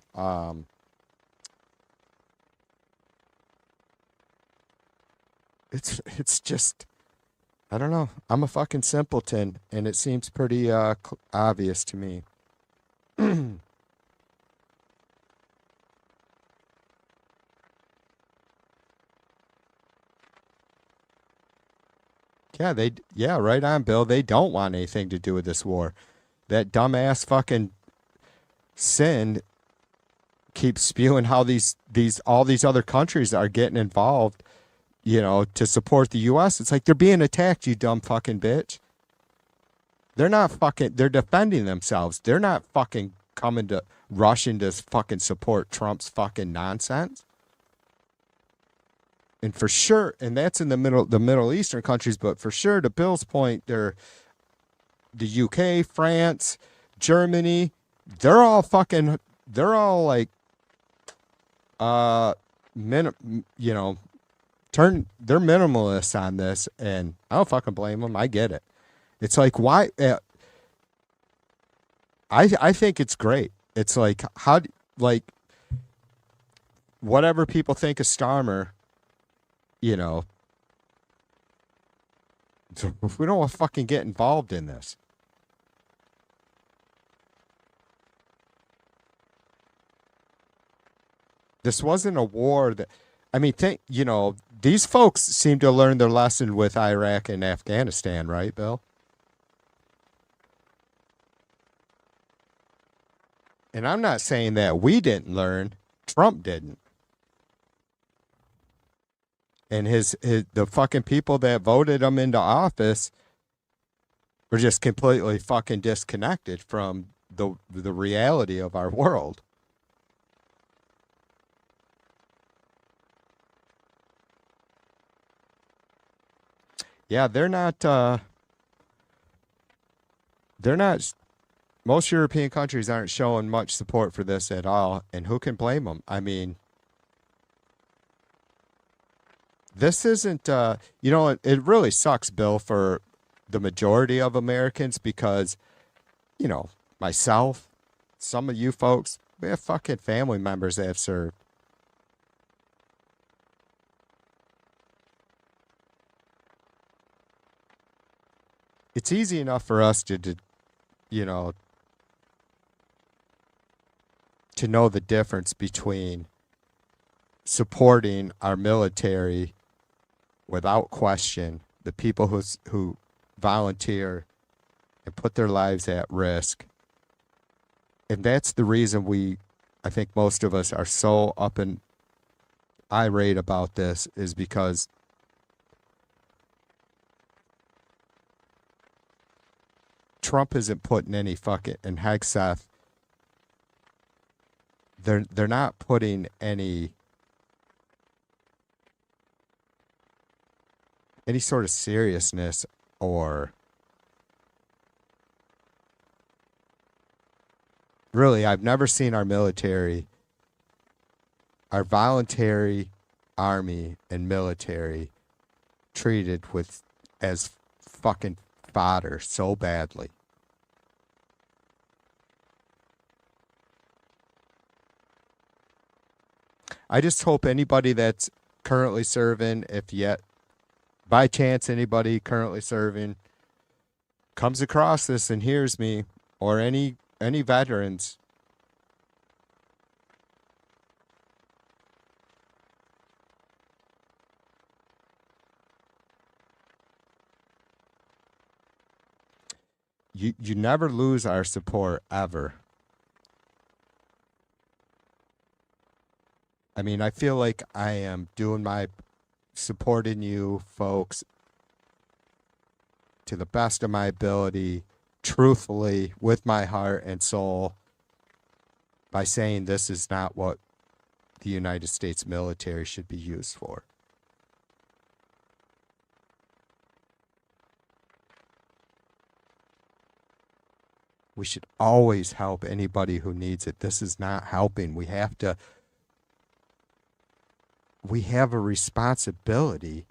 It's just, I don't know. I'm a fucking simpleton, and it seems pretty obvious to me. Yeah, right on, Bill. They don't want anything to do with this war. That dumbass fucking Sin keeps spewing how all these other countries are getting involved, to support the U.S. It's like they're being attacked, you dumb fucking bitch. They're not fucking, they're defending themselves. They're not fucking rushing to fucking support Trump's fucking nonsense. And for sure, and that's in the Middle Eastern countries, but for sure, to Bill's point, they're the UK, France, Germany, they're all fucking they're all like, they're minimalists on this, and I don't fucking blame them. I get it. It's like, why? I think it's great. It's like, whatever people think of Starmer, we don't want to fucking get involved in this. This wasn't a war that, these folks seem to learn their lesson with Iraq and Afghanistan, right, Bill? And I'm not saying that we didn't learn. Trump didn't. And the fucking people that voted him into office were just completely fucking disconnected from the reality of our world. Yeah, they're not, most European countries aren't showing much support for this at all, and who can blame them? I mean, this isn't, it really sucks, Bill, for the majority of Americans because, myself, some of you folks, we have fucking family members that have served. It's easy enough for us to know the difference between supporting our military without question, the people who volunteer and put their lives at risk. And that's the reason I think most of us are so up and irate about this, is because Trump isn't putting any fucking, and Hegseth, they're not putting any sort of seriousness or really, I've never seen our military, our voluntary army and military treated as fucking fodder so badly. I just hope anybody that's currently serving, if yet by chance anybody currently serving comes across this and hears me, or any veterans, you never lose our support ever. I mean, I feel like I am doing my supporting you folks to the best of my ability, truthfully, with my heart and soul, by saying this is not what the United States military should be used for. We should always help anybody who needs it. This is not helping. We have a responsibility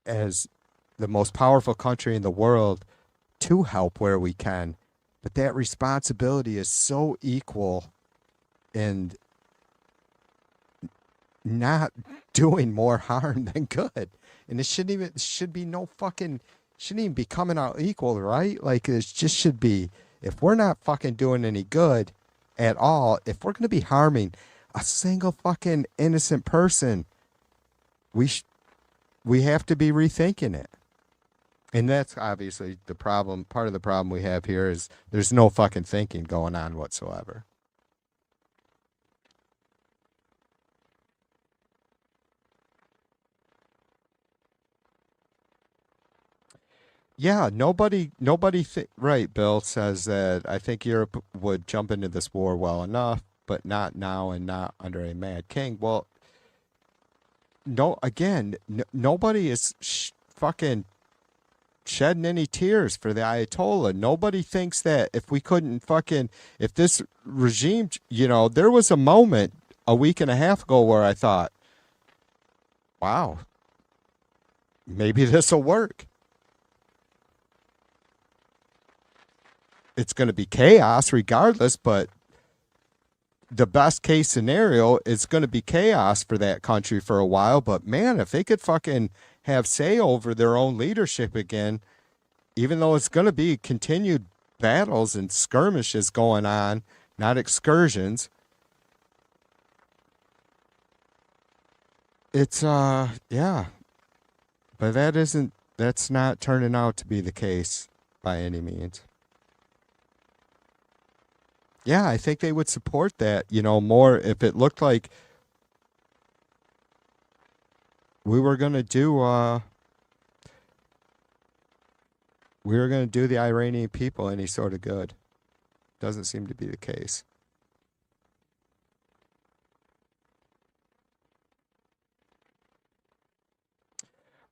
as the most powerful country in the world to help where we can. But that responsibility is so equal and not doing more harm than good. And it shouldn't even be coming out equal, right? Like, it just should be, if we're not fucking doing any good at all, if we're going to be harming a single fucking innocent person, we have to be rethinking it. And that's obviously the problem. Part of the problem we have here is there's no fucking thinking going on whatsoever. Yeah, nobody, right, Bill says that I think Europe would jump into this war well enough, but not now and not under a mad king. Well, nobody is fucking shedding any tears for the Ayatollah. Nobody thinks that if this regime, there was a moment a week and a half ago where I thought, wow, maybe this will work. It's going to be chaos regardless, but the best case scenario is going to be chaos for that country for a while. But man, if they could fucking have say over their own leadership again, even though it's going to be continued battles and skirmishes going on, not excursions. It's, yeah. But that's not turning out to be the case by any means. Yeah, I think they would support that, more if it looked like we were going to do the Iranian people any sort of good. Doesn't seem to be the case.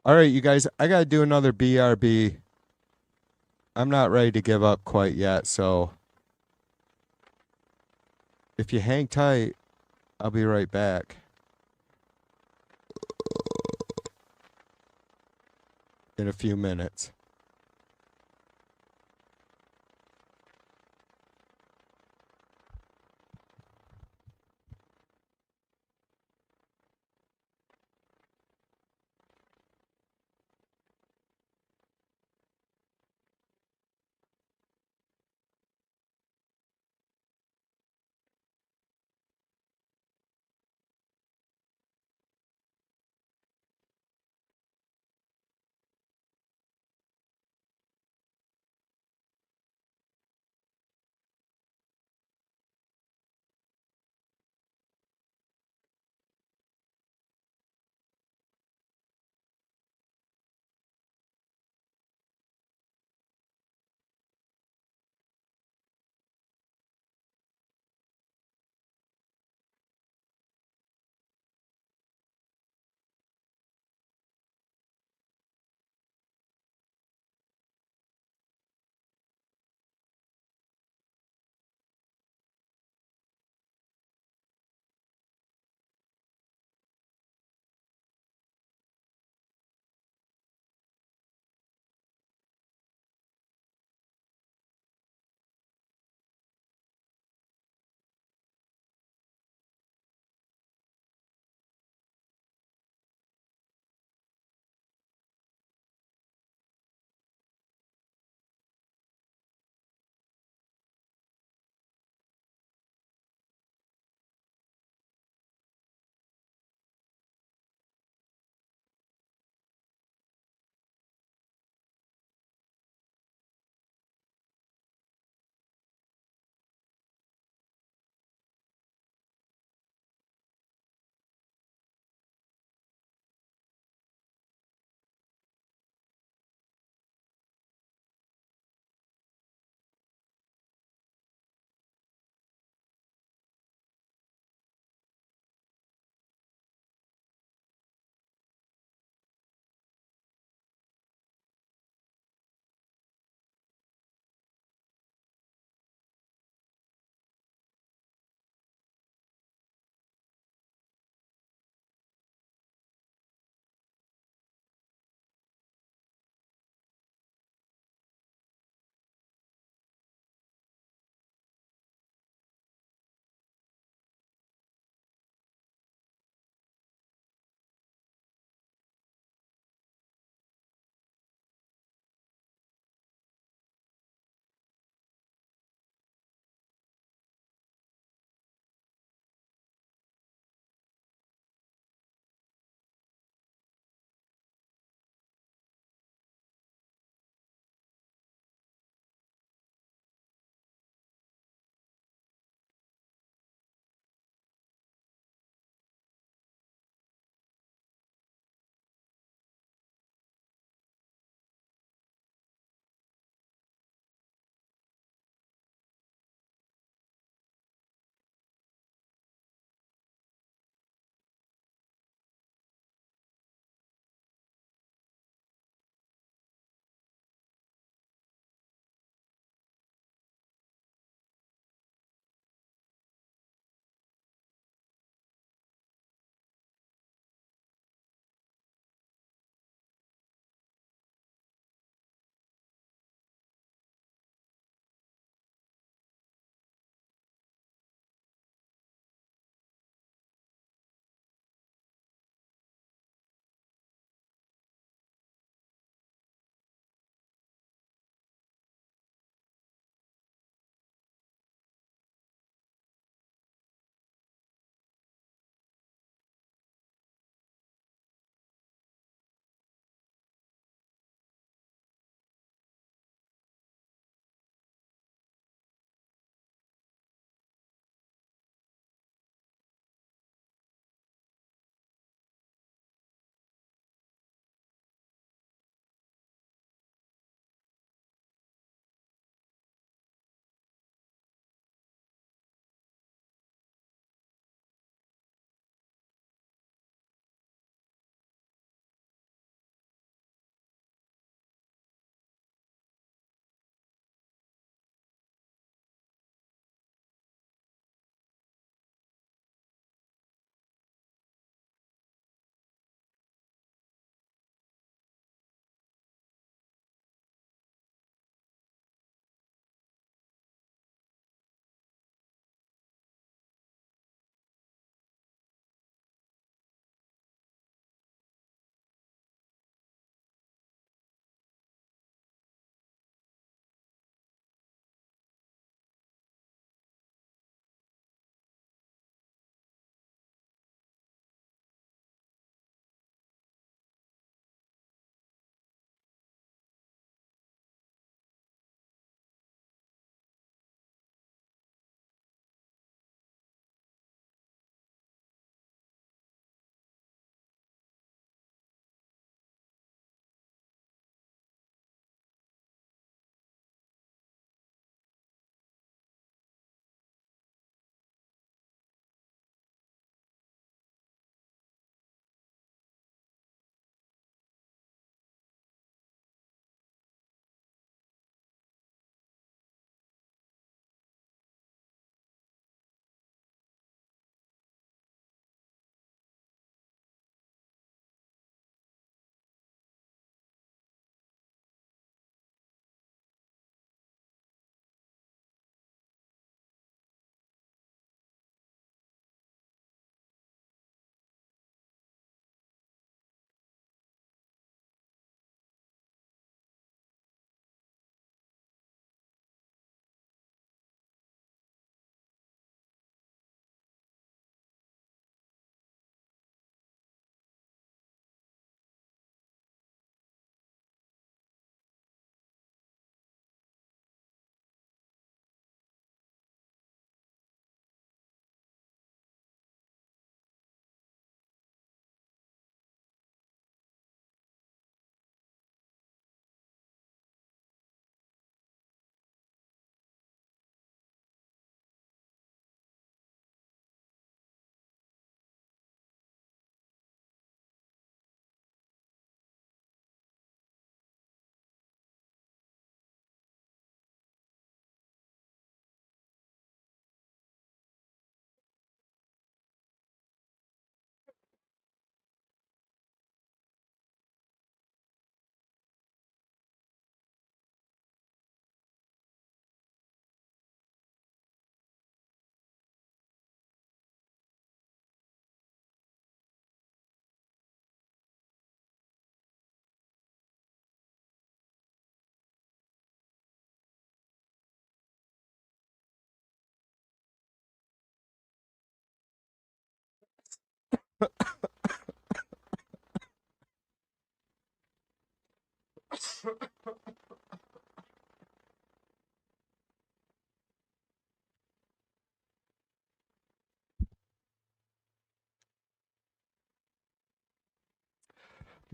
All right, you guys, I got to do another BRB. I'm not ready to give up quite yet, so if you hang tight, I'll be right back. In a few minutes.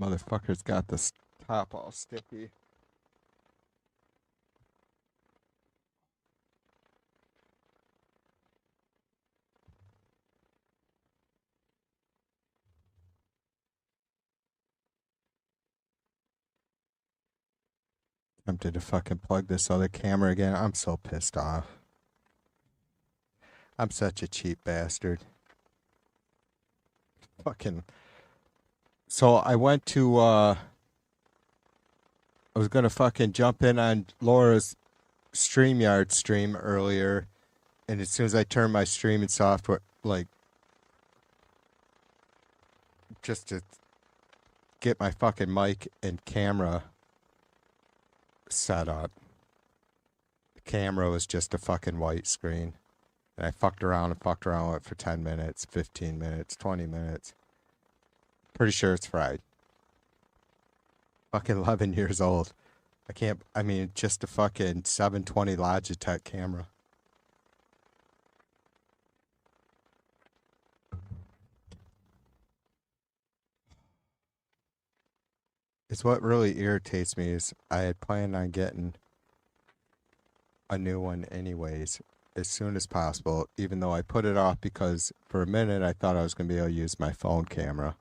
Motherfucker's got this top all sticky. Tempted to fucking plug this other camera again. I'm so pissed off. I'm such a cheap bastard. Fucking. So I went to, I was gonna fucking jump in on Laura's StreamYard stream earlier, and as soon as I turned my streaming software, like, just to get my fucking mic and camera set up, the camera was just a fucking white screen. And I fucked around with it for 10 minutes, 15 minutes, 20 minutes. Pretty sure it's fried. Fucking 11 years old. Just a fucking 720 Logitech camera. It's what really irritates me is I had planned on getting a new one anyways, as soon as possible, even though I put it off because for a minute I thought I was going to be able to use my phone camera.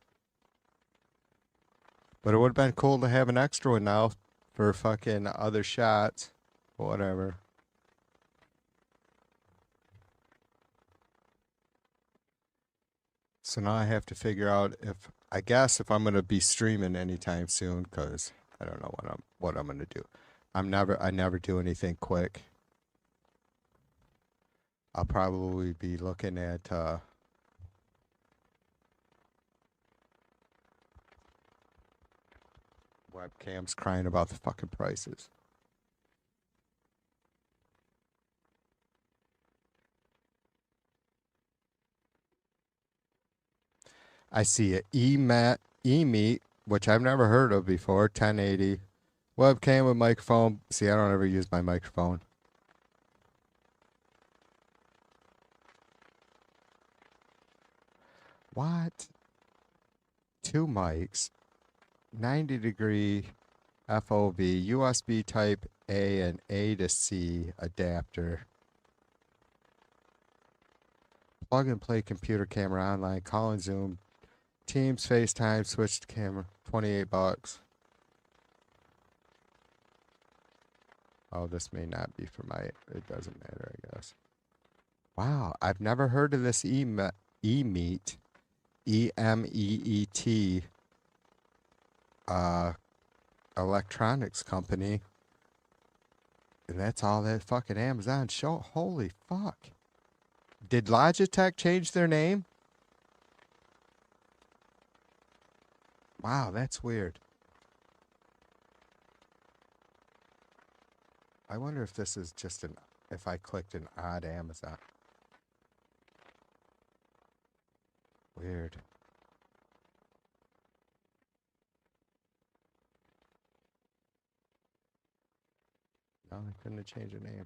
But it would have been cool to have an extra one now for fucking other shots. Whatever. So now I have to figure out if I'm going to be streaming anytime soon, because I don't know what I'm going to do. I never do anything quick. I'll probably be looking at webcams crying about the fucking prices. I see a E-Meet, which I've never heard of before, 1080. Webcam with microphone. See, I don't ever use my microphone. What? 2 mics, 90-degree FOV, USB type A and A to C adapter. Plug and play computer camera online, call and Zoom, Teams, FaceTime, switch to camera, $28. Oh, this may not be for it doesn't matter, I guess. Wow, I've never heard of this E-Meet. E-M-E-E-T electronics company, and that's all that fucking Amazon show. Holy fuck. Did Logitech change their name? Wow, that's weird. I wonder if this is just if I clicked an odd Amazon. Weird. No, I couldn't change the name.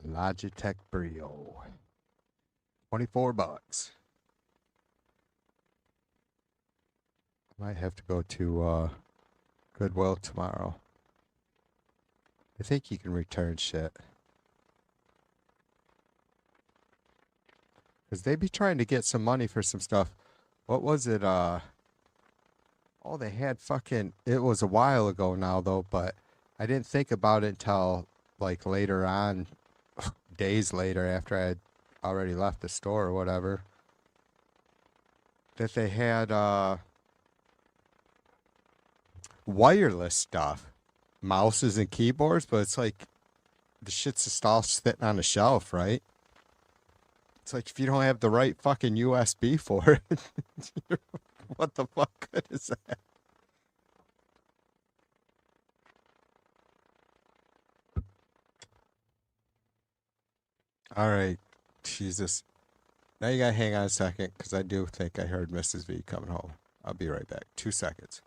Logitech Brio. $24. I might have to go to Goodwill tomorrow. I think you can return shit. Because they be trying to get some money for some stuff. What was it? Oh, they had fucking... It was a while ago now, though, but I didn't think about it until, like, later on. Days later, after I had already left the store or whatever. That they had, wireless stuff. Mouses and keyboards, but it's like the shit's just all sitting on a shelf, right? It's like if you don't have the right fucking USB for it, what the fuck good is that? All right. Jesus. Now you gotta hang on a second, because I do think I heard Mrs. V coming home. I'll be right back. 2 seconds.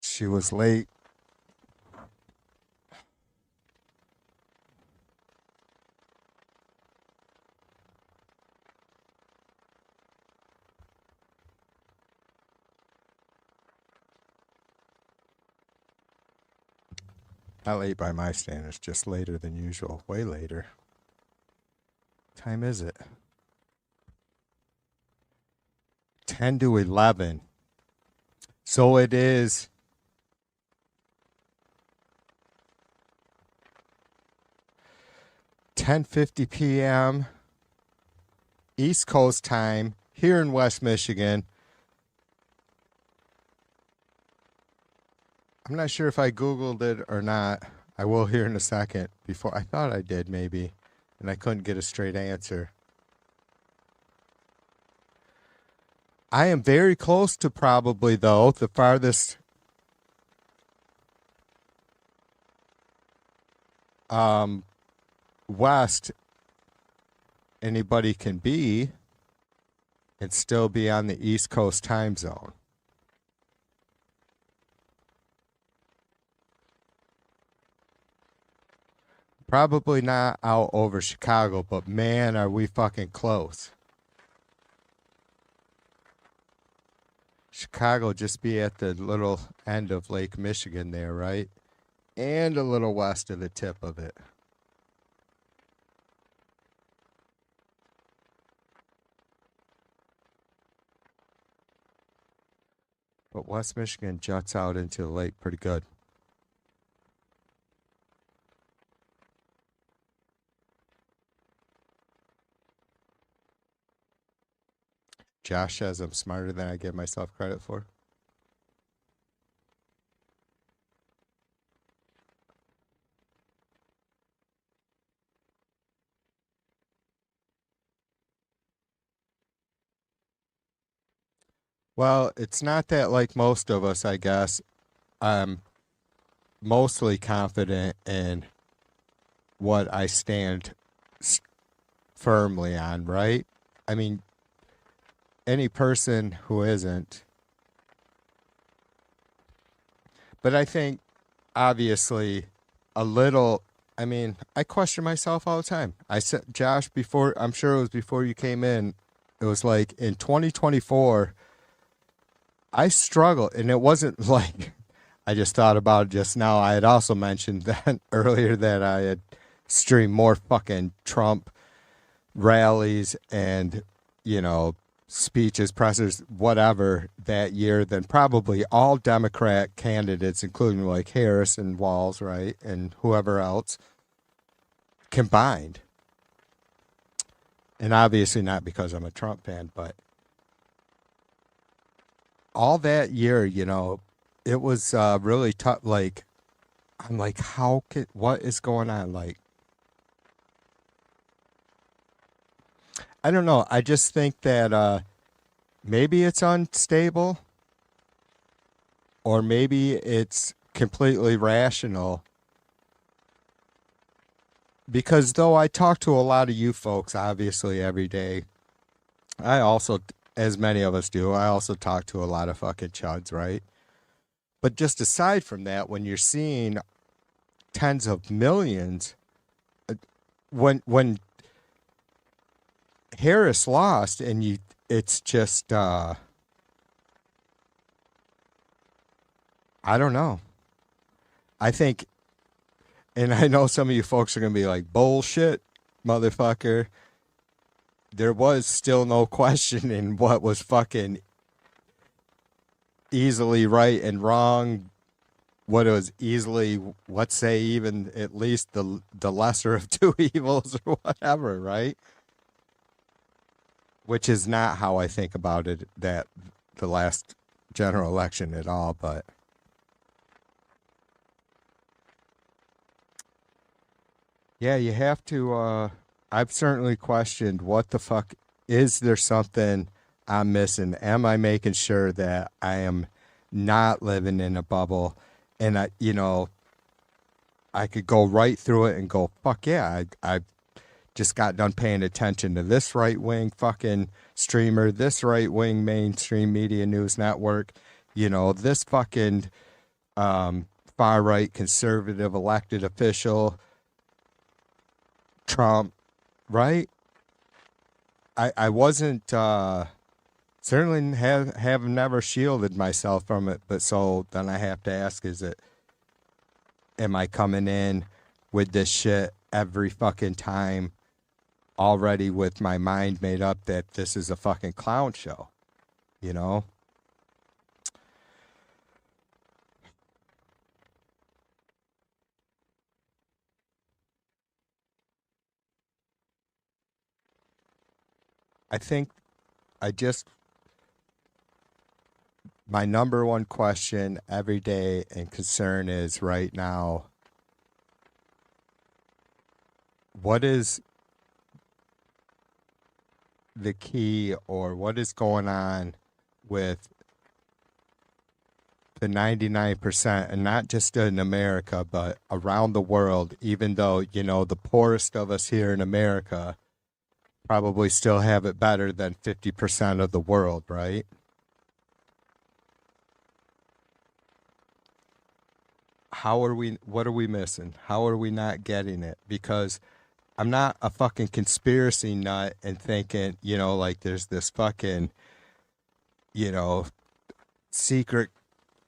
She was late. Not late by my standards, just later than usual. Way later. Time is it? 10 to 11. So it is 10:50 p.m. East Coast time here in West Michigan. I'm not sure if I Googled it or not. I will here in a second. Before I thought I did maybe, and I couldn't get a straight answer. I am very close to probably, though, the farthest west anybody can be and still be on the East Coast time zone. Probably not out over Chicago, but man, are we fucking close. Chicago just be at the little end of Lake Michigan there, right? And a little west of the tip of it. But West Michigan juts out into the lake pretty good. Josh says I'm smarter than I give myself credit for. Well, it's not that like most of us, I guess. I'm mostly confident in what I stand firmly on, right? I mean, any person who isn't. But I think, obviously, a little, I mean, I question myself all the time. I said, Josh, before, I'm sure it was before you came in, it was like in 2024, I struggled, and it wasn't like, I just thought about it just now. I had also mentioned that earlier that I had streamed more fucking Trump rallies and, you know, speeches, pressers, whatever that year than probably all Democrat candidates, including like Harris and Walz, right? And whoever else combined. And obviously not because I'm a Trump fan, but all that year, you know, it was really tough. Like, I'm like, what is going on? Like, I don't know. I just think that maybe it's unstable or maybe it's completely rational. because though I talk to a lot of you folks, obviously, every day, I also, as many of us do, I also talk to a lot of fucking chuds, right? But just aside from that, when you're seeing tens of millions, when Harris lost, and it's just, I don't know. I think, and I know some of you folks are going to be like, bullshit, motherfucker. There was still no question in what was fucking easily right and wrong. What was easily, let's say, even at least the lesser of two evils or whatever, right? Which is not how I think about it, that the last general election at all, but yeah, you have to, I've certainly questioned what the fuck, is there something I'm missing? Am I making sure that I am not living in a bubble? And I could go right through it and go, fuck yeah, I just got done paying attention to this right-wing fucking streamer, this right-wing mainstream media news network, this fucking far-right conservative elected official, Trump, right? I wasn't, certainly have never shielded myself from it, but so then I have to ask, am I coming in with this shit every fucking time already with my mind made up that this is a fucking clown show, I think my number one question every day and concern is right now, what is the key, or what is going on with the 99%, and not just in America, but around the world, even though, the poorest of us here in America probably still have it better than 50% of the world, right? What are we missing? How are we not getting it? Because I'm not a fucking conspiracy nut and thinking, like there's this fucking, secret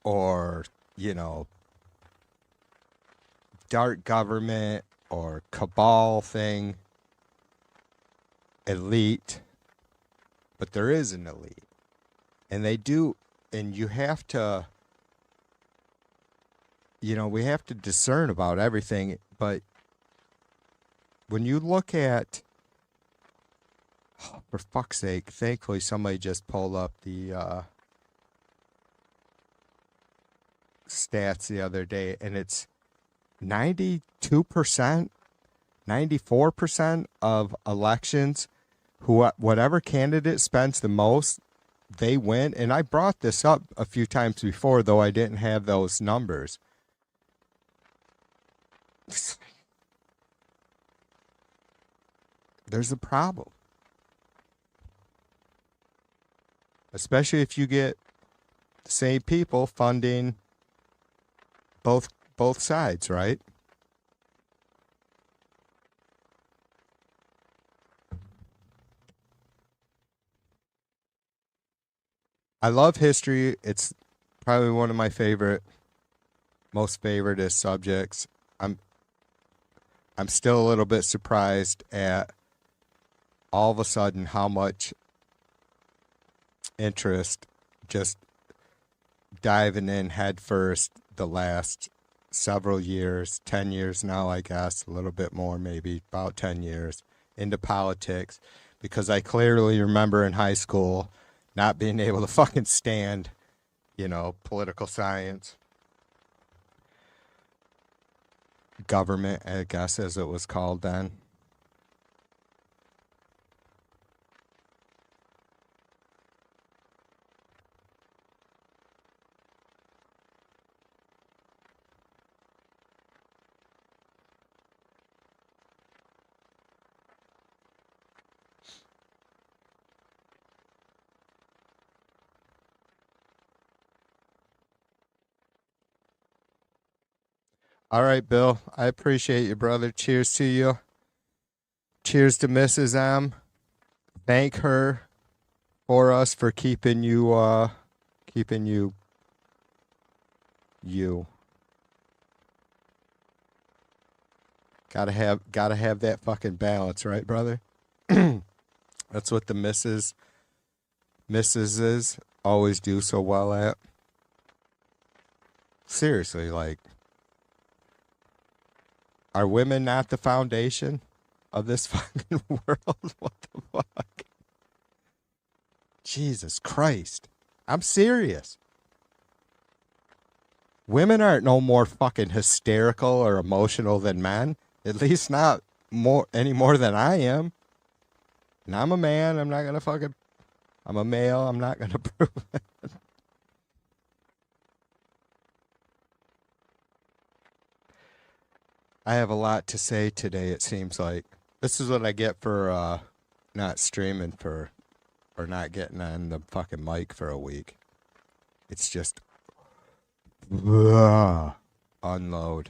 or, dark government or cabal thing, elite, but there is an elite. And they do, and you have to, we have to discern about everything, but when you look at, for fuck's sake, thankfully somebody just pulled up the stats the other day, and it's 92%, 94% of elections, whatever candidate spends the most, they win. And I brought this up a few times before, though I didn't have those numbers. There's a problem. Especially if you get the same people funding both sides, right? I love history. It's probably one of my most favoriteest subjects. I'm still a little bit surprised at all of a sudden how much interest just diving in head first the last several years, 10 years now, I guess, a little bit more, maybe about 10 years into politics, because I clearly remember in high school not being able to fucking stand, political science, government, I guess, as it was called then. All right, Bill. I appreciate you, brother. Cheers to you. Cheers to Mrs. M. Thank her for us for keeping you you. Gotta have that fucking balance, right, brother? That's what the missuses always do so well at. Seriously, like, are women not the foundation of this fucking world? What the fuck? Jesus Christ. I'm serious. Women aren't no more fucking hysterical or emotional than men. At least not any more than I am. And I'm a man. I'm not gonna fucking. I'm a male. I'm not gonna prove it. I have a lot to say today. It seems like this is what I get for not streaming or not getting on the fucking mic for a week. It's just unload.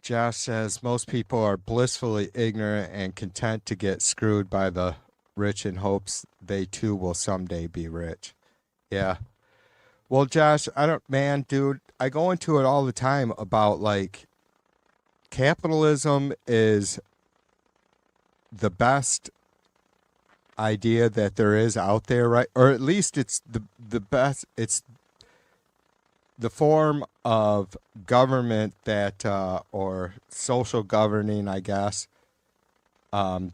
Josh says most people are blissfully ignorant and content to get screwed by the rich in hopes they too will someday be rich. Yeah. Well, Josh, dude, I go into it all the time about like capitalism is the best idea that there is out there, right? Or at least it's the best. It's the form of government that, or social governing, I guess, that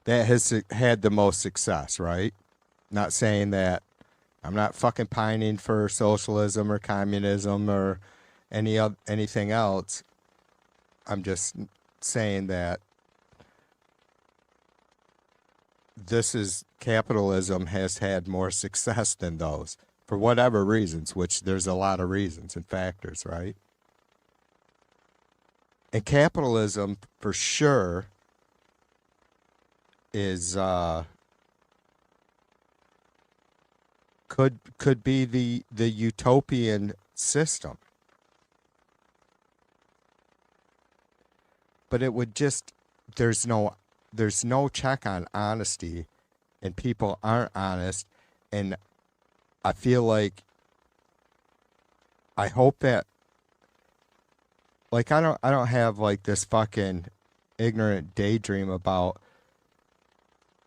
has had the most success, right? Not saying that I'm not fucking pining for socialism or communism or anything else. I'm just saying that capitalism has had more success than those for whatever reasons, which there's a lot of reasons and factors, right? And capitalism for sure is could be the utopian system. But it would just there's no check on honesty, and people aren't honest, and I feel like I hope that like I don't have like this fucking ignorant daydream about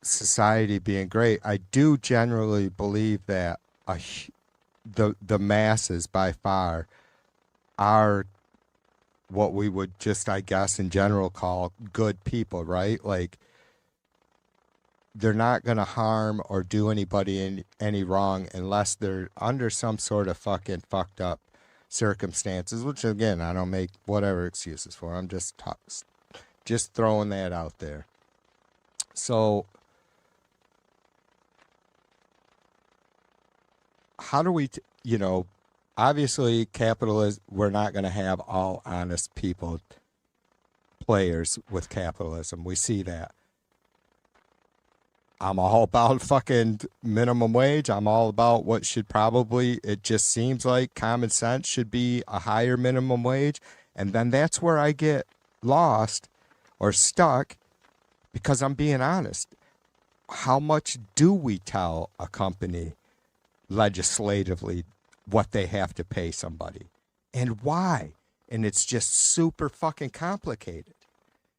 society being great. I do generally believe that the masses by far are what we would just, I guess, in general call good people, right? Like, they're not going to harm or do anybody any wrong unless they're under some sort of fucking fucked up circumstances, which, again, I don't make whatever excuses for. I'm just throwing that out there. So, how do we, obviously, we're not going to have all honest people, players with capitalism. We see that. I'm all about fucking minimum wage. I'm all about what should probably, it just seems like common sense should be a higher minimum wage. And then that's where I get lost or stuck because I'm being honest. How much do we tell a company legislatively what they have to pay somebody and why? And it's just super fucking complicated.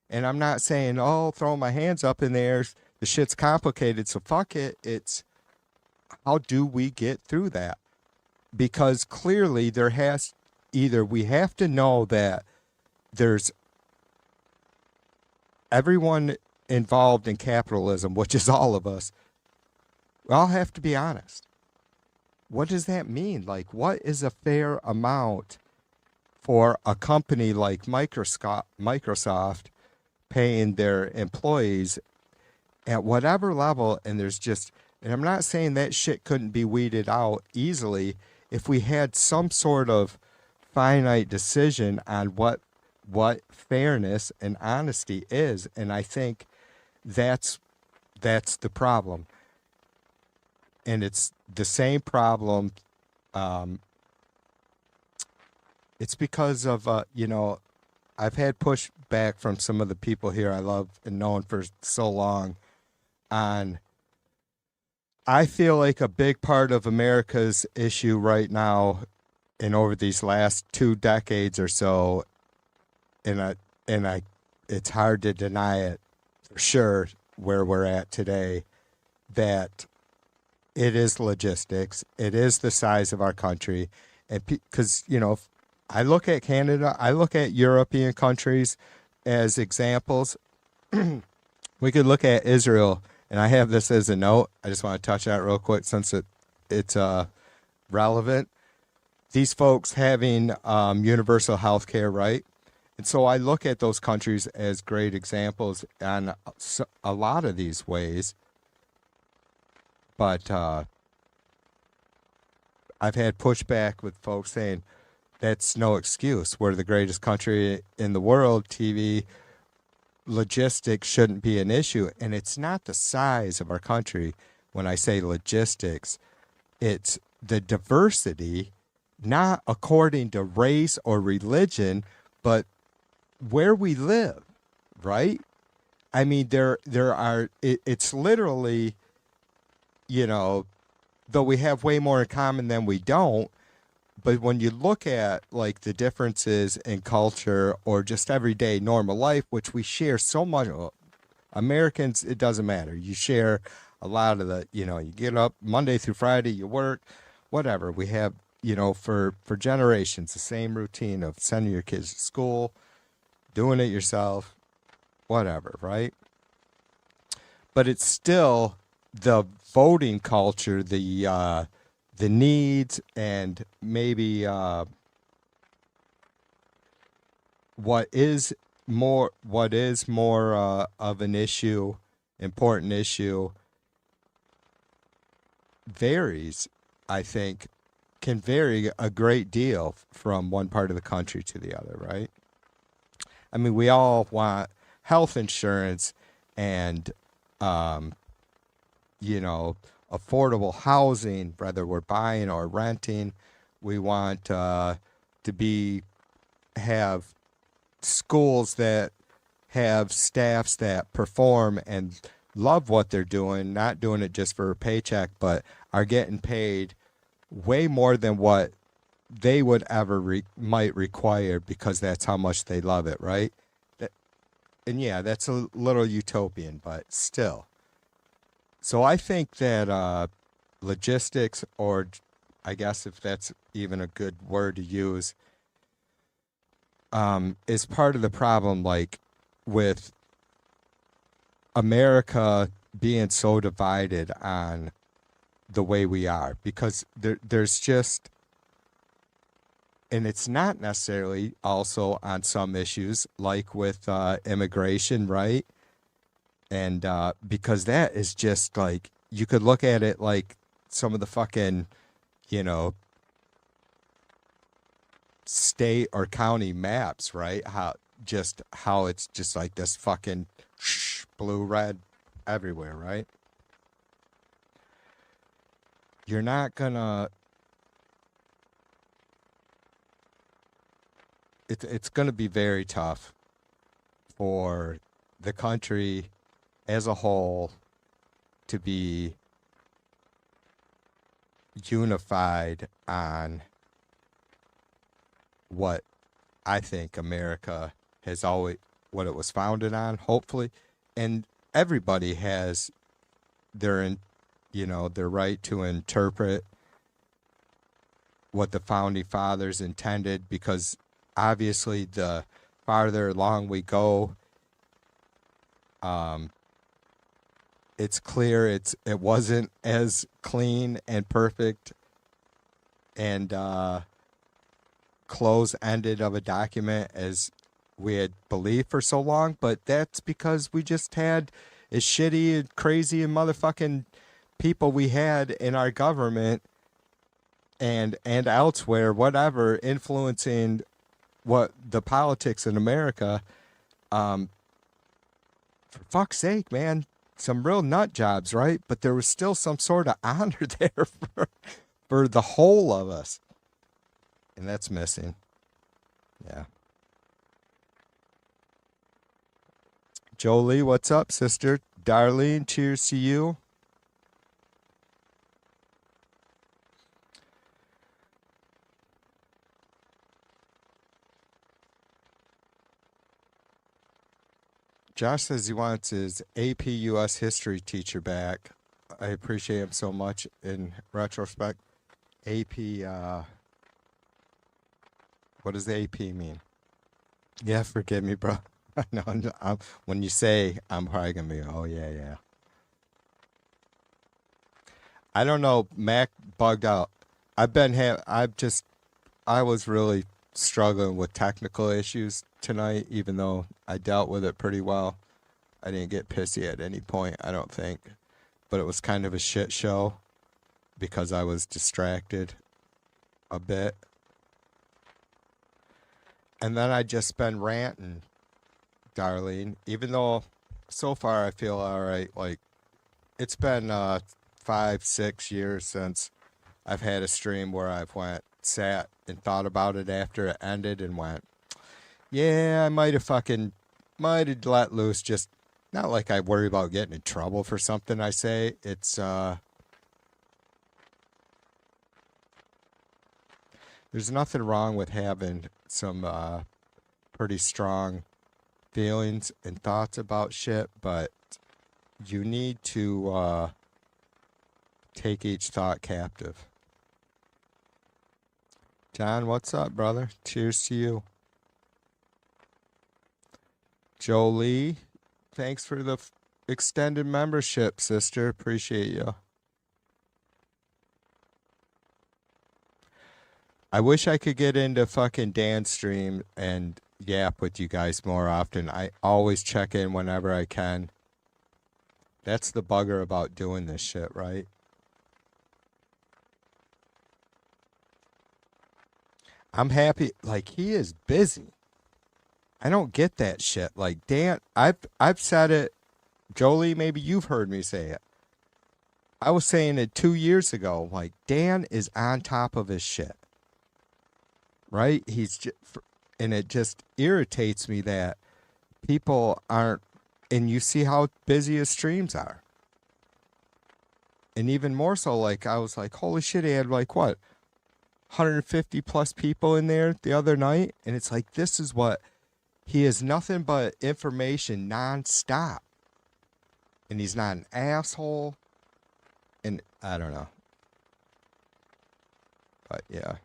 And I'm not saying, throw my hands up in the air, the shit's complicated, so fuck it. It's how do we get through that? Because clearly we have to know that there's everyone involved in capitalism, which is all of us. We all have to be honest. What does that mean? Like, what is a fair amount for a company like Microsoft paying their employees at whatever level? And and I'm not saying that shit couldn't be weeded out easily if we had some sort of finite decision on what fairness and honesty is. And I think that's the problem. And it's the same problem it's because of, I've had pushback from some of the people here I love and known for so long on, I feel like a big part of America's issue right now and over these last 2 decades or so, it's hard to deny it for sure where we're at today, that it is logistics. It is the size of our country. And because, I look at Canada, I look at European countries as examples. We could look at Israel, and I have this as a note. I just want to touch that real quick since it's relevant. These folks having universal health care, right? And so I look at those countries as great examples on a lot of these ways. But I've had pushback with folks saying that's no excuse. We're the greatest country in the world. TV logistics shouldn't be an issue. And it's not the size of our country. When I say logistics, it's the diversity, not according to race or religion, but where we live, right? I mean, it's literally, though we have way more in common than we don't, but when you look at like the differences in culture or just everyday normal life, which we share so much, Americans, it doesn't matter. You share a lot of the, you get up Monday through Friday, you work, whatever. We have, for generations, the same routine of sending your kids to school, doing it yourself, whatever, right? But it's still the voting culture, the needs, and maybe what is more of an issue, important issue, varies. I think can vary a great deal from one part of the country to the other, right? I mean, we all want health insurance and, affordable housing, whether we're buying or renting. We want to have schools that have staffs that perform and love what they're doing, not doing it just for a paycheck, but are getting paid way more than what they would ever might require because that's how much they love it, right? And yeah, that's a little utopian, but still. So I think that logistics, or I guess if that's even a good word to use, is part of the problem, like with America being so divided on the way we are, because there's just, and it's not necessarily also on some issues like with immigration, right? And because that is just like, you could look at it like some of the fucking, state or county maps, right? How it's just like this fucking blue, red everywhere, right? You're not gonna, it's gonna be very tough for the country as a whole to be unified on what I think America has always, what it was founded on, hopefully. And everybody has their right to interpret what the founding fathers intended, because obviously the farther along we go, it's clear it wasn't as clean and perfect and close-ended of a document as we had believed for so long, but that's because we just had as shitty and crazy and motherfucking people we had in our government and elsewhere, whatever, influencing what the politics in America. For fuck's sake, man, some real nut jobs, right? But there was still some sort of honor there for the whole of us. And that's missing. Yeah. Jolie, what's up, sister? Darlene, cheers to you. Josh says he wants his AP US history teacher back. I appreciate him so much in retrospect. AP, what does the AP mean? Yeah, forgive me, bro. No, when you say, I'm probably going to be, oh, yeah. I don't know, Mac bugged out. I was really struggling with technical issues tonight, even though I dealt with it pretty well. I didn't get pissy at any point, I don't think. But it was kind of a shit show because I was distracted a bit. And then I just been ranting, Darlene, even though so far I feel all right. Like, it's been 5-6 years since I've had a stream where I've sat and thought about it after it ended and went, yeah, I might have let loose. Just not like I worry about getting in trouble for something I say. It's there's nothing wrong with having some pretty strong feelings and thoughts about shit, but you need to take each thought captive. John, what's up, brother? Cheers to you. Jolie, thanks for the extended membership, sister. Appreciate you. I wish I could get into fucking Dan's stream and yap with you guys more often. I always check in whenever I can. That's the bugger about doing this shit, right? I'm happy. Like, he is busy. I don't get that shit. Like, Dan, I've said it. Jolie, maybe you've heard me say it. I was saying it 2 years ago. Like, Dan is on top of his shit. Right? And it just irritates me that people aren't, and you see how busy his streams are. And even more so, like, I was like, holy shit, he had like, what, 150 plus people in there the other night? And it's like, this is what, he is nothing but information nonstop. And he's not an asshole. And I don't know. But yeah.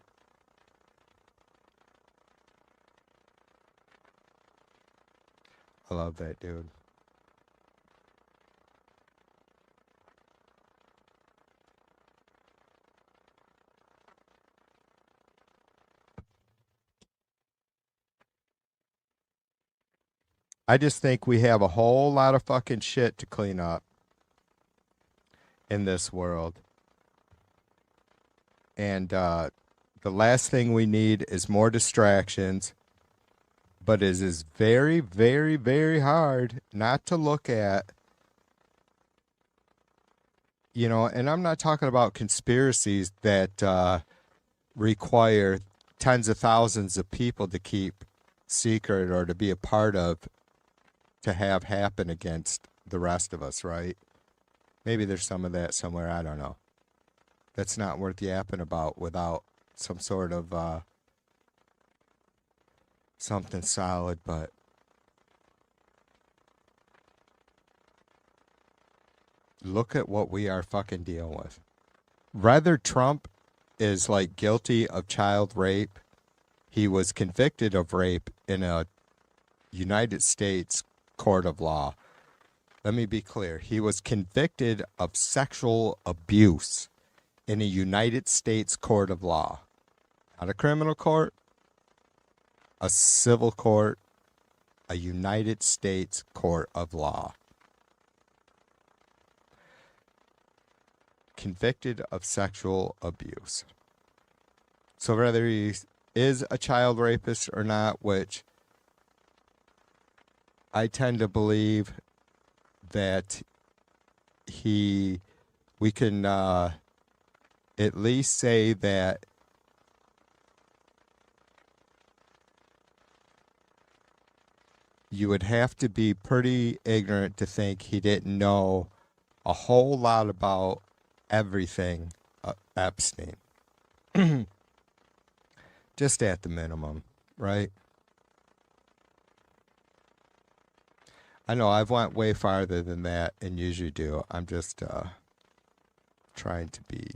I love that dude. I just think we have a whole lot of fucking shit to clean up in this world. And the last thing we need is more distractions. But it is very, very, very hard not to look at, you know, and I'm not talking about conspiracies that require tens of thousands of people to keep secret or to be a part of, to have happen against the rest of us, right? Maybe there's some of that somewhere, I don't know. That's not worth yapping about without some sort of something solid, but look at what we are fucking dealing with. Whether Trump is like guilty of child rape, he was convicted of rape in a United States court of law. Let me be clear. He was convicted of sexual abuse in a United States court of law. Not a criminal court, a civil court, a United States court of law. Convicted of sexual abuse. So whether he is a child rapist or not, which I tend to believe that we can at least say that you would have to be pretty ignorant to think he didn't know a whole lot about everything Epstein. Just at the minimum, right? I know I've went way farther than that and usually do. I'm just trying to be.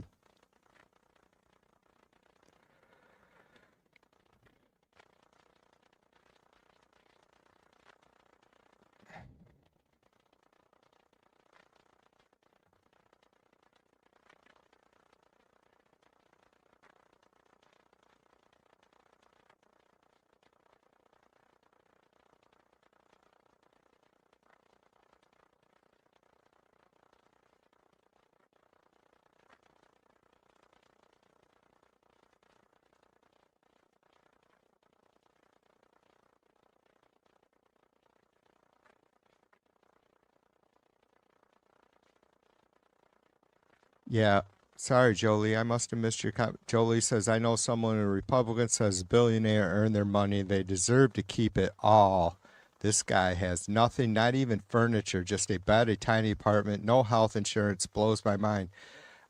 Yeah. Sorry, Jolie. I must have missed your comment. Jolie says, I know someone, a Republican, says billionaire earned their money. They deserve to keep it all. This guy has nothing, not even furniture, just a bed, a tiny apartment, no health insurance. Blows my mind.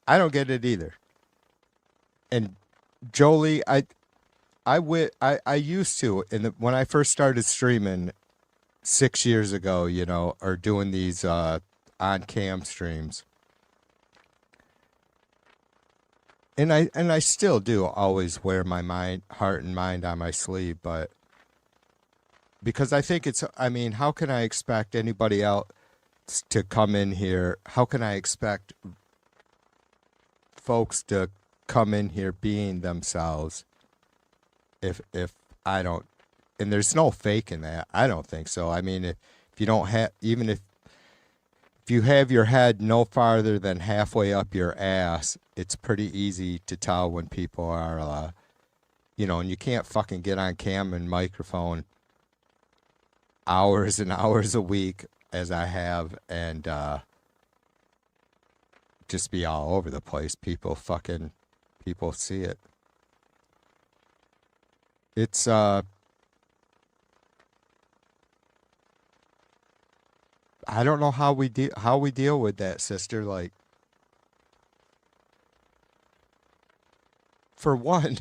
I don't get it either. And Jolie, I used to, when I first started streaming 6 years ago, you know, or doing these on-cam streams. And I still do always wear my heart and mind on my sleeve, but because I think I mean, how can I expect anybody else to come in here? How can I expect folks to come in here being themselves if I don't, and there's no fake in that. I don't think so. I mean, if you don't have, even if you have your head no farther than halfway up your ass, it's pretty easy to tell when people are, you know, and you can't fucking get on cam and microphone hours and hours a week as I have and just be all over the place. People see it. It's, I don't know how we deal with that, sister. Like, for one,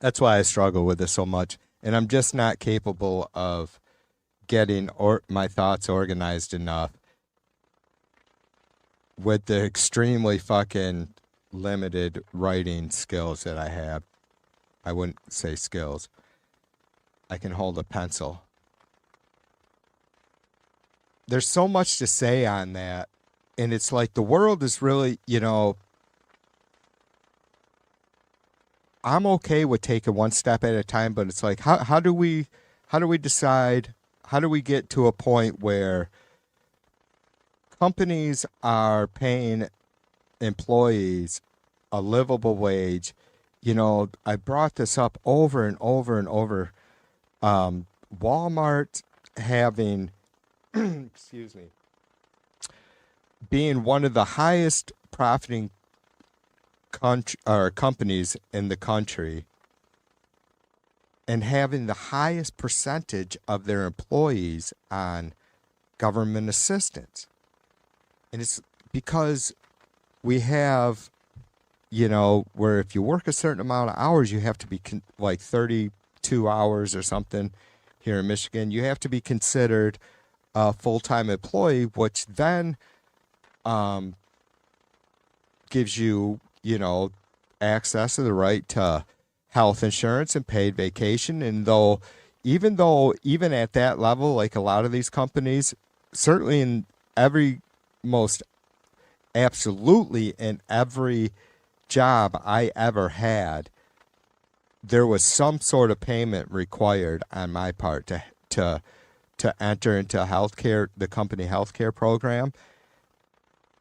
that's why I struggle with this so much, and I'm just not capable of getting my thoughts organized enough with the extremely fucking limited writing skills that I have. I wouldn't say skills. I can hold a pencil. There's so much to say on that. And it's like the world is really, you know, I'm okay with taking one step at a time, but it's like, how do we decide, how do we get to a point where companies are paying employees a livable wage? You know, I brought this up over and over and over. Walmart having excuse me, being one of the highest profiting companies in the country and having the highest percentage of their employees on government assistance. And it's because we have, you know, where if you work a certain amount of hours, you have to be like 32 hours or something here in Michigan, you have to be considered a full-time employee, which then gives you, you know, access to the right to health insurance and paid vacation. And even at that level, like a lot of these companies, certainly in absolutely in every job I ever had, there was some sort of payment required on my part to enter into healthcare, the company healthcare program.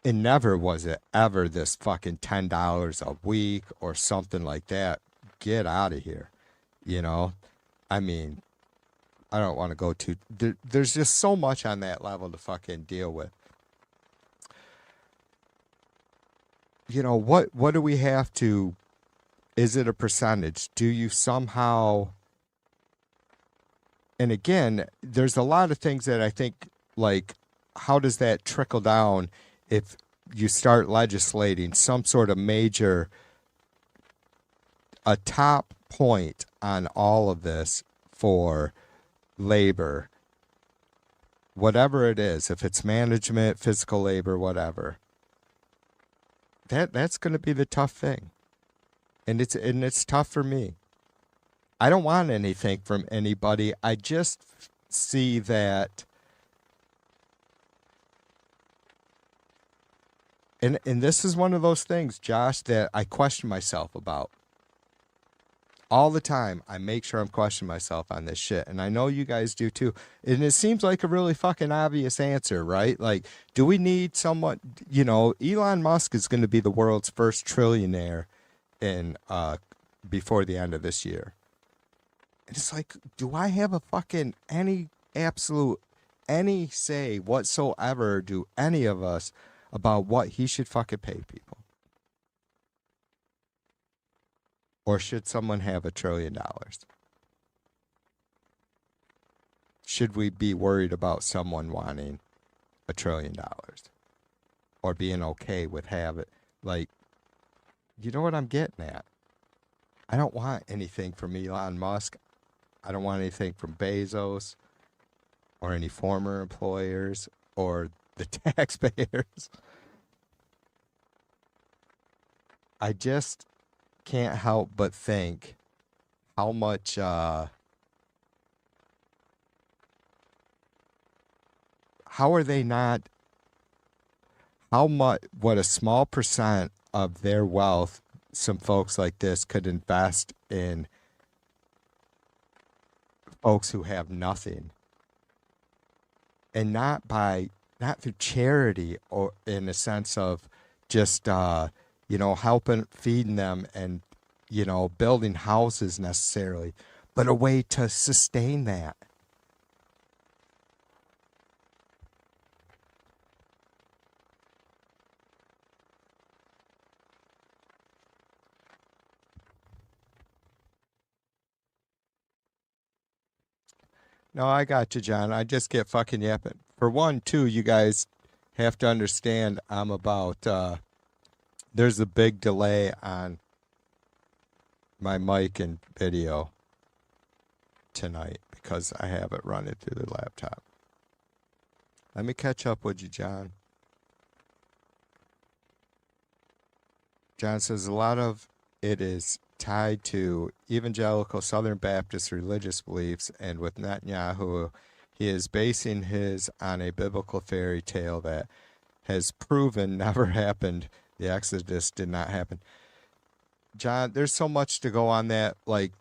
And never was it ever this fucking $10 a week or something like that. Get out of here. You know, I mean, I don't want to go too, there's just so much on that level to fucking deal with. You know, what do we have to, is it a percentage? Do you somehow And again, there's a lot of things that I think, like, how does that trickle down if you start legislating some sort of major, a top point on all of this for labor, whatever it is, if it's management, physical labor, whatever, that's going to be the tough thing. And it's tough for me. I don't want anything from anybody. I just see that, and this is one of those things, Josh, that I question myself about. All the time, I make sure I'm questioning myself on this shit. And I know you guys do too. And it seems like a really fucking obvious answer, right? Like, do we need someone, Elon Musk is going to be the world's first trillionaire in before the end of this year. And it's like, do I have a fucking any say whatsoever, do any of us, about what he should fucking pay people? Or should someone have $1 trillion? Should we be worried about someone wanting $1 trillion? Or being okay with having, like, you know what I'm getting at? I don't want anything from Elon Musk. I don't want anything from Bezos or any former employers or the taxpayers. I just can't help but think how much how are they not, how much, what a small percent of their wealth some folks like this could invest in folks who have nothing, and not through charity or in a sense of just helping, feeding them and building houses necessarily, but a way to sustain that. No, I got you, John. I just get fucking yapping. For one, too, you guys have to understand I'm about, there's a big delay on my mic and video tonight because I have it running through the laptop. Let me catch up with you, John. John says a lot of it is tied to evangelical Southern Baptist religious beliefs, and with Netanyahu, he is basing his on a biblical fairy tale that has proven never happened. The Exodus did not happen. John, there's so much to go on that. Like,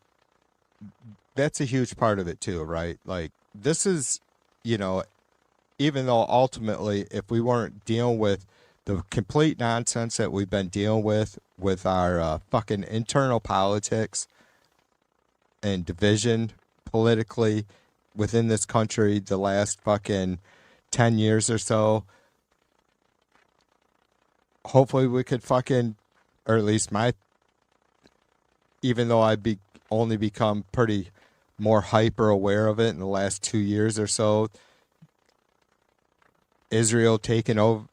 that's a huge part of it too, right? Like, this is, even though ultimately, if we weren't dealing with the complete nonsense that we've been dealing with our fucking internal politics and division politically within this country the last fucking 10 years or so, hopefully we could fucking, or at least even though I'd only become pretty more hyper aware of it in the last 2 years or so, Israel taking over,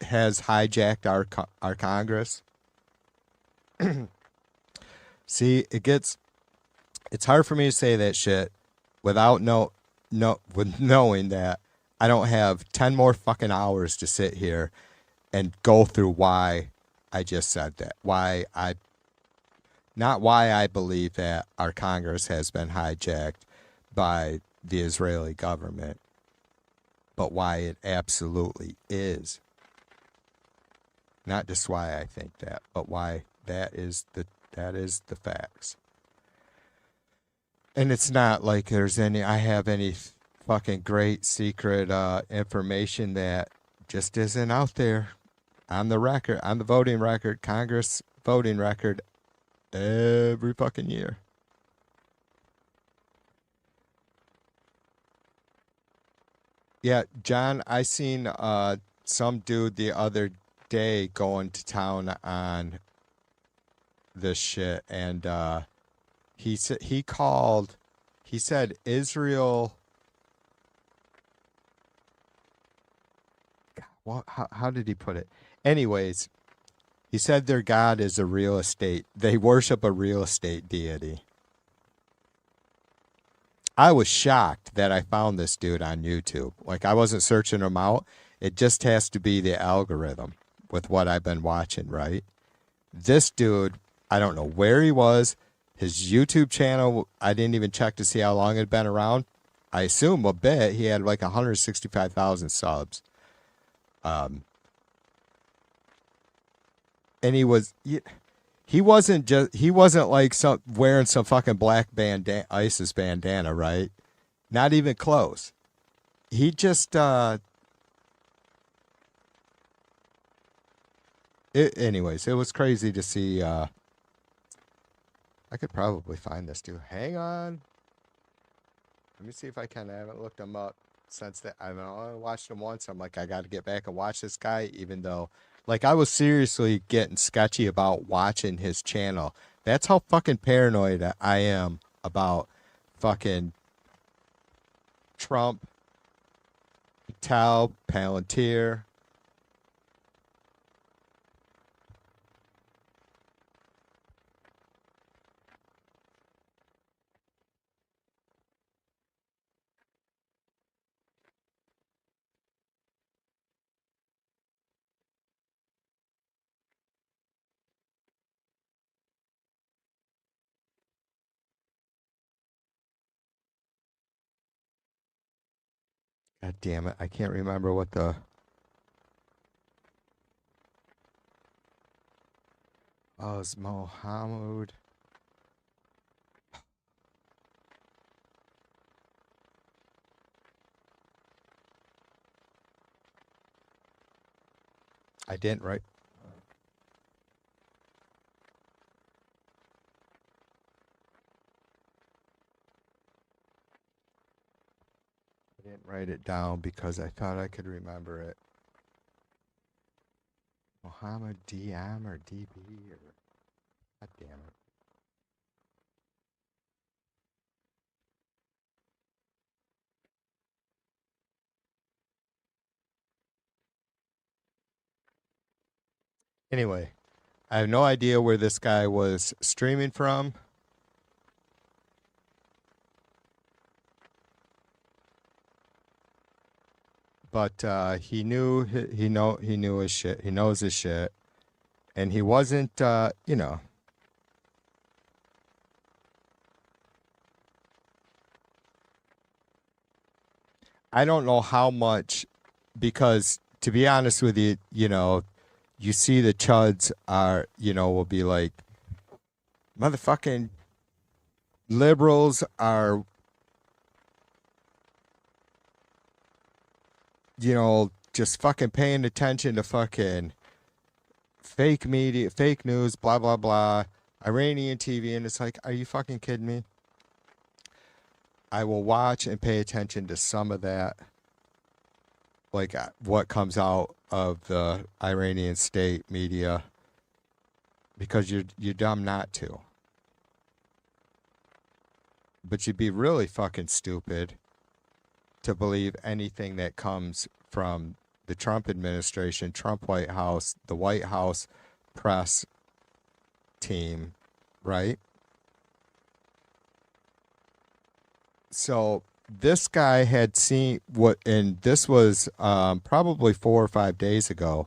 has hijacked our Congress. See, it's hard for me to say that shit without knowing that I don't have 10 more fucking hours to sit here and go through why I just said that. Not why I believe that our Congress has been hijacked by the Israeli government, but why it absolutely is. Not just why I think that, but why that is the facts. And it's not like I have any fucking great secret information that just isn't out there on the record, on the voting record, Congress voting record every fucking year. Yeah, John, I seen some dude the other day going to town on this shit, and he he said Israel. Well, how did he put it? Anyways, he said their God is a real estate. They worship a real estate deity. I was shocked that I found this dude on YouTube. Like, I wasn't searching him out. It just has to be the algorithm with what I've been watching, right? This dude, I don't know where he was. His YouTube channel, I didn't even check to see how long it had been around. I assume a bit. He had like 165,000 subs. And he wasn't like wearing some fucking black ISIS bandana, right? Not even close. He just anyways, it was crazy to see. I could probably find this dude. Hang on. Let me see if I can. I haven't looked him up since that. I've only watched him once. I'm like, I got to get back and watch this guy, even though, like, I was seriously getting sketchy about watching his channel. That's how fucking paranoid I am about fucking Trump, Palantir. God damn it. I can't remember what the... Oh, it's Mohammed. I didn't write... I didn't write it down because I thought I could remember it. Mohammed DM or DB or... God damn it. Anyway, I have no idea where this guy was streaming from. But he knew he knew his shit. He knows his shit, and he wasn't you know. I don't know how much, because to be honest with you, you know, you see the chuds are, you know, will be like, motherfucking liberals are, you know, just fucking paying attention to fucking fake media, fake news, blah, blah, blah, Iranian TV. And it's like, are you fucking kidding me? I will watch and pay attention to some of that, like what comes out of the Iranian state media, because you're dumb not to. But you'd be really fucking stupid to believe anything that comes from the Trump administration, Trump White House, the White House press team, right? So this guy had seen what, and this was probably 4 or 5 days ago.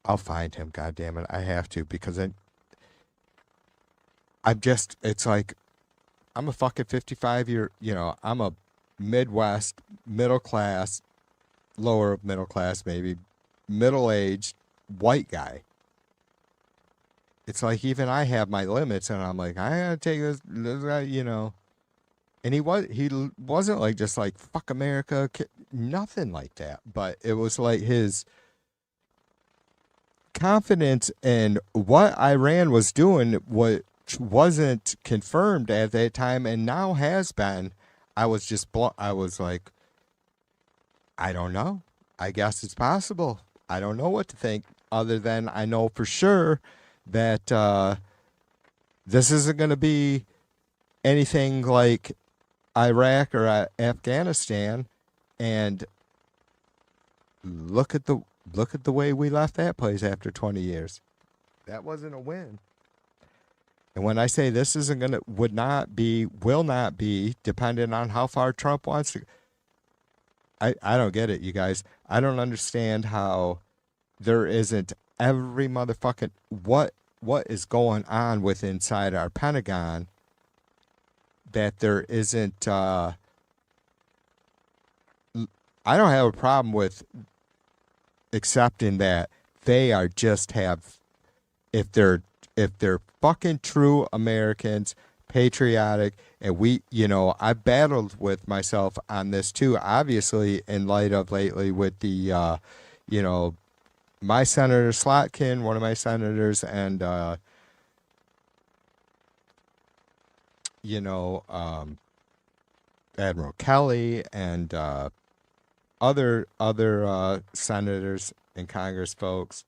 I'll find him, God damn it, I have to, because I'm just, it's like, I'm a fucking 55-year, you know, I'm a Midwest, middle class, lower middle class, maybe middle-aged white guy. It's like, even I have my limits, and I'm like, I gotta take this guy, you know. And he wasn't like just like fuck America, nothing like that. But it was like his confidence in what Iran was doing, what wasn't confirmed at that time, and now has been. I was just I was like, I don't know. I guess it's possible. I don't know what to think, other than I know for sure that this isn't going to be anything like Iraq or Afghanistan, and look at the way we left that place after 20 years. That wasn't a win. And when I say this isn't gonna, will not be dependent on how far Trump wants to. I don't get it, you guys. I don't understand how there isn't every motherfucking what is going on with inside our Pentagon that there isn't. I don't have a problem with accepting that they are just have, if they're fucking true Americans, patriotic, and I battled with myself on this too, obviously, in light of lately with the my Senator Slotkin, one of my senators, and Admiral Kelly and other senators and Congress folks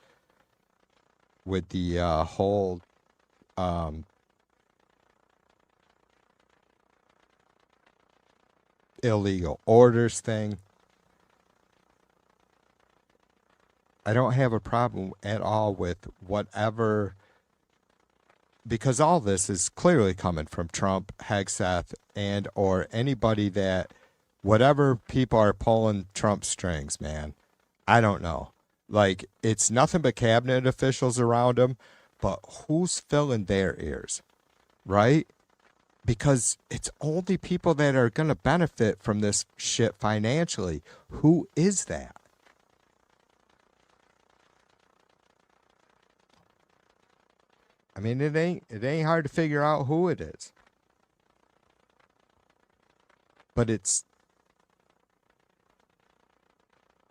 with the whole illegal orders thing. I don't have a problem at all with whatever, because all this is clearly coming from Trump, Hegseth, and or anybody that, whatever people are pulling Trump strings, man. I don't know. Like, it's nothing but cabinet officials around him, but who's filling their ears, right? Because it's only people that are going to benefit from this shit financially. Who is that? I mean, it ain't hard to figure out who it is. But it's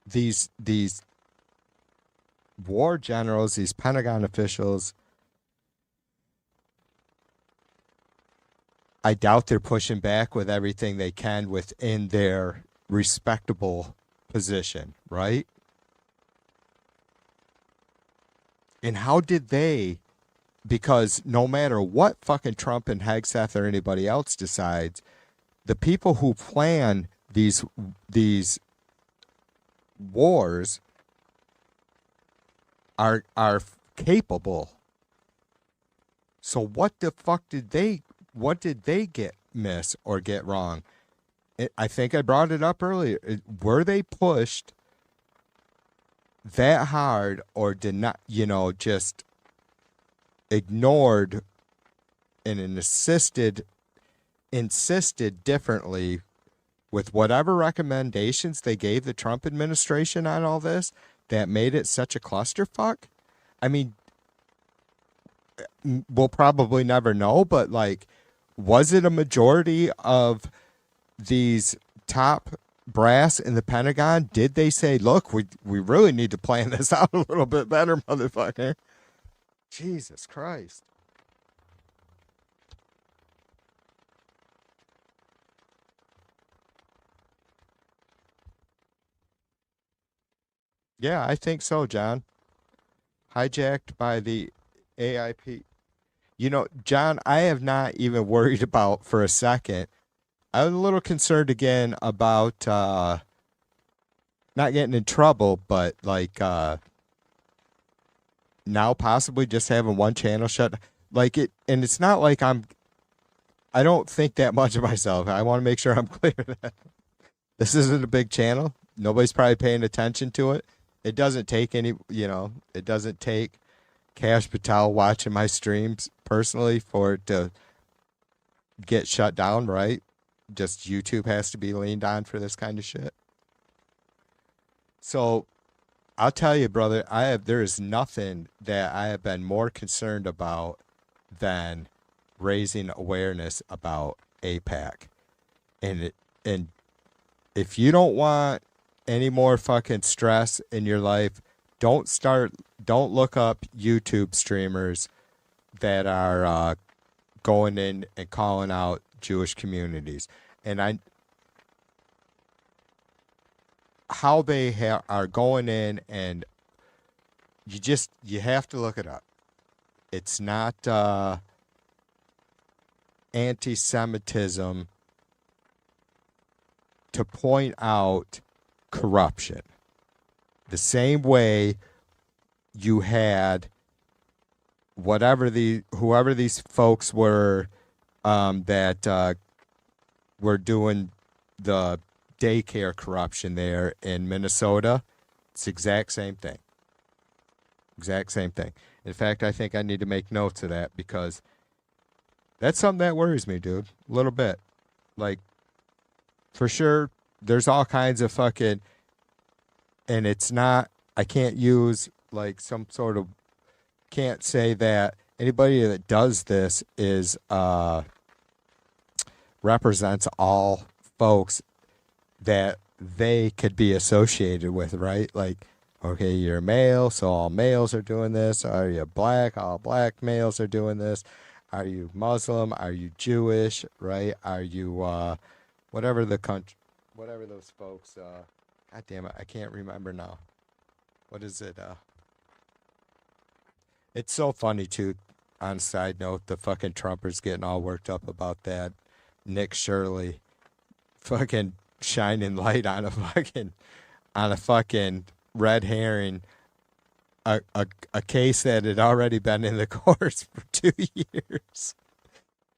these war generals, these Pentagon officials. I doubt they're pushing back with everything they can within their respectable position, right? And how did they, because no matter what fucking Trump and Hegseth or anybody else decides, the people who plan these wars are capable. So what the fuck did they miss or get wrong? I think I brought it up earlier. Were they pushed that hard, or did not, just ignored and insisted differently with whatever recommendations they gave the Trump administration on all this that made it such a clusterfuck? I mean, we'll probably never know, but like, was it a majority of these top brass in the Pentagon? Did they say, look, we really need to plan this out a little bit better, motherfucker? Jesus Christ. Yeah, I think so, John. Hijacked by the AIP. John, I have not even worried about for a second. I was a little concerned again about not getting in trouble, but like now possibly just having one channel shut. Like it, and it's not like I don't think that much of myself. I want to make sure I'm clear that this isn't a big channel. Nobody's probably paying attention to it. It doesn't take it doesn't take Cash Patel watching my streams personally for it to get shut down, right? Just YouTube has to be leaned on for this kind of shit. So I'll tell you, brother, there is nothing that I have been more concerned about than raising awareness about AIPAC. And if you don't want any more fucking stress in your life, don't look up YouTube streamers that are going in and calling out Jewish communities. And how they are going in, and you have to look it up. It's not anti-Semitism to point out corruption. The same way you had whoever these folks were that were doing the daycare corruption there in Minnesota. It's the exact same thing. Exact same thing. In fact, I think I need to make notes of that because that's something that worries me, dude. A little bit. Like, for sure, there's all kinds of fucking, and it's not, I can't use like some sort of, can't say that anybody that does this is, represents all folks that they could be associated with, right? Like, okay, you're a male, so all males are doing this. Are you black? All black males are doing this. Are you Muslim? Are you Jewish? Right? Are you whatever the country, whatever those folks? God damn it, I can't remember now. What is it? It's so funny too. On a side note, the fucking Trumpers getting all worked up about that. Nick Shirley, fucking shining light on a fucking red herring, a case that had already been in the courts for 2 years.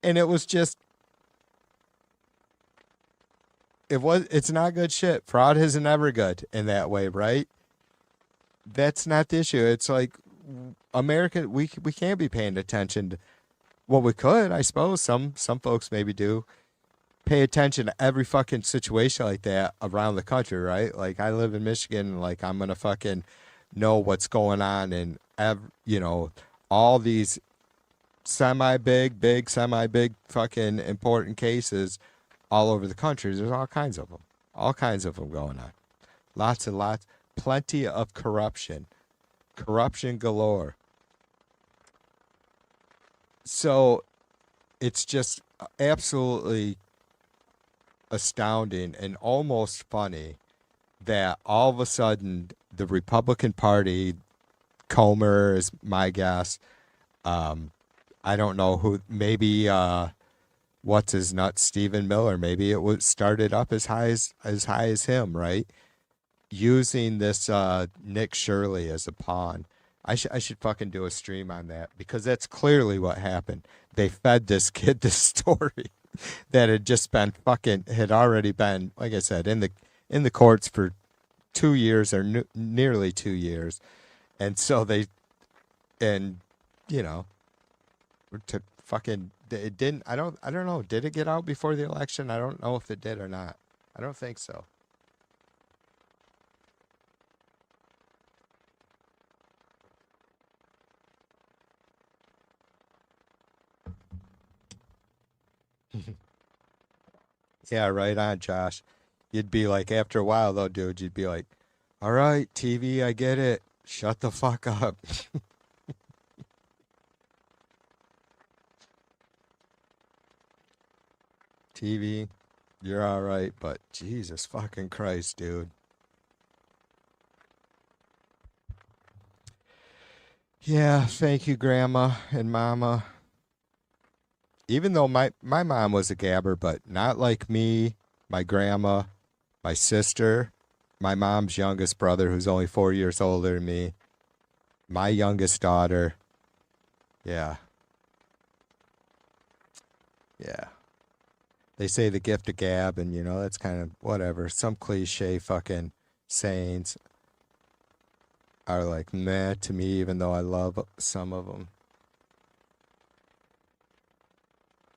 And it was just, it's not good shit. Fraud isn't ever good in that way, right? That's not the issue. It's like America, we can't be paying attention to, well, we could, I suppose. Some folks maybe do pay attention to every fucking situation like that around the country, right? Like, I live in Michigan, and like, I'm gonna fucking know what's going on in all these semi-big fucking important cases all over the country. There's all kinds of them going on. Lots and lots, plenty of corruption galore. So it's just absolutely astounding and almost funny that all of a sudden the Republican Party, Comer is my guess. I don't know who, maybe what's his nuts, Stephen Miller. Maybe it was started up as high as him, right? Using this Nick Shirley as a pawn. I should fucking do a stream on that because that's clearly what happened. They fed this kid this story that had already been, like I said, in the courts for 2 years or nearly 2 years. And so to fucking, it didn't, I don't know. Did it get out before the election? I don't know if it did or not. I don't think so. Yeah, right on, Josh. You'd be like, after a while though, dude, you'd be like, all right, TV, I get it. Shut the fuck up. TV, you're all right, but Jesus fucking Christ, dude. Yeah, thank you, Grandma and Mama. Even though my mom was a gabber, but not like me, my grandma, my sister, my mom's youngest brother, who's only 4 years older than me, my youngest daughter. Yeah. Yeah. They say the gift of gab, and, that's kind of whatever. Some cliche fucking sayings are like meh to me, even though I love some of them.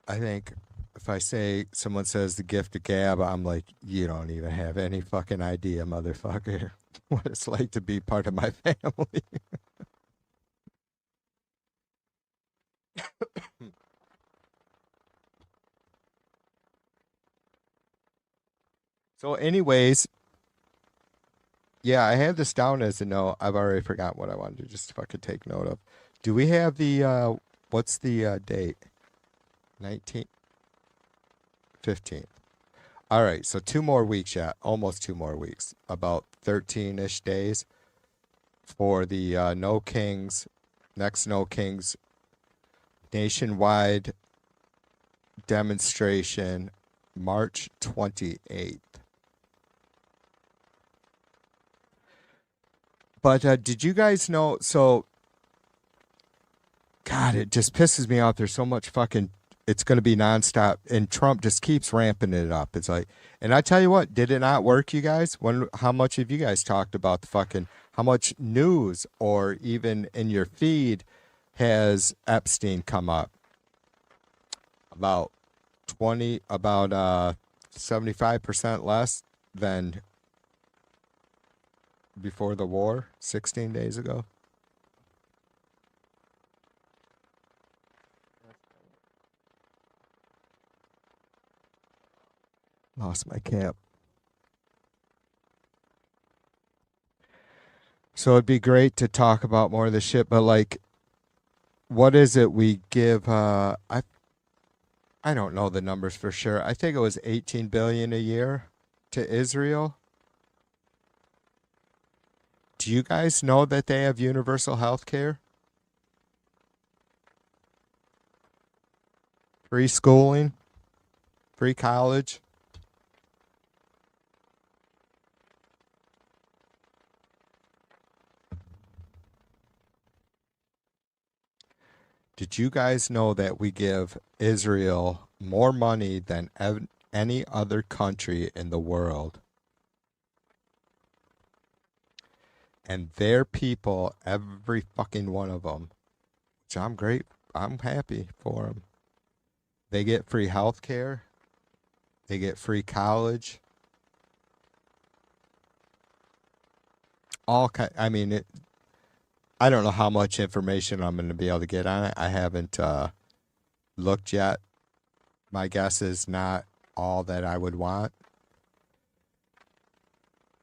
I think if someone says the gift of gab, I'm like, you don't even have any fucking idea, motherfucker, what it's like to be part of my family. So anyways, yeah, I had this down as a note. I've already forgot what I wanted to just fucking take note of. Do we have the, what's the date? 19th? 15th. All right, so 2 more weeks yet. Almost 2 more weeks. About 13-ish days for the next No Kings nationwide demonstration, March 28th. But did you guys know? So, God, it just pisses me off. There's so much fucking. It's going to be nonstop, and Trump just keeps ramping it up. It's like, and I tell you what, did it not work, you guys? How much have you guys talked about the fucking? How much news or even in your feed has Epstein come up? About 75% less than before the war, 16 days ago. Lost my cap. So it'd be great to talk about more of this shit, but like, what is it we give? I don't know the numbers for sure. I think it was 18 billion a year to Israel. Do you guys know that they have universal health care? Free schooling, free college. Did you guys know that we give Israel more money than any other country in the world? And their people, every fucking one of them, which I'm happy for them. They get free health care. They get free college. I mean, I don't know how much information I'm going to be able to get on it. I haven't looked yet. My guess is not all that I would want.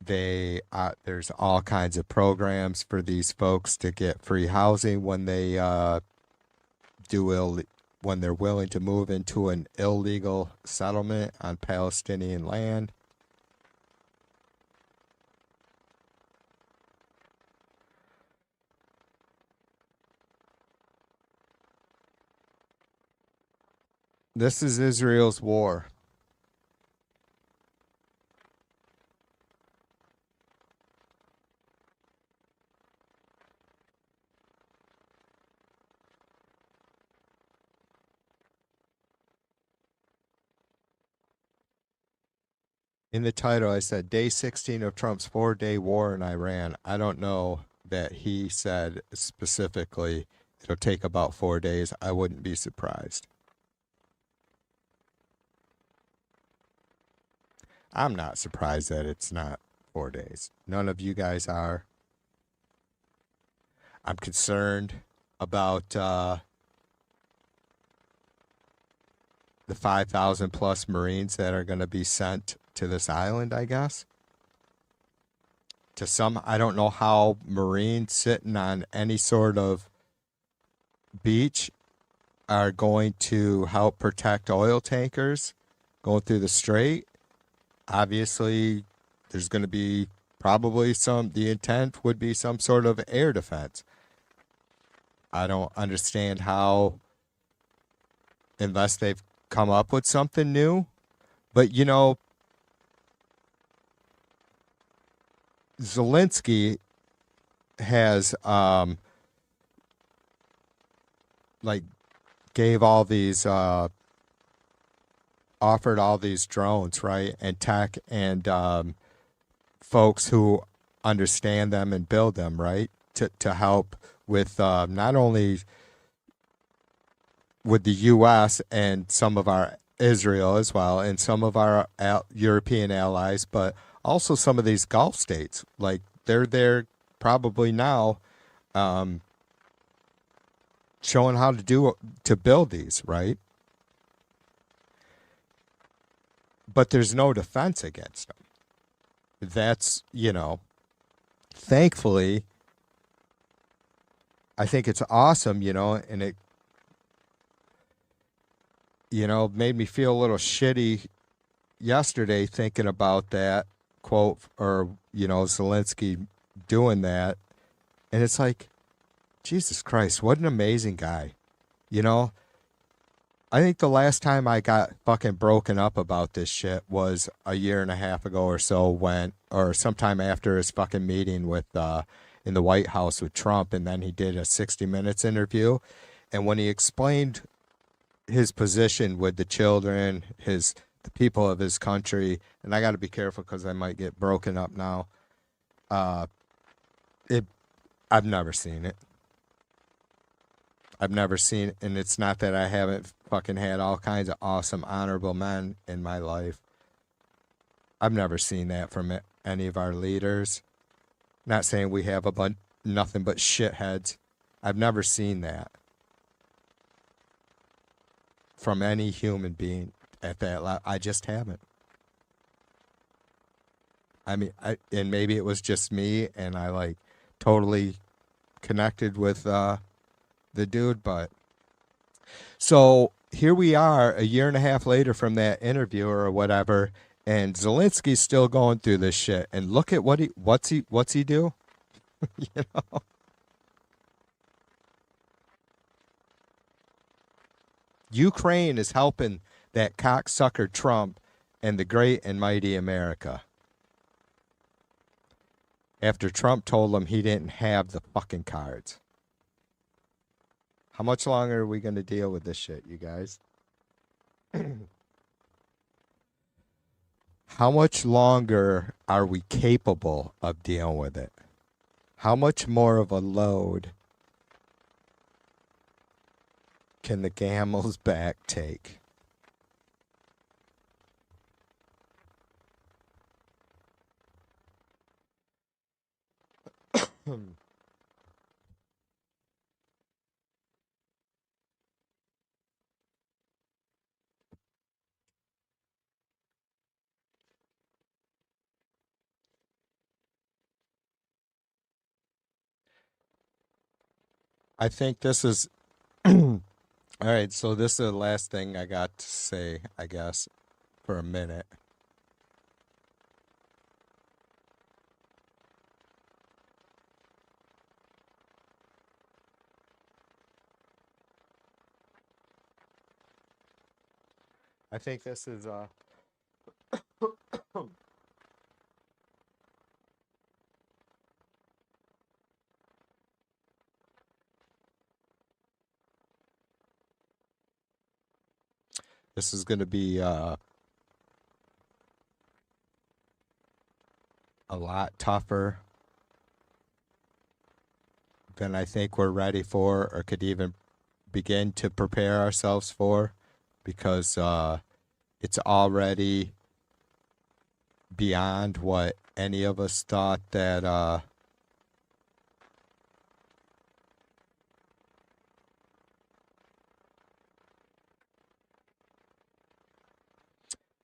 There's all kinds of programs for these folks to get free housing when they when they're willing to move into an illegal settlement on Palestinian land. This is Israel's war. In the title, I said, Day 16 of Trump's 4-day war in Iran. I don't know that he said specifically it'll take about 4 days. I wouldn't be surprised. I'm not surprised that it's not 4 days. None of you guys are. I'm concerned about the 5,000 plus Marines that are going to be sent to this island, I guess. I don't know how Marines sitting on any sort of beach are going to help protect oil tankers going through the strait. Obviously, there's going to be probably the intent would be some sort of air defense. I don't understand how, unless they've come up with something new. But, you know, Zelensky has, gave all these, offered all these drones, right, and tech and folks who understand them and build them, right, to help with not only with the U.S. and some of our Israel as well, and some of our European allies, but also some of these Gulf states. Like, they're there probably now showing how to build these, right? But there's no defense against them. That's, thankfully, I think it's awesome, and it, made me feel a little shitty yesterday thinking about that quote, or, Zelensky doing that. And it's like, Jesus Christ, what an amazing guy. I think the last time I got fucking broken up about this shit was a year and a half ago or so, or sometime after his fucking meeting with in the White House with Trump, and then he did a 60 Minutes interview, and when he explained his position with the children, the people of his country, and I got to be careful because I might get broken up now. I've never seen it. I've never seen it, and it's not that I haven't fucking had all kinds of awesome, honorable men in my life. I've never seen that from any of our leaders. Not saying we have nothing but shitheads. I've never seen that from any human being at that level. I just haven't. I mean, and maybe it was just me, and I like totally connected with the dude, but so here we are a year and a half later from that interview or whatever, and Zelensky's still going through this shit, and look at what's he do? You know, Ukraine is helping that cocksucker Trump and the great and mighty America after Trump told him he didn't have the fucking cards. How much longer are we going to deal with this shit, you guys? How much longer are we capable of dealing with it? How much more of a load can the camel's back take? I think this is all right. So this is the last thing I got to say, I guess, for a minute. I think this is this is going to be a lot tougher than I think we're ready for, or could even begin to prepare ourselves for, because it's already beyond what any of us thought that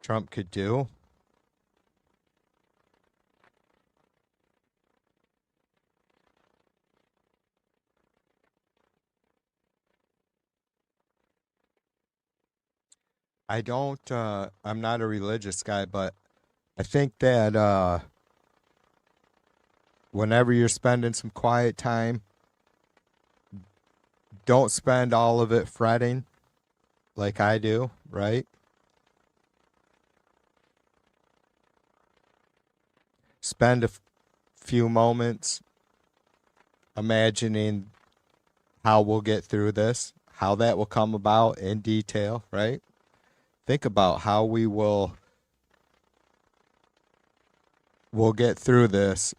Trump could do. I'm not a religious guy, but I think that whenever you're spending some quiet time, don't spend all of it fretting like I do, right? Spend a few moments imagining how we'll get through this, how that will come about in detail, right? Think about how we'll get through this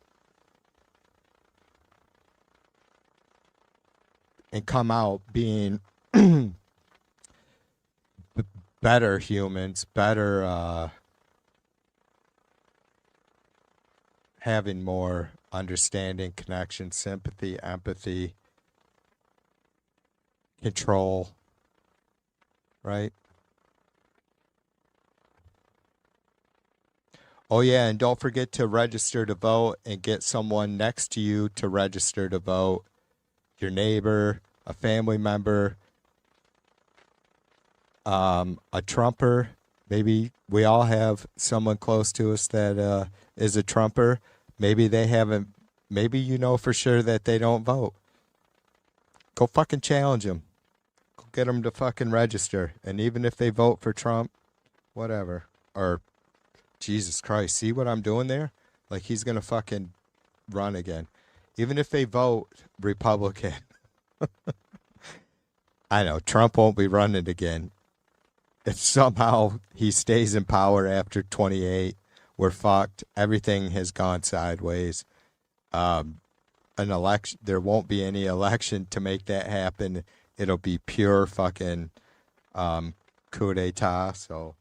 and come out being better humans, better having more understanding, connection, sympathy, empathy, control, right? Oh yeah, and don't forget to register to vote and get someone next to you to register to vote. Your neighbor, a family member, a Trumper. Maybe we all have someone close to us that is a Trumper. Maybe they haven't. Maybe you know for sure that they don't vote. Go fucking challenge them. get them to fucking register. And even if they vote for Trump, whatever. Or, Jesus Christ, see what I'm doing there? Like, he's going to fucking run again. Even if they vote Republican. I know, Trump won't be running again. If somehow he stays in power after 28, we're fucked. Everything has gone sideways. An election, there won't be any election to make that happen. It'll be pure fucking coup d'etat. So,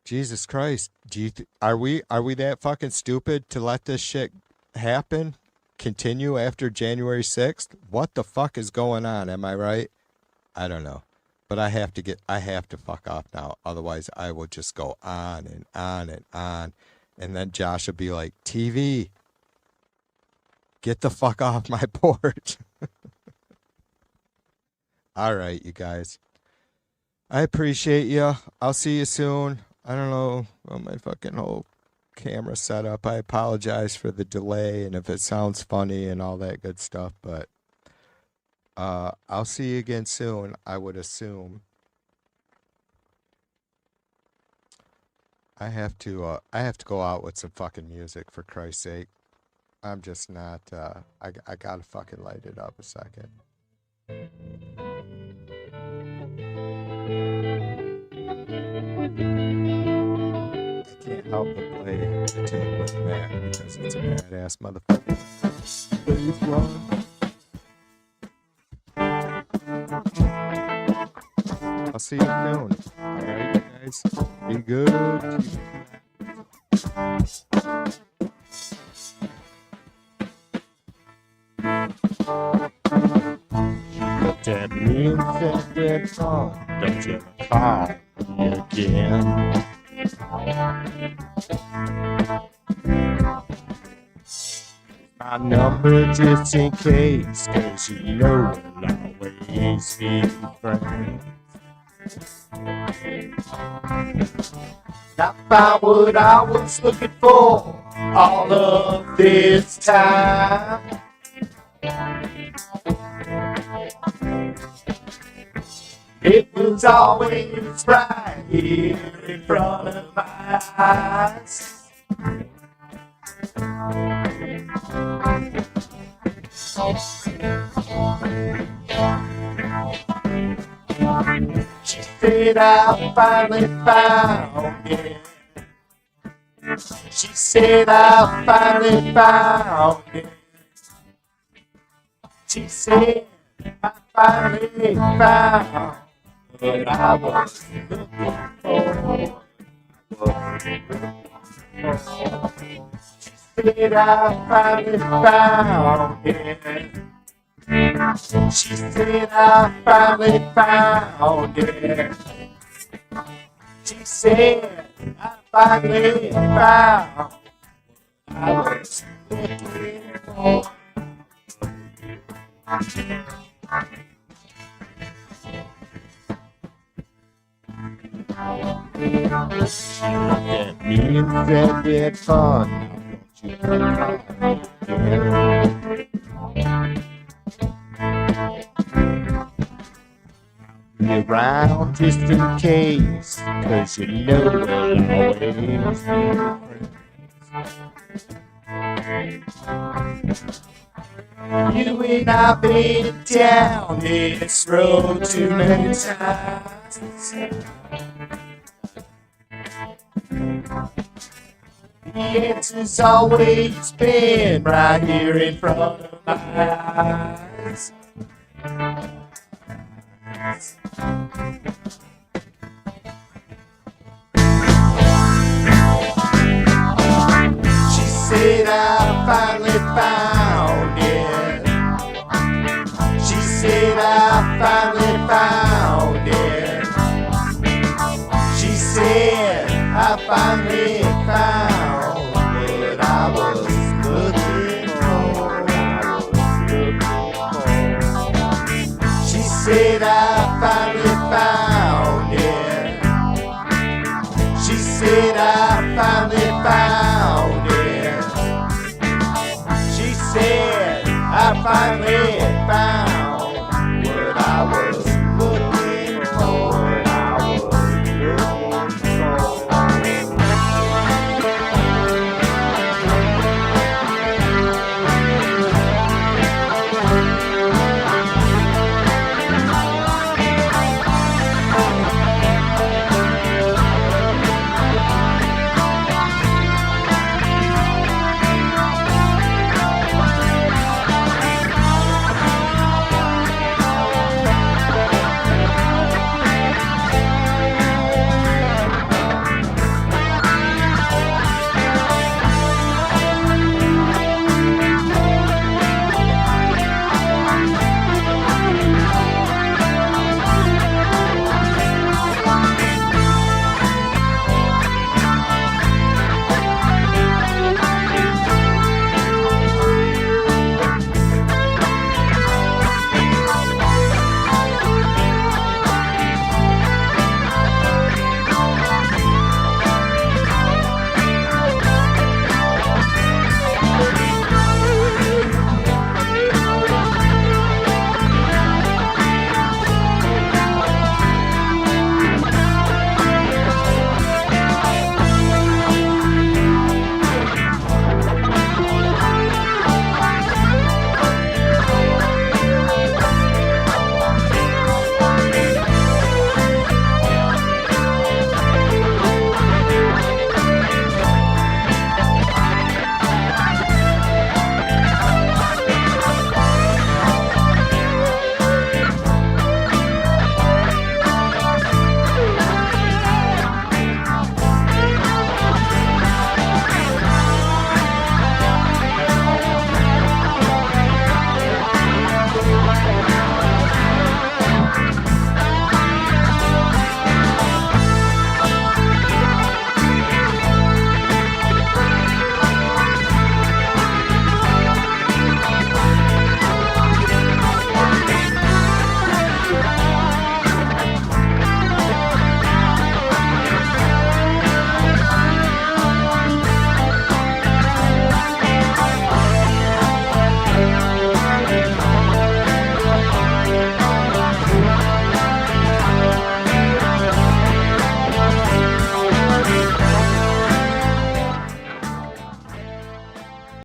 Jesus Christ, are we that fucking stupid to let this shit happen? Continue after January 6th? What the fuck is going on? Am I right? I don't know. But I have to fuck off now. Otherwise, I will just go on and on and on. And then Josh will be like, TV, get the fuck off my porch. All right, you guys. I appreciate you. I'll see you soon. I don't know on my fucking whole camera setup. I apologize for the delay and if it sounds funny and all that good stuff, but I'll see you again soon, I would assume. I have to go out with some fucking music, for Christ's sake. I'm just not, I gotta fucking light it up a second. I can't help but play the tune with Matt because it's a badass motherfucker. Please run. I'll see you soon. Alright, guys. Be good. Looked at me and said, "That's all. Don't you call me again." My number just in case, 'cause you know we'll always be friends. Not found what I was looking for all of this time. It was always right here in front of my eyes. She said I finally found it. She said I finally found it. She said I finally found what I was looking for. She said I finally found it. She said I finally found it. She said I finally found what I was looking for. She looked at me and said, "It's fun. Don't you come around just in case, 'cause you know we'll always be friends." You and I've been down this road too many times. The answer's always been right here in front of my eyes. She said I finally found it. She said I finally found it. She said I finally found what I was looking for. She said I finally found it. She said I finally found it. She said I finally found